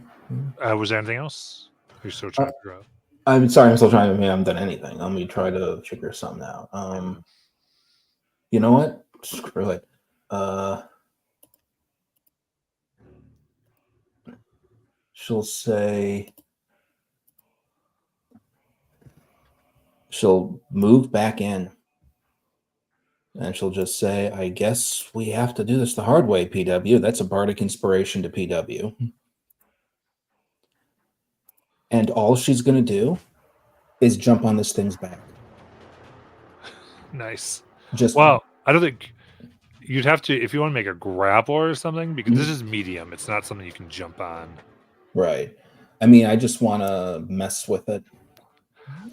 Was there anything else? You're still trying to figure out. I'm sorry. I'm still trying to. I haven't done anything. Let me try to figure something out. You know what? Screw it. She'll say. She'll move back in. And she'll just say, I guess we have to do this the hard way, PW. That's a bardic inspiration to PW. And all she's going to do is jump on this thing's back. Nice. Well, I don't think you'd have to, if you want to make a grapple or something, because this is medium. It's not something you can jump on. Right. I mean, I just want to mess with it.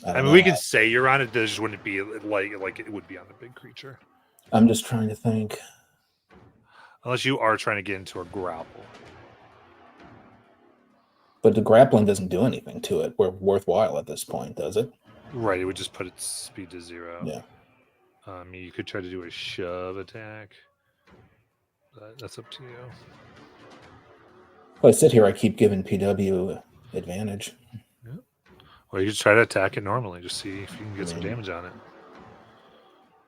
I mean, we could say you're on it. This just wouldn't be like it would be on the big creature. I'm just trying to think. Unless you are trying to get into a grapple. But the grappling doesn't do anything to it. We're worthwhile at this point, does it? Right. It would just put its speed to 0. Yeah. You could try to do a shove attack. But that's up to you. Well, I sit here, I keep giving PW advantage. Or you just try to attack it normally, just see if you can get some damage on it.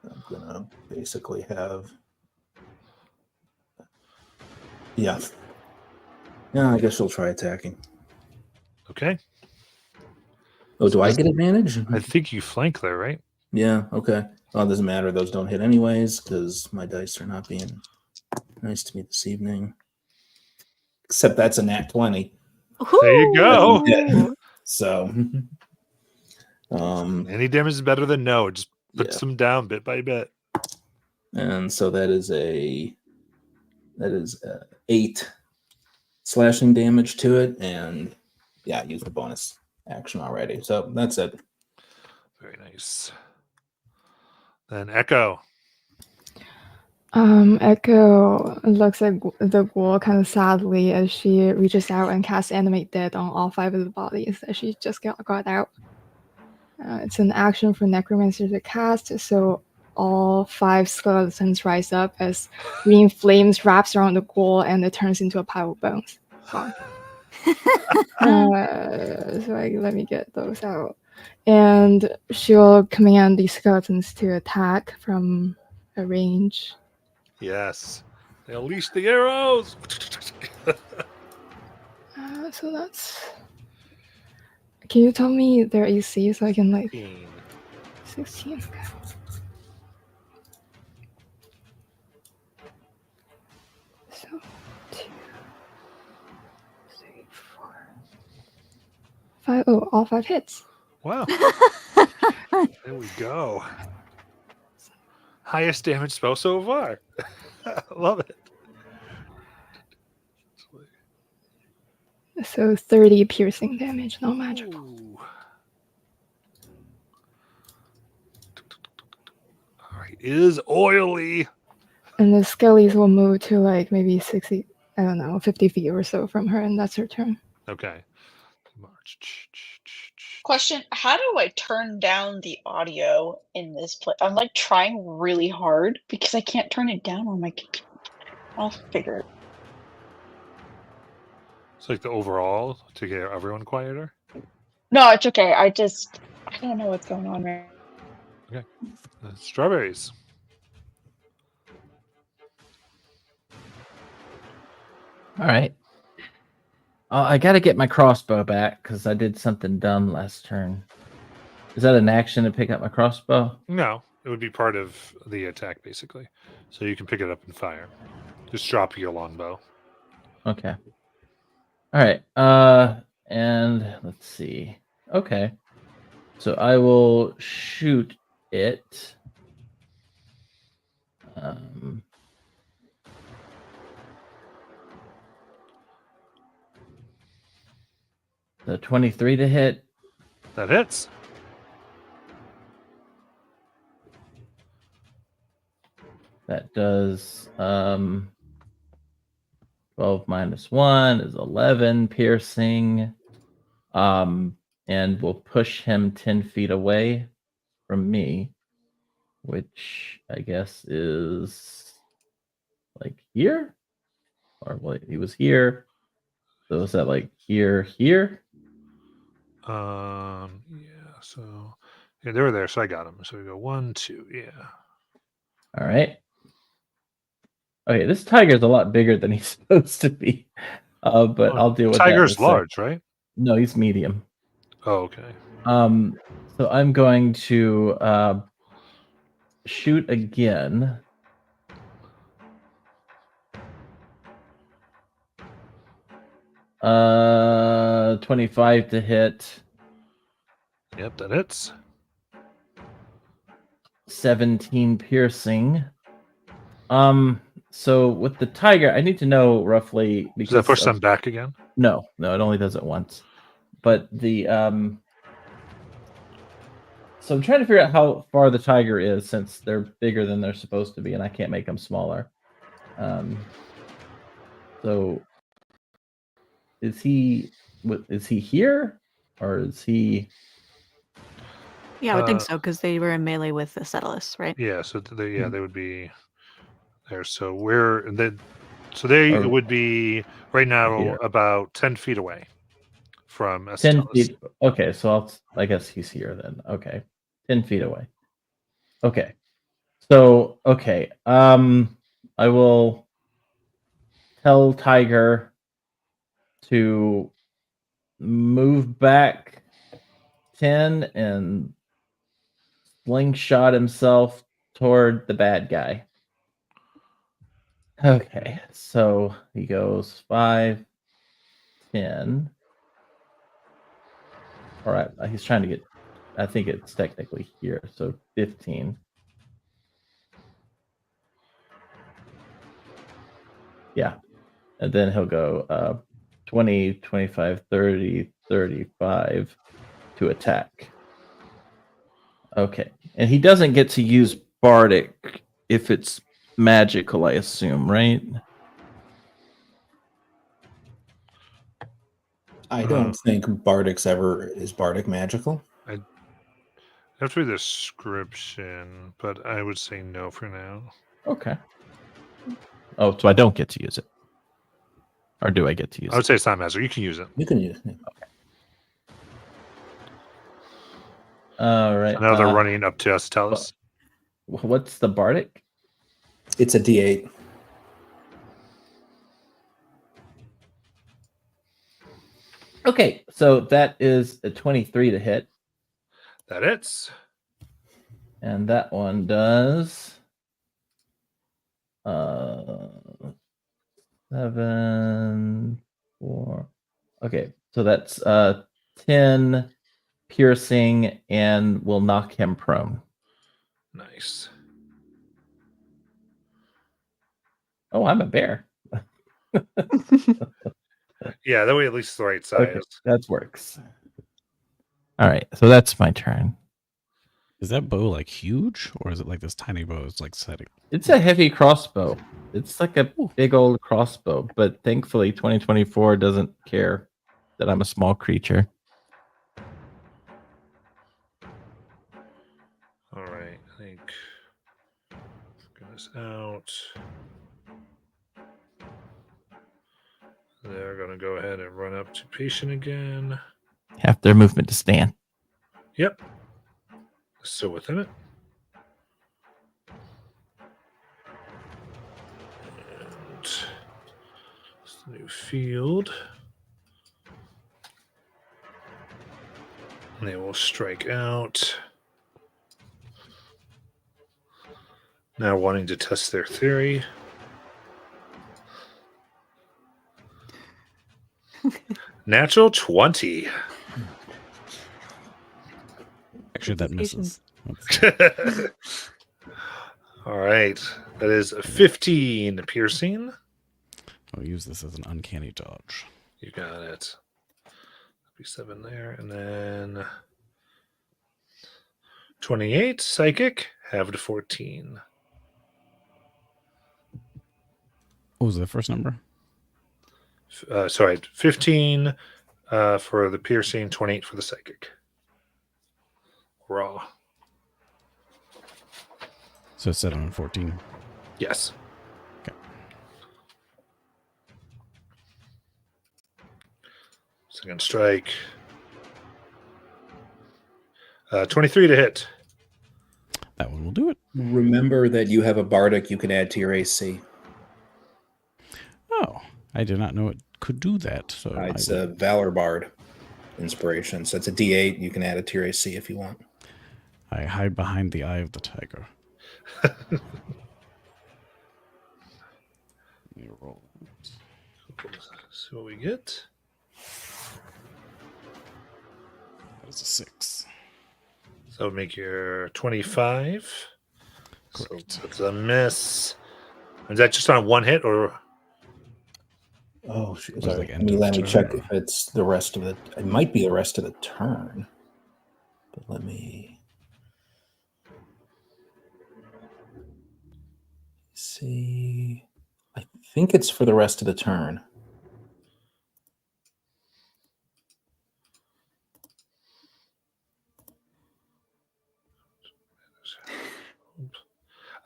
I'm gonna basically have. Yeah. Yeah, I guess she'll try attacking. Okay. Oh, do I get advantage? I think you flank there, right? Yeah, okay. Well, it doesn't matter. Those don't hit anyways, because my dice are not being nice to me this evening. Except that's a nat 20. There you go. Ooh. So, Any damage is better than no. Just put Yeah. some down bit by bit. and so that is 8 slashing damage to it, and yeah, I used the bonus action already. So that's it. Very nice. Then Echo. Echo looks at the ghoul kind of sadly as she reaches out and casts Animate Dead on all 5 of the bodies that she just got out. It's an action for Necromancer to cast, so all 5 skeletons rise up as green flames wraps around the ghoul and it turns into a pile of bones. Gone. Let me get those out. And she'll command these skeletons to attack from a range. Yes. They unleash the arrows. So that's. Can you tell me their AC so I can 16? Okay. So 2, 3, 4, 5. Oh, all 5 hits. Wow. There we go. Highest damage spell so far. Love it. So 30 piercing damage, no magical. Ooh. All right. Is oily. And the skellies will move to maybe 60, 50 feet or so from her, and that's her turn. Okay. March. Question: how do I turn down the audio in this place? I'm trying really hard because I can't turn it down on my computer. I'll figure it. It's like the overall to get everyone quieter. No, it's okay. I don't know what's going on right. Okay. Strawberries. All right. I got to get my crossbow back because I did something dumb last turn. Is that an action to pick up my crossbow? No, it would be part of the attack, basically. So you can pick it up and fire. Just drop your longbow. Okay. All right. And let's see. Okay. So I will shoot it. The 23 to hit. That hits. That does 12 minus 1 is 11 piercing. And we'll push him 10 feet away from me, which I guess is here? Or he was here. So is that here? Yeah, so yeah, they were there, so I got them. So we go 1, 2, yeah. All right. Okay, this tiger's a lot bigger than he's supposed to be. But I'll deal with that. Tiger's large, right? No, he's medium. Oh, okay. So I'm going to shoot again. Uh, 25 to hit. Yep, that hits. 17 piercing. So with the tiger, I need to know roughly Does that push them back again? No, it only does it once. But the so I'm trying to figure out how far the tiger is since they're bigger than they're supposed to be, and I can't make them smaller. So is he here or is he? Yeah, I would think so because they were in melee with the Settlers, right? Yeah, so they would be there. So where So they Or- would be right now Here. about 10 feet away from 10 Estelis. feet. Okay, so I guess he's here then. Okay. 10 feet away. Okay. So, okay. I will tell Tiger to move back 10 and slingshot himself toward the bad guy. Okay, so he goes 5, 10. All right, he's trying to get, I think it's technically here, so 15. Yeah, and then he'll go 20, 25, 30, 35 to attack. Okay, and he doesn't get to use Bardic if it's magical, I assume, right? I don't think Bardic's is Bardic magical? I have to read the description, but I would say no for now. Okay. Oh, so I don't get to use it. Or do I get to use I would it? say it's not magic. You can use it. You can use it. All right. So now they're running up to Estelis. What's the Bardic? It's a D8. Okay, so that is a 23 to hit. That it's. And that one does 7, 4. Okay, so that's 10 piercing and will knock him prone. Nice. Oh, I'm a bear. Yeah, that way at least the right size. Okay, that works. All right, so that's my turn. Is that bow like huge, or is it like this tiny bow? It's like setting. It's a heavy crossbow. It's like a big old crossbow, but thankfully 2024 doesn't care that I'm a small creature. All right, I think get this out. They're going to go ahead and run up to patient again. Half their movement to stand. Yep. Still within it. And it's the new field. And they will strike out. Now wanting to test their theory. Natural 20. Actually, that misses. All right. That is a 15 piercing. I'll use this as an uncanny dodge. You got it. Be 7 there. And then 28 psychic, halved to 14. What was the first number? Sorry, 15 for the piercing, 28 for the psychic. Raw. So 7 and 14. Yes. Okay. Second strike. 23 to hit. That one will do it. Remember that you have a Bardic you can add to your AC. Oh, I did not know it could do that. So It's a Valor Bard inspiration. So it's a D8. You can add it to your AC if you want. I hide behind the eye of the tiger. Let me roll it. See what we get. That is a 6. So that would make your 25. Correct. So it's a miss. Is that just on one hit or? Oh, Was sorry. like Let end me, of let me turn check or- if it's the rest of it. It might be the rest of the turn. But let me see. I think it's for the rest of the turn.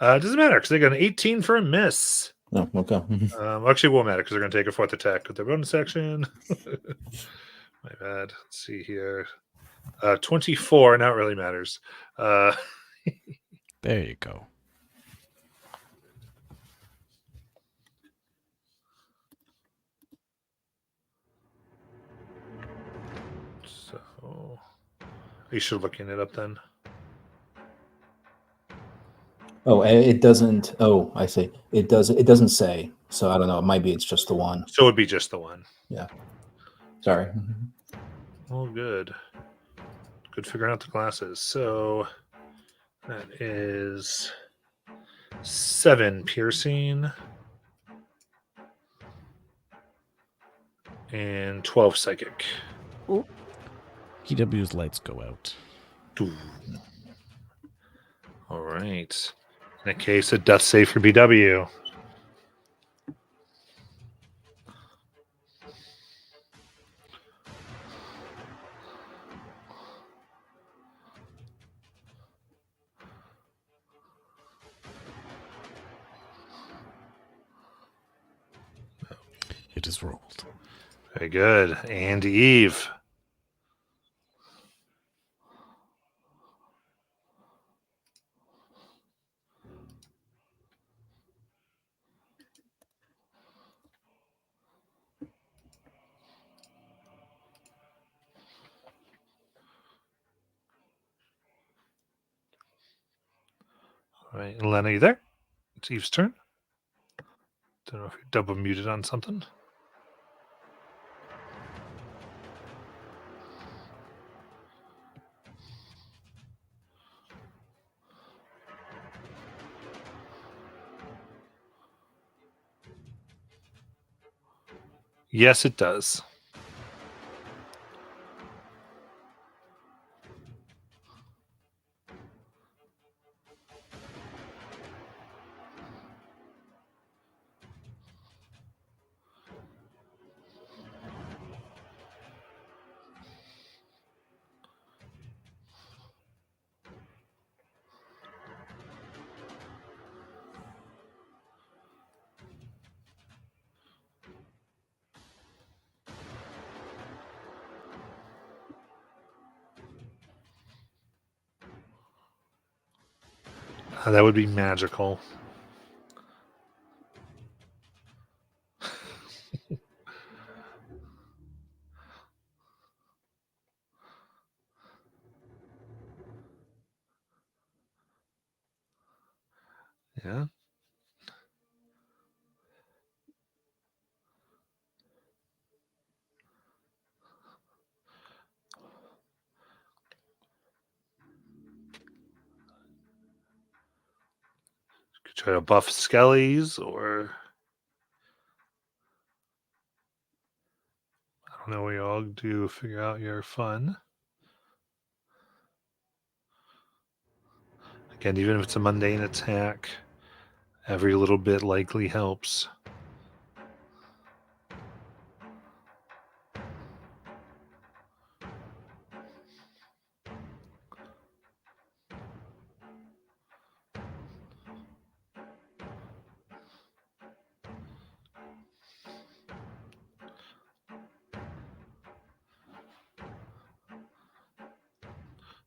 It doesn't matter because they got an 18 for a miss. Oh, okay. Actually, it won't matter because they're going to take a 4th attack with their bonus action. My bad. Let's see here. 24. Now it really matters. There you go. So, are you sure looking it up then? Oh, it doesn't. Oh, I see. It does. It doesn't say. So I don't know. It might be. It's just the one. So it would be just the one. Yeah. Sorry. Well, good. Good figuring out the classes. So that is 7 piercing and 12 psychic. PW's lights go out. Ooh. All right. In that case, a death save for BW. It is rolled. Very good. And Eve. All right, Elena, you there? It's Eve's turn. Don't know if you're double muted on something. Yes, it does. That would be magical. Yeah. Could try to buff Skellies, or I don't know what you all do. Figure out your fun. Again, even if it's a mundane attack, every little bit likely helps.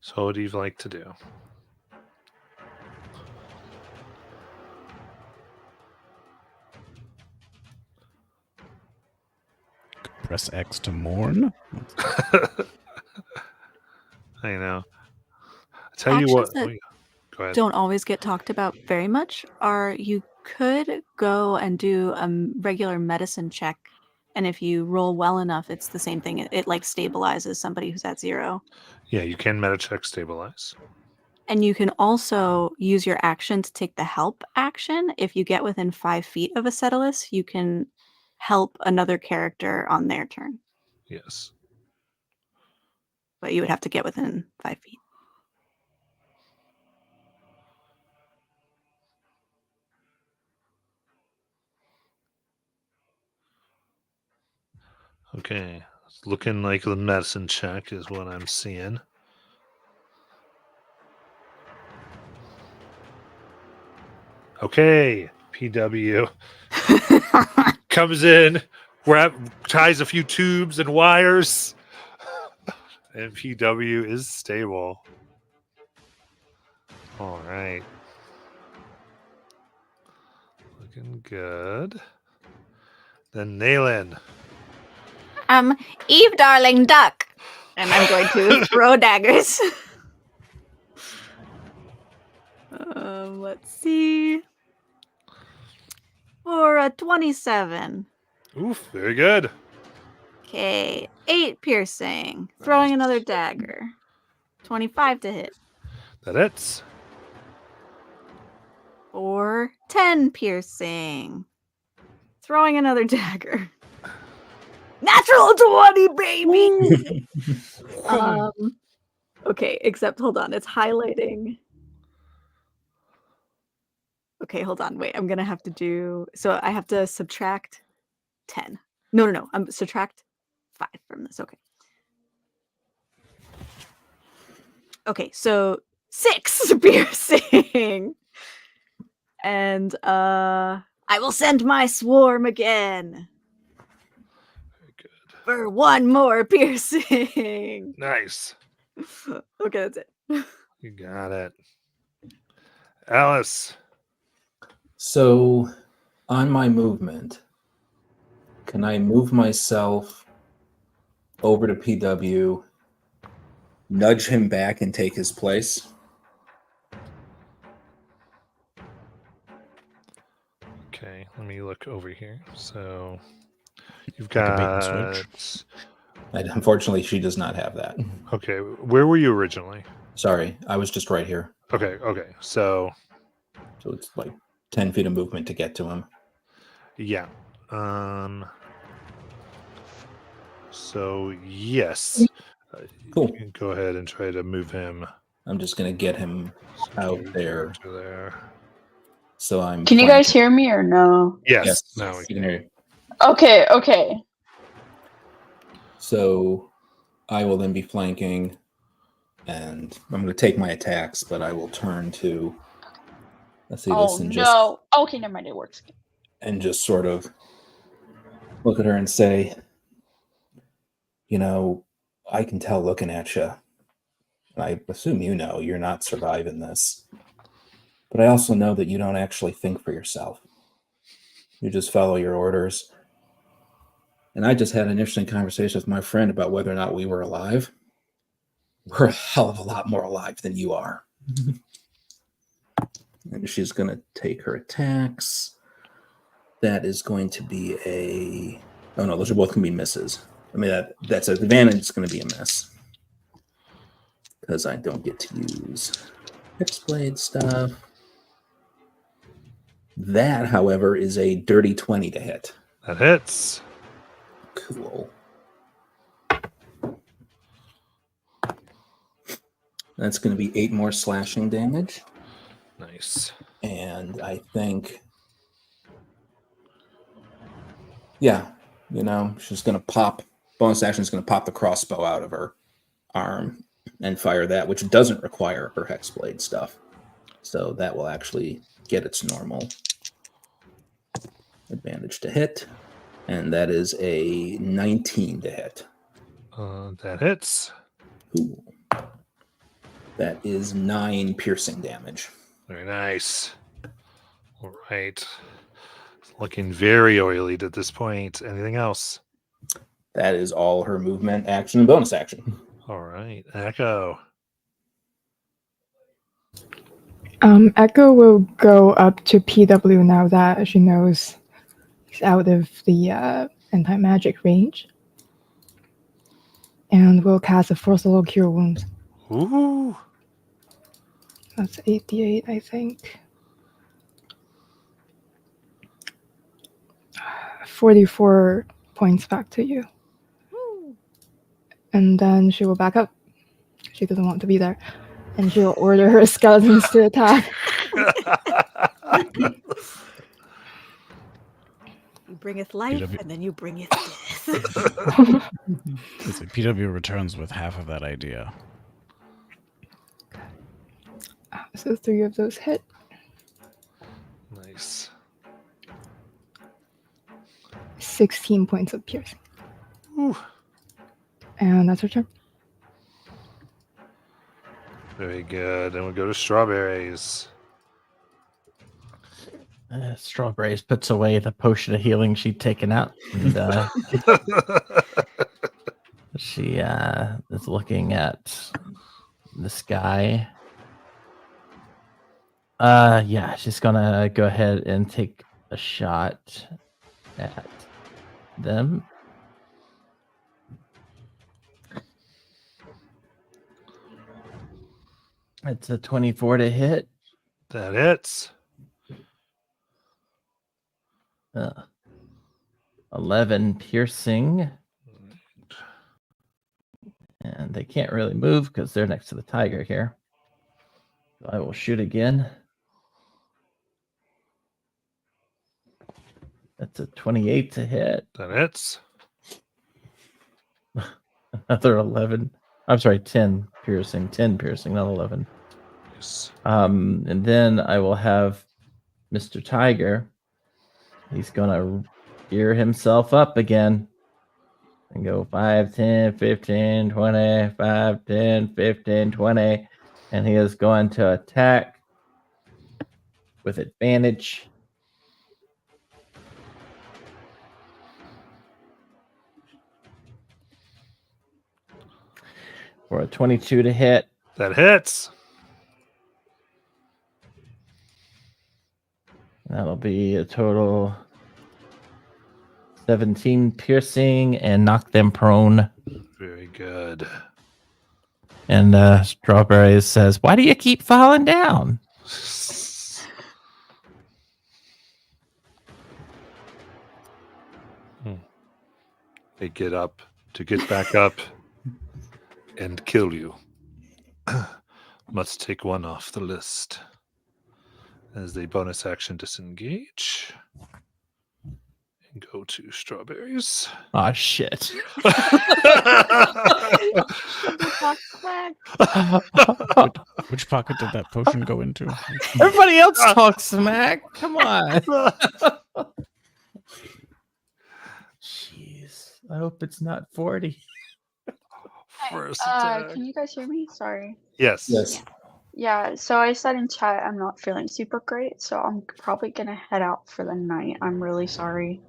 So what do you like to do? Press X to mourn. I know. I tell you Actions what. that Go ahead. don't always get talked about very much are you could go and do a regular medicine check, and if you roll well enough, it's the same thing. It like stabilizes somebody who's at 0. Yeah, you can meta check stabilize. And you can also use your action to take the help action. If you get within 5 feet of a Settlus, you can help another character on their turn. Yes. But you would have to get within 5 feet. Okay. It's looking like the medicine check is what I'm seeing. Okay, PW. Comes in, ties a few tubes and wires, and PW is stable. All right. Looking good. Then Nayland. Eve, darling, duck. And I'm going to throw daggers. Let's see. For a 27. Oof, very good. Okay, 8 piercing. Throwing another dagger. 25 to hit. That hits. For 10 piercing. Throwing another dagger. Natural 20, baby! Okay, except hold on, it's highlighting. Okay, hold on, wait, I'm gonna have to do, so I have to subtract 10. No, I'm subtract 5 from this, okay. Okay, so 6 piercing. And I will send my swarm again. Very good. For 1 more piercing. Nice. Okay, that's it. You got it. Alice. So, on my movement, can I move myself over to PW, nudge him back, and take his place? Okay, let me look over here. So you've Like a bait and got. Unfortunately, she does not have that. Okay, where were you originally? Sorry, I was just right here. Okay. So it's like 10 feet of movement to get to him. yeah. So yes. Cool. You can go ahead and try to move him. I'm just going to get him out there. To there. So I'm. Can you guys flanking. hear me or no? Yes. Now we you can. can hear you. Okay. So I will then be flanking, and I'm going to take my attacks, but I will turn to. Let's see Oh this and no. Okay, never mind. It works. just sort of look at her and say, you know, I can tell looking at you. And I assume you know you're not surviving this. But I also know that you don't actually think for yourself. You just follow your orders. And I just had an interesting conversation with my friend about whether or not we were alive. We're a hell of a lot more alive than you are. And she's going to take her attacks. That is going to be a... Oh, no, those are both going to be misses. I mean, that's an advantage. It's going to be a miss. Because I don't get to use Hexblade stuff. That, however, is a dirty 20 to hit. That hits. Cool. That's going to be 8 more slashing damage. Nice. And I think, yeah, you know, she's going to pop, bonus action is going to pop the crossbow out of her arm and fire that, which doesn't require her Hexblade stuff. So that will actually get its normal advantage to hit. And that is a 19 to hit. That hits. Cool. That is 9 piercing damage. Very nice. All right. It's looking very oily at this point. Anything else? That is all her movement, action, and bonus action. All right. Echo. Echo will go up to PW now that she knows he's out of the anti-magic range. And we'll cast a First Level Cure Wounds. Ooh. That's 88, I think. 44 points back to you. And then she will back up. She doesn't want to be there. And she'll order her skeletons to attack. You bringeth life, PW. and then you bringeth death. Let's see, PW returns with half of that idea. So 3 of those hit. Nice. 16 points of piercing. Whew. And that's her turn. Very good. And we'll go to strawberries. Strawberries puts away the potion of healing she'd taken out. And she is looking at the sky. Yeah, she's gonna go ahead and take a shot at them. It's a 24 to hit. That hits. 11 piercing. And they can't really move because they're next to the tiger here. So I will shoot again. That's a 28 to hit. That hits. Another 11. I'm sorry, 10 piercing. 10 piercing, not 11. Yes. And then I will have Mr. Tiger. He's gonna gear himself up again and go 5, 10, 15, 20, 5, 10, 15, 20. And he is going to attack with advantage. For a 22 to hit. That hits. That'll be a total 17 piercing and knock them prone. Very good. And Strawberries says, "Why do you keep falling down?" They get up to get back up and kill you. Must take one off the list. As the bonus action disengage. And go to strawberries. Oh shit. Which pocket did that potion go into? Everybody else talks smack. Come on. Jeez. I hope it's not 40. First attack. Can you guys hear me? Sorry. Yes. Yes. Yeah, so I said in chat I'm not feeling super great, so I'm probably gonna head out for the night. I'm really sorry.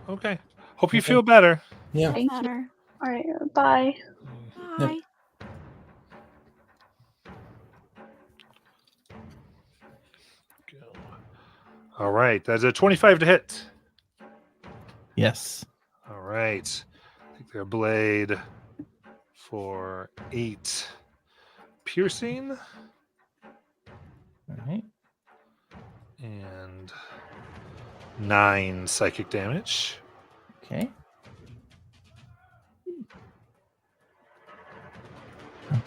Okay. Hope you feel better. Yeah. Thank you. All right, bye. Bye. All right. That's a 25 to hit. Yes. All right. Take their blade for 8 piercing All right. and 9 psychic damage. Okay.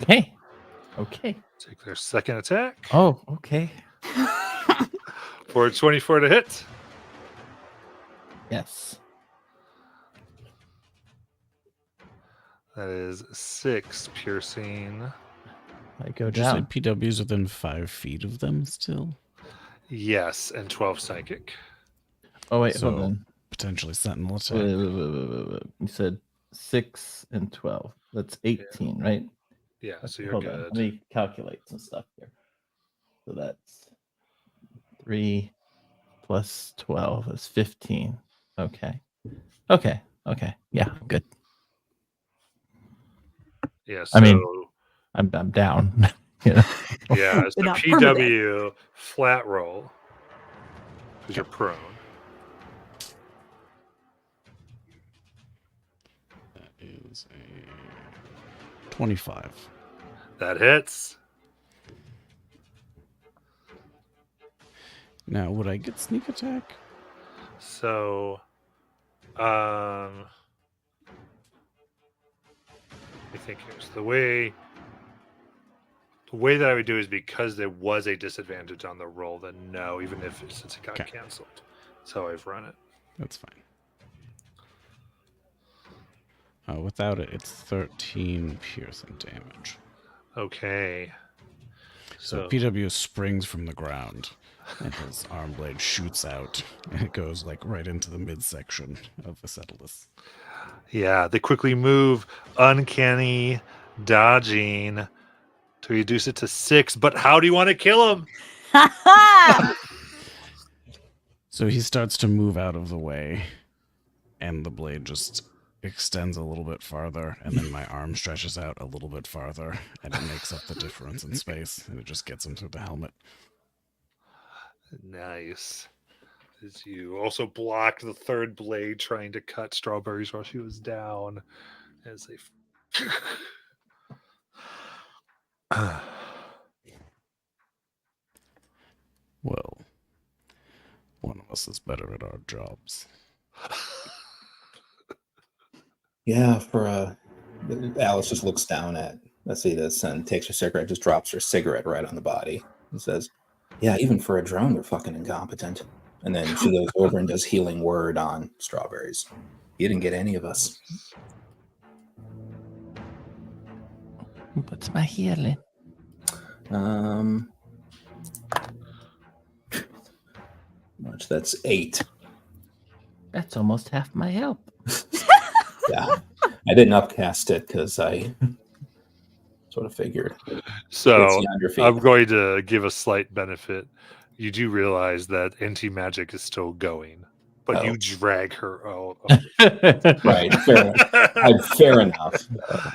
Okay. Okay. Take their second attack Oh, okay. for 24 to hit. Yes. That is 6 piercing. I go Would you say down. PW's within 5 feet of them still? Yes, and 12 psychic. Oh, wait, So- hold on. Potentially sentinel attack. Wait. You said 6 and 12. That's 18, right? Yeah, so you're Hold on. good. Let me calculate some stuff here. So that's 3 plus 12 is 15. Okay. Okay. Yeah, I'm good. Yeah, I mean- so- I'm down. You know? yeah, it's But the not permanent. PW flat roll because you're prone. That is a 25. That hits. Now, would I get sneak attack? So, I think here's the way that I would do is because there was a disadvantage on the roll, then no, even if since it got Okay. canceled. So I've run it. That's fine. Without it, it's 13 piercing damage. Okay. So PW springs from the ground, and his arm blade shoots out, and it goes like right into the midsection of Acetylus. Yeah, they quickly move, uncanny, dodging to reduce it to 6. But how do you want to kill him? So he starts to move out of the way, and the blade just extends a little bit farther, and then my arm stretches out a little bit farther, and it makes up the difference in space, and it just gets him through the helmet. Nice. As you also blocked the third blade trying to cut Strawberries while she was down. As they. Well, one of us is better at our jobs. Yeah, Alice just looks down at Acetus and takes her cigarette, just drops her cigarette right on the body and says, yeah, even for a drone, they're fucking incompetent. And then she goes over and does healing word on Strawberries. You didn't get any of us. What's my healing? Much that's 8. That's almost half my help. Yeah, I didn't upcast it because I sort of figured. So It's beyond your feet. I'm going to give a slight benefit. You do realize that anti-magic is still going, but Oh. you drag her out. Right, fair enough.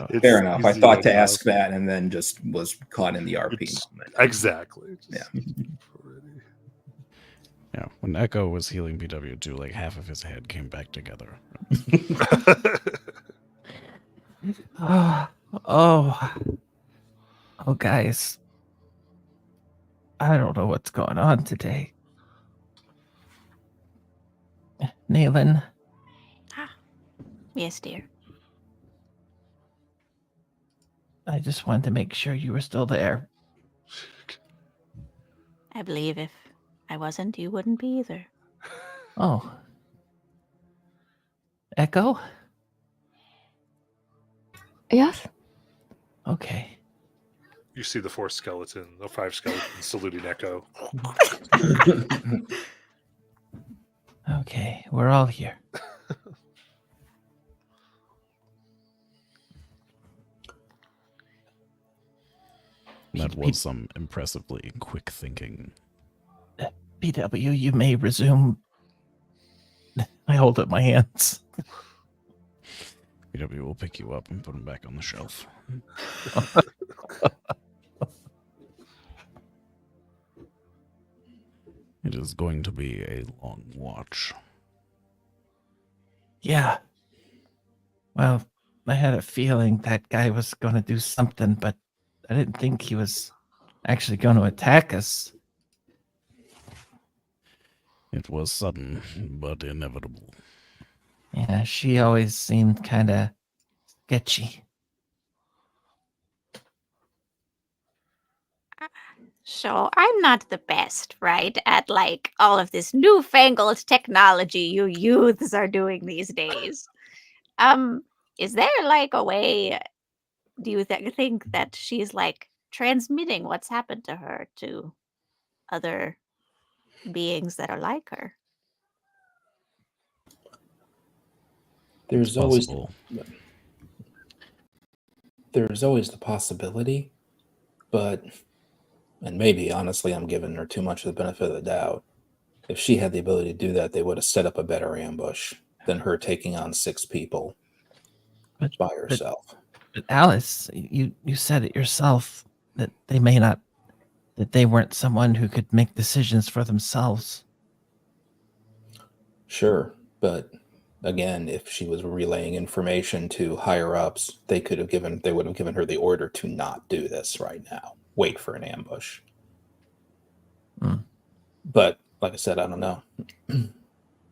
It's Fair enough. I easy thought to enough. ask that and then just was caught in the RP It's- moment. Exactly. Yeah. Yeah, when Echo was healing PW2, like half of his head came back together. Oh, guys. I don't know what's going on today. Nayland, Yes, dear. I just wanted to make sure you were still there. I believe if I wasn't, you wouldn't be either. Oh. Echo? Yes? Okay. You see the 5 skeletons saluting Echo. Okay, we're all here. That was some impressively quick thinking. PW, you may resume. I hold up my hands. PW will pick you up and put him back on the shelf. It is going to be a long watch. Yeah. Well, I had a feeling that guy was going to do something, but I didn't think he was actually going to attack us. It was sudden, but inevitable. Yeah, she always seemed kind of sketchy. So I'm not the best, right, at like all of this newfangled technology you youths are doing these days. Is there like a way? Do you think that she's like transmitting what's happened to her to other beings that are like her? There's It's always possible. the possibility, but and maybe honestly I'm giving her too much of the benefit of the doubt. If she had the ability to do that, they would have set up a better ambush than her taking on 6 people by herself. But Alice, you said it yourself that they weren't someone who could make decisions for themselves. Sure, but again, if she was relaying information to higher ups, they would have given her the order to not do this right now. Wait for an ambush. But like I said, I don't know.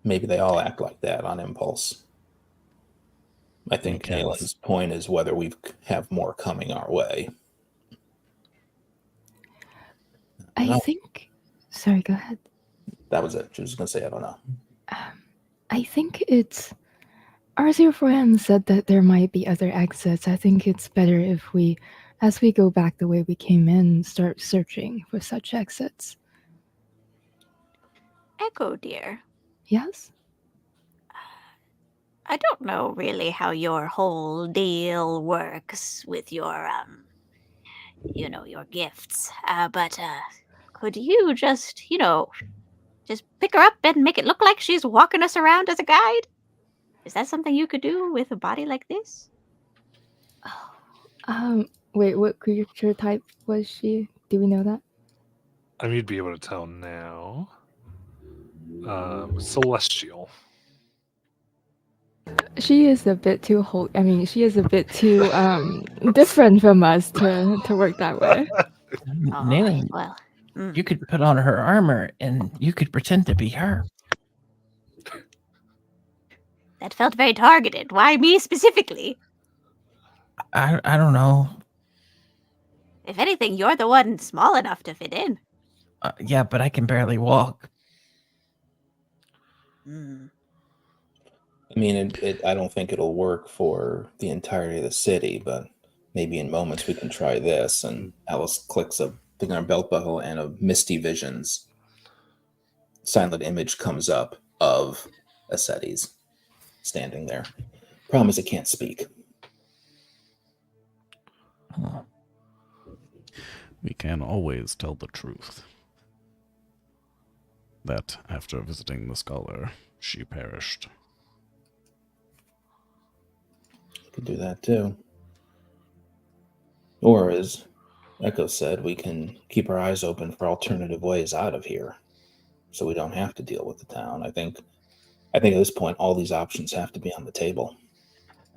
Maybe they all act like that on impulse. I think Nayland's point is whether we have more coming our way. I think. Sorry, go ahead. That was it. She was going to say, I don't know. I think it's. R04M said that there might be other exits. I think it's better if we as we go back the way we came in, start searching for such exits. Echo, dear, Yes? I don't know really how your whole deal works with your, your gifts. But could you just, just pick her up and make it look like she's walking us around as a guide? Is that something you could do with a body like this? Wait, what creature type was she? Do we know that? I mean, you'd be able to tell now. Celestial. She is a bit too she is a bit too different from us to work that way. Nailing, Well, you could put on her armor and you could pretend to be her. that felt very targeted. Why me specifically? I don't know. If anything, you're the one small enough to fit in. Yeah, but I can barely walk. Hmm. I mean, I don't think it'll work for the entirety of the city, but maybe in moments we can try this. And Alice clicks a thing on her belt buckle, and a Misty Visions silent image comes up of Acetes standing there. Problem is, it can't speak. We can always tell the truth. That after visiting the scholar, she perished. Could do that too. Or, as Echo said, we can keep our eyes open for alternative ways out of here, so we don't have to deal with the town. I think at this point, all these options have to be on the table.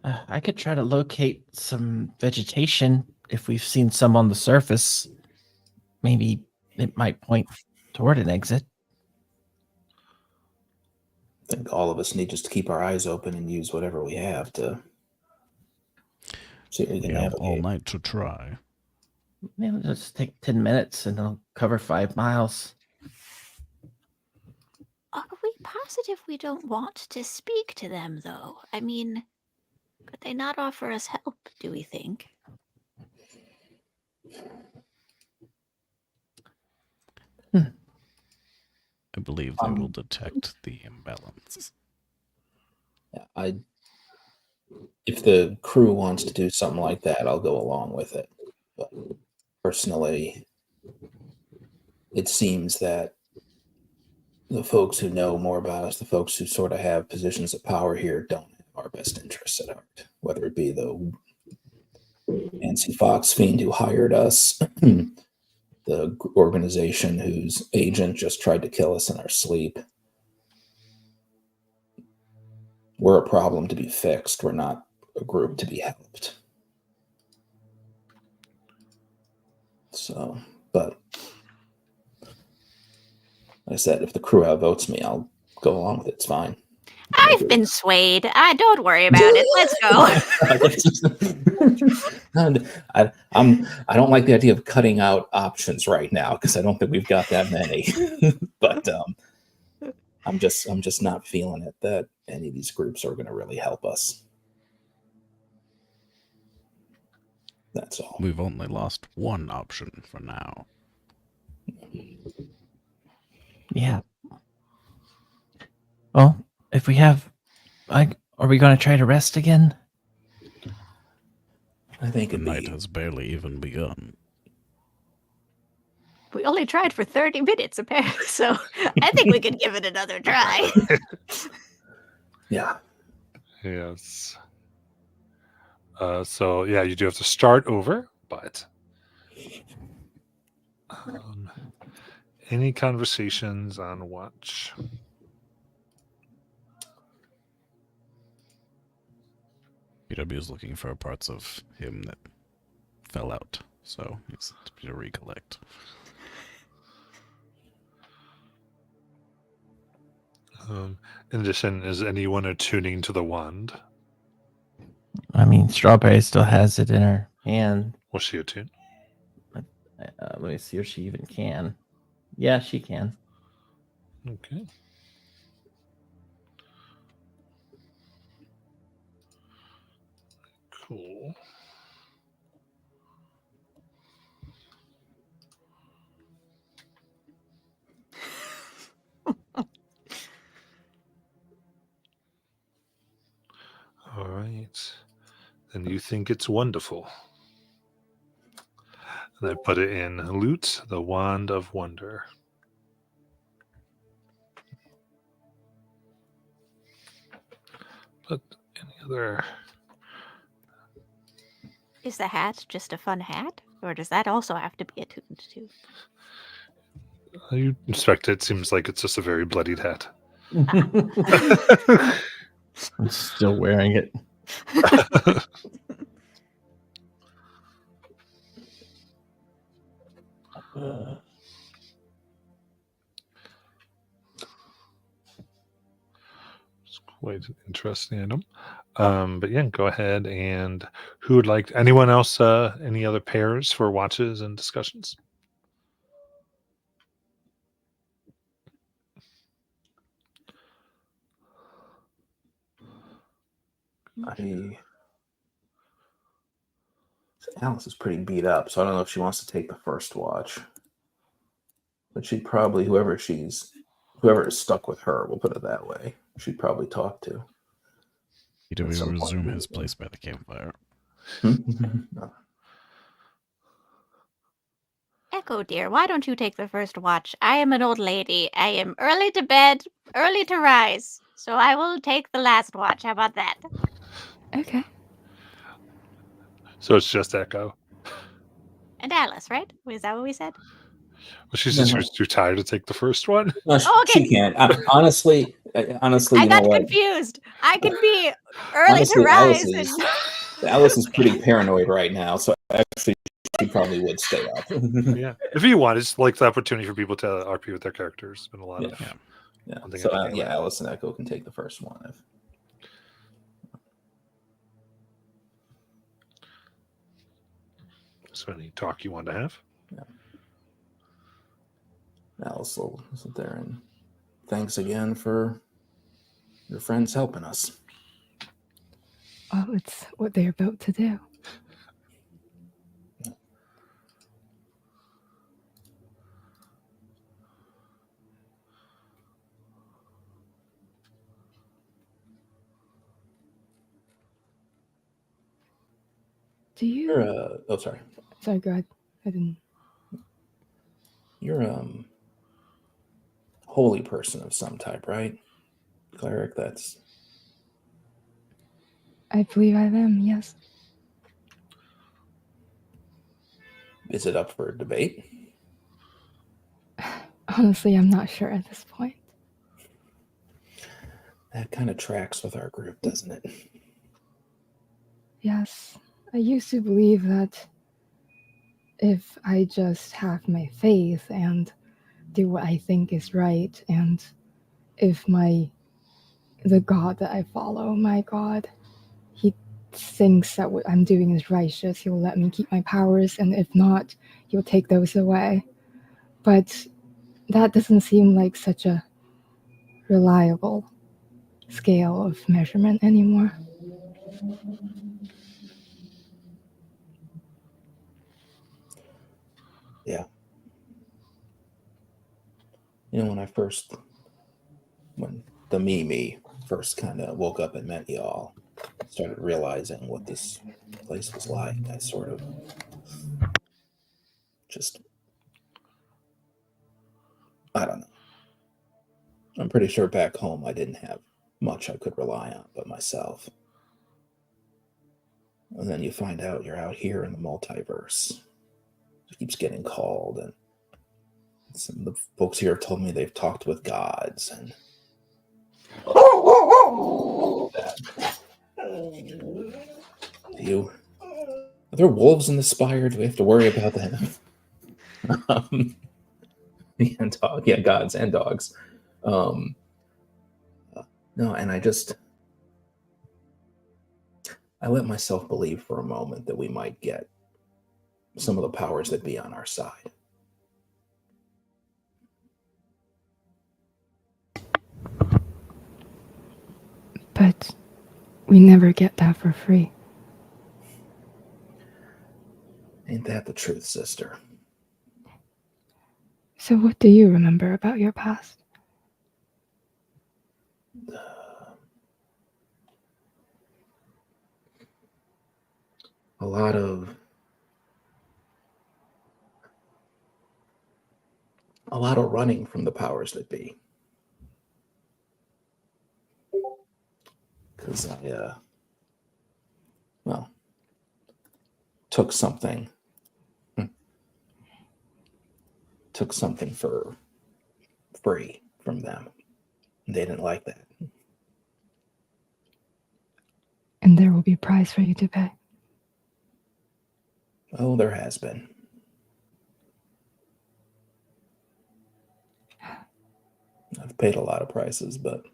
I could try to locate some vegetation if we've seen some on the surface. Maybe it might point toward an exit. I think all of us need just to keep our eyes open and use whatever we have to see if we can We have navigate. all night to try. Maybe it'll just take 10 minutes and it'll cover 5 miles. Are we positive we don't want to speak to them, though? I mean, could they not offer us help, do we think? I believe they will detect the imbalance. Yeah, if the crew wants to do something like that, I'll go along with it. But personally, it seems that the folks who know more about us, the folks who sort of have positions of power here, don't have our best interests at heart. Whether it be the Nancy Fox fiend who hired us, the organization whose agent just tried to kill us in our sleep. We're a problem to be fixed. We're not a group to be helped. So, but like I said, if the crew outvotes me, I'll go along with it. It's fine. I've been swayed. Don't worry about it. Let's go. I don't like the idea of cutting out options right now because I don't think we've got that many. But I'm just not feeling it that any of these groups are going to really help us. That's all. We've only lost one option for now. Yeah. Well, if we have, are we going to try to rest again? I think the night has barely even begun. We only tried for 30 minutes, apparently, so I think we could give it another try. Yeah. Yes. So yeah, you do have to start over, but any conversations on watch? PW is looking for parts of him that fell out, so he's to recollect. In addition, is anyone attuning to the wand? I mean, Strawberry still has it in her hand. Will she attune? Let me see if she even can. Yeah, she can. Okay. Cool. right. Then you think it's wonderful. And I put it in Loot, the Wand of Wonder. But any other... Is the hat just a fun hat? Or does that also have to be attuned to? You inspect it, seems like it's just a very bloodied hat. I'm still wearing it. It's quite an interesting item. But yeah, go ahead. And who would like... Anyone else, any other pairs for watches and discussions? Alice is pretty beat up, so I don't know if she wants to take the first watch. But she'd probably, whoever is stuck with her, we'll put it that way, she'd probably talk to. Do At we some point. resume his place by the campfire? No. Echo, dear, why don't you take the first watch? I am an old lady. I am early to bed, early to rise. So I will take the last watch. How about that? Okay. So it's just Echo. And Alice, right? Is that what we said? Well, she said she was too tired to take the first one. No, Oh, okay. she can't. Honestly, I you know got what? confused. I can be early Honestly, to rise. Alice is pretty paranoid right now, so actually she probably would stay up. Yeah. If you want, it's like the opportunity for people to RP with their characters. There's been a lot of... Yeah. Yeah. One thing So I think about. Alice and Echo can take the first one. So any talk you want to have? Alice will sit there and thanks again for your friends helping us. Oh, it's what they're about to do. Do you? Oh, sorry. Sorry, go ahead. I didn't. You're holy person of some type, right? Cleric, that's... I believe I am, yes. Is it up for debate? Honestly, I'm not sure at this point. That kind of tracks with our group, doesn't it? Yes. I used to believe that if I just have my faith and do what I think is right, and if the God that I follow, my God, he thinks that what I'm doing is righteous, he will let me keep my powers, and if not, he'll take those away. But that doesn't seem like such a reliable scale of measurement anymore. Yeah. You know, when the me first kind of woke up and met y'all, started realizing what this place was like, I sort of just, I don't know. I'm pretty sure back home I didn't have much I could rely on but myself. And then you find out you're out here in the multiverse. It keeps getting called, and some of the folks here have told me they've talked with gods, and are there wolves in the spire? Do we have to worry about that? Gods and dogs. No, and I let myself believe for a moment that we might get some of the powers that be on our side. But we never get that for free. Ain't that the truth, sister? So what do you remember about your past? a lot of running from the powers that be. Because I, took something for free from them. They didn't like that. And there will be a price for you to pay. Oh, there has been. I've paid a lot of prices, but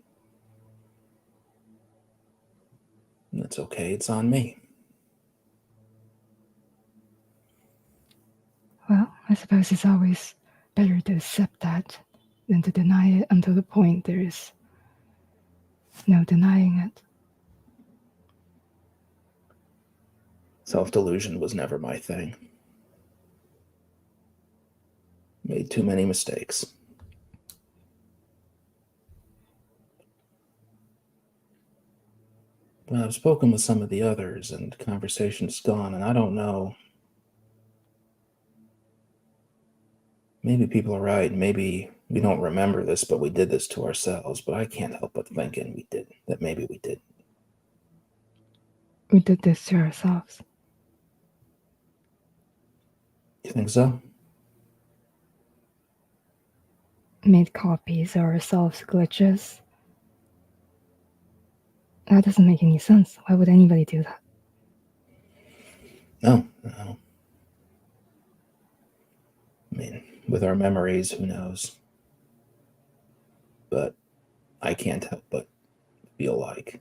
that's okay. It's on me. Well, I suppose it's always better to accept that than to deny it until the point there is no denying it. Self-delusion was never my thing. Made too many mistakes. But I've spoken with some of the others and conversation's gone, and I don't know. Maybe people are right. Maybe we don't remember this, but we did this to ourselves. But I can't help but thinking we did, that maybe we did. We did this to ourselves. You think so? Made copies of ourselves glitches. That doesn't make any sense. Why would anybody do that? No. I mean, with our memories, who knows? But I can't help but feel like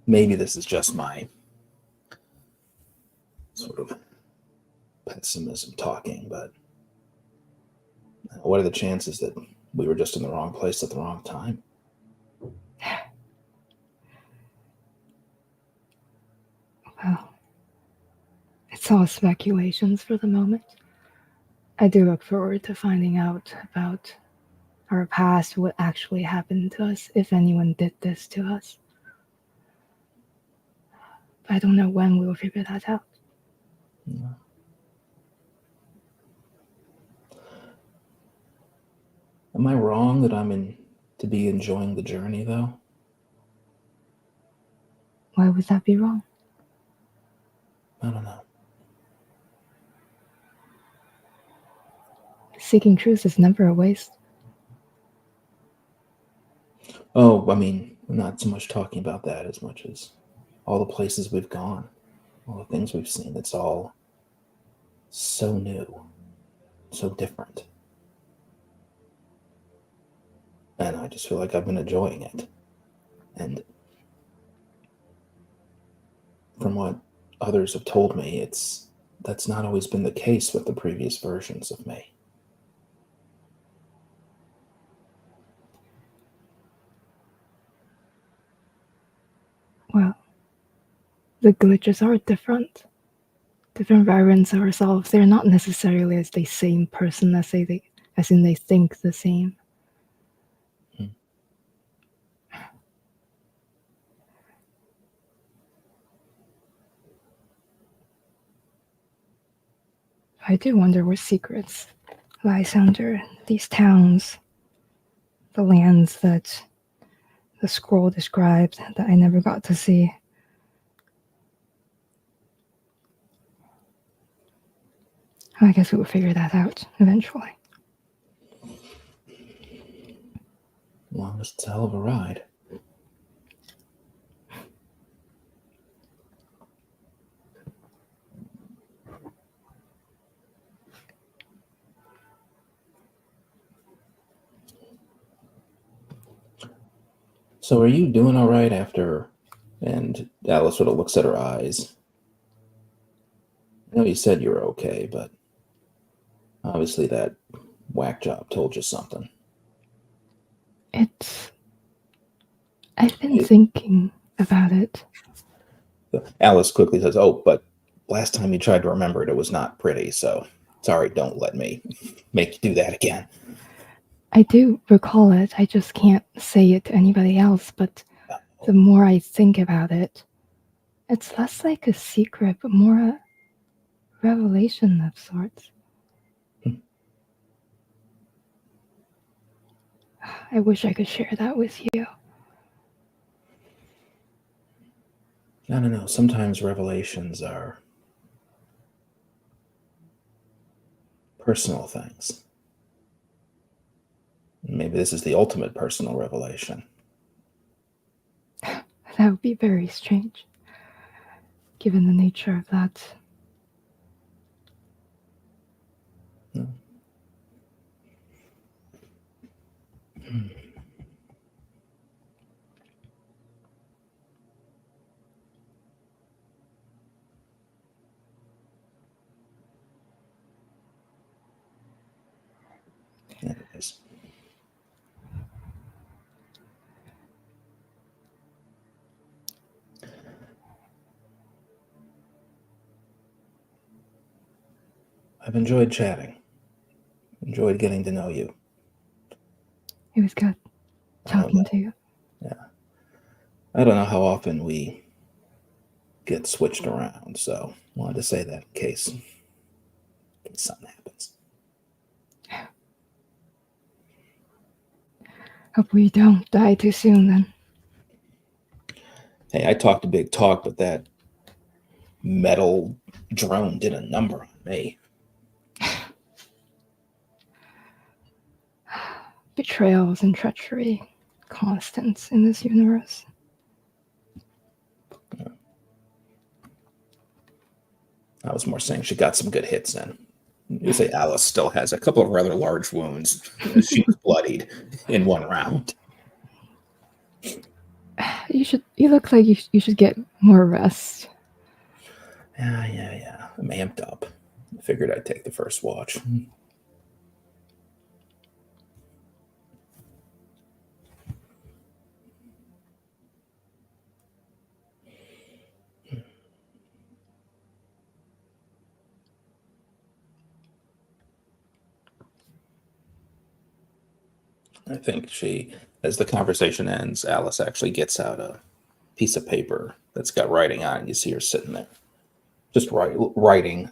maybe this is just my sort of pessimism talking, but what are the chances that we were just in the wrong place at the wrong time? Well, it's all speculations for the moment. I do look forward to finding out about our past, what actually happened to us, if anyone did this to us. But I don't know when we'll figure that out. Yeah. Am I wrong that to be enjoying the journey, though? Why would that be wrong? I don't know. Seeking truth is never a waste. Oh, I mean, I'm not so much talking about that as much as all the places we've gone, all the things we've seen. It's all so new, so different. And I just feel like I've been enjoying it. And from what others have told me, that's not always been the case with the previous versions of me. Well, the glitches are different. Different variants of ourselves. They're not necessarily as the same person as in they think the same. I do wonder what secrets lies under these towns, the lands that the scroll described that I never got to see. I guess we will figure that out eventually. Well, it's a hell of a ride. So are you doing all right after? And Alice sort of looks at her eyes. I know you said you were okay, but obviously that whack job told you something. I've been thinking about it. Alice quickly says, "Oh, but last time you tried to remember it, it was not pretty, so sorry, don't let me make you do that again." I do recall it. I just can't say it to anybody else, but the more I think about it, It's less like a secret, but more a revelation of sorts. I wish I could share that with you. I don't know. Sometimes revelations are personal things. Maybe this is the ultimate personal revelation. That would be very strange, given the nature of that. No. Anyways. I've enjoyed chatting. Enjoyed getting to know you. It was good talking to you. Yeah. I don't know how often we get switched around, so wanted to say that in case something happens. Hope we don't die too soon then. Hey, I talked a big talk, but that metal drone did a number on me. Betrayals and treachery, constants in this universe. I was more saying she got some good hits in. You say Alice still has a couple of rather large wounds. She was bloodied in one round. You look like you should get more rest. Yeah. I'm amped up. I figured I'd take the first watch. I think as the conversation ends, Alice actually gets out a piece of paper that's got writing on it. You see her sitting there, just writing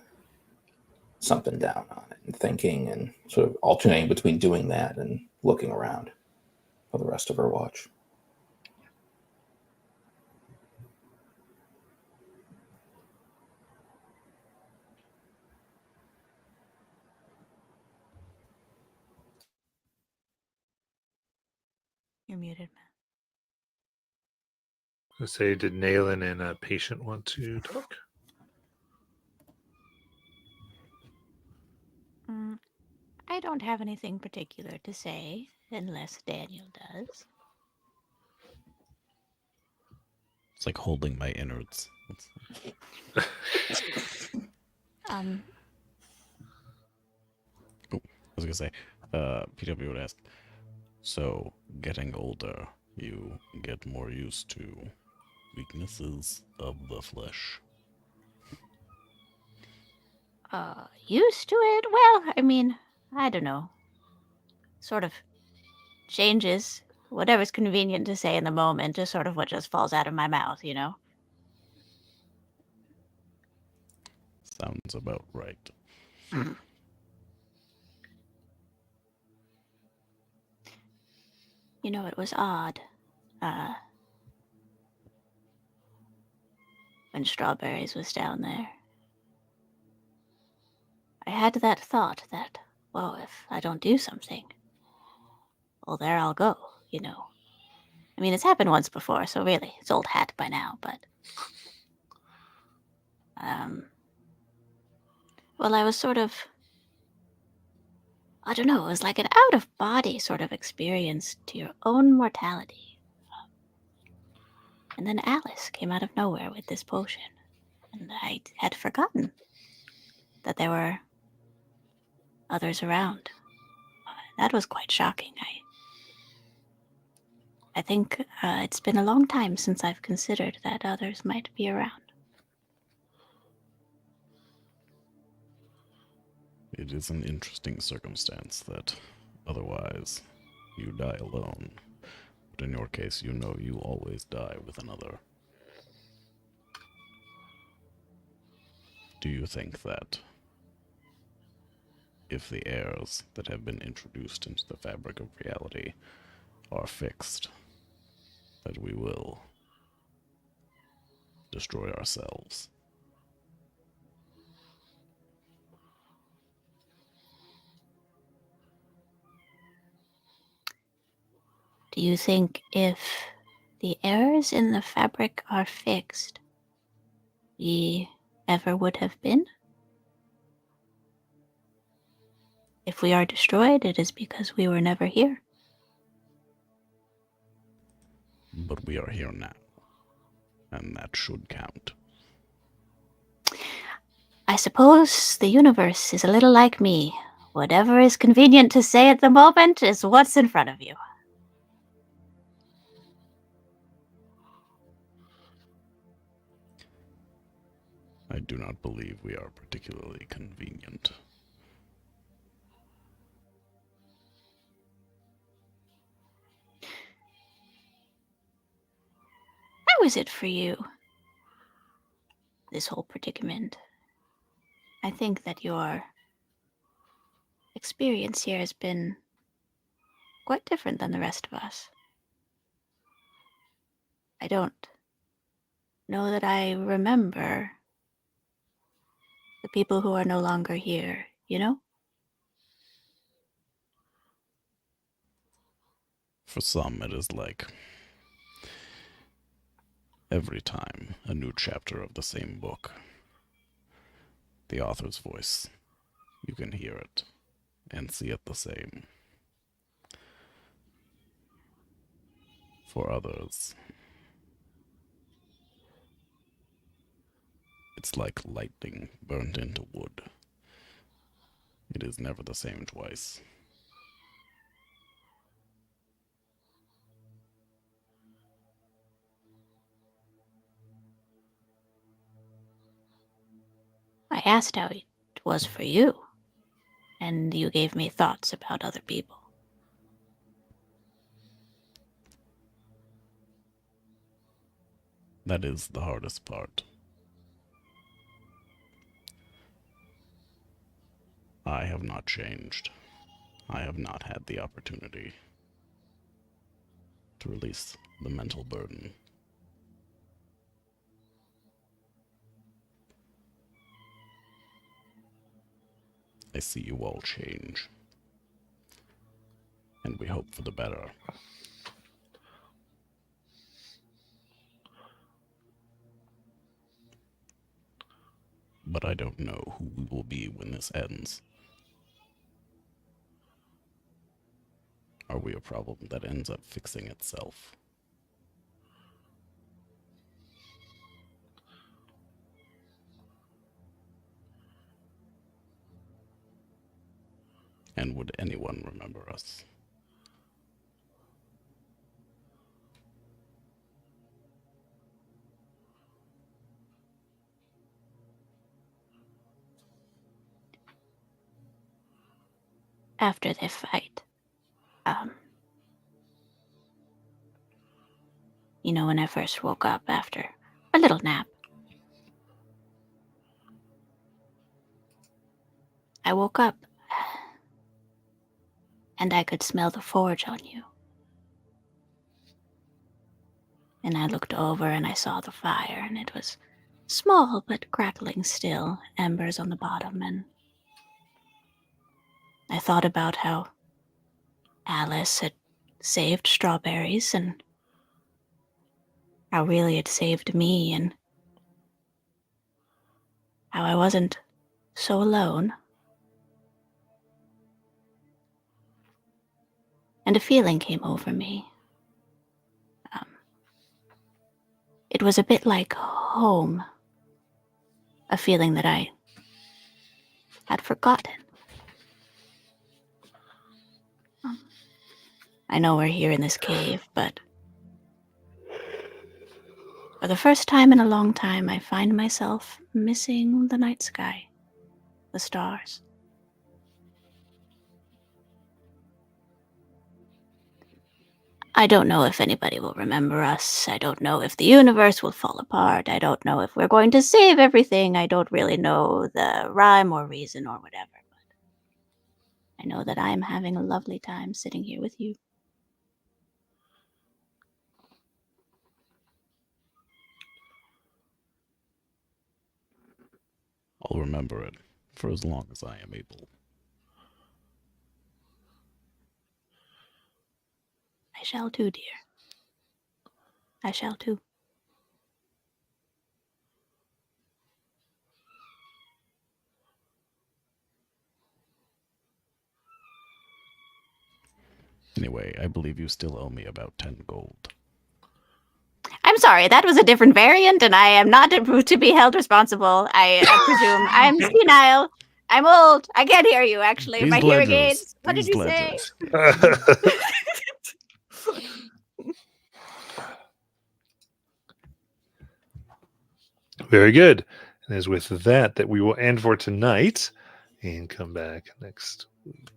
something down on it and thinking and sort of alternating between doing that and looking around for the rest of her watch. You're muted, man. I say, did Naylan and a patient want to talk? I don't have anything particular to say, unless Daniel does. It's like holding my innards. Um, I was gonna say, PW would ask, so getting older, you get more used to weaknesses of the flesh. used to it? Well, I mean, I don't know. Sort of changes. Whatever's convenient to say in the moment is sort of what just falls out of my mouth, you know? Sounds about right. You know, it was odd. When Strawberries was down there. I had that thought that, well, if I don't do something, well, there I'll go, you know. I mean, it's happened once before, so really, it's old hat by now, but... Well, I was sort of... I don't know, it was like an out-of-body sort of experience to your own mortality. And then Alice came out of nowhere with this potion, and I had forgotten that there were others around. That was quite shocking. I think it's been a long time since I've considered that others might be around. It is an interesting circumstance that otherwise you die alone. But in your case, you know you always die with another. Do you think that if the airs that have been introduced into the fabric of reality are fixed, that we will destroy ourselves? Do you think if the errors in the fabric are fixed, we ever would have been? If we are destroyed, it is because we were never here. But we are here now, and that should count. I suppose the universe is a little like me. Whatever is convenient to say at the moment is what's in front of you. I do not believe we are particularly convenient. How is it for you? This whole predicament. I think that your experience here has been quite different than the rest of us. I don't know that I remember the people who are no longer here, you know? For some, it is like every time a new chapter of the same book. The author's voice, you can hear it and see it the same. For others, it's like lightning burnt into wood. It is never the same twice. I asked how it was for you, and you gave me thoughts about other people. That is the hardest part. I have not changed. I have not had the opportunity to release the mental burden. I see you all change, and we hope for the better. But I don't know who we will be when this ends. Are we a problem that ends up fixing itself? And would anyone remember us? After the fight, you know, when I first woke up after a little nap, I woke up and I could smell the forge on you. And I looked over and I saw the fire, and it was small but crackling still, embers on the bottom, and I thought about how Alice had saved strawberries and how really it saved me, and how I wasn't so alone. And a feeling came over me. It was a bit like home, a feeling that I had forgotten. I know we're here in this cave, but for the first time in a long time, I find myself missing the night sky, the stars. I don't know if anybody will remember us. I don't know if the universe will fall apart. I don't know if we're going to save everything. I don't really know the rhyme or reason or whatever. But I know that I am having a lovely time sitting here with you. I'll remember it for as long as I am able. I shall too, dear. I shall too. Anyway, I believe you still owe me about 10 gold. I'm sorry, that was a different variant, and I am not to be held responsible. I presume. I'm senile. I'm old. I can't hear you, actually. These My hearing ledgers, aids. What did these you ledgers. say? Very good. And it is with that we will end for tonight and come back next week.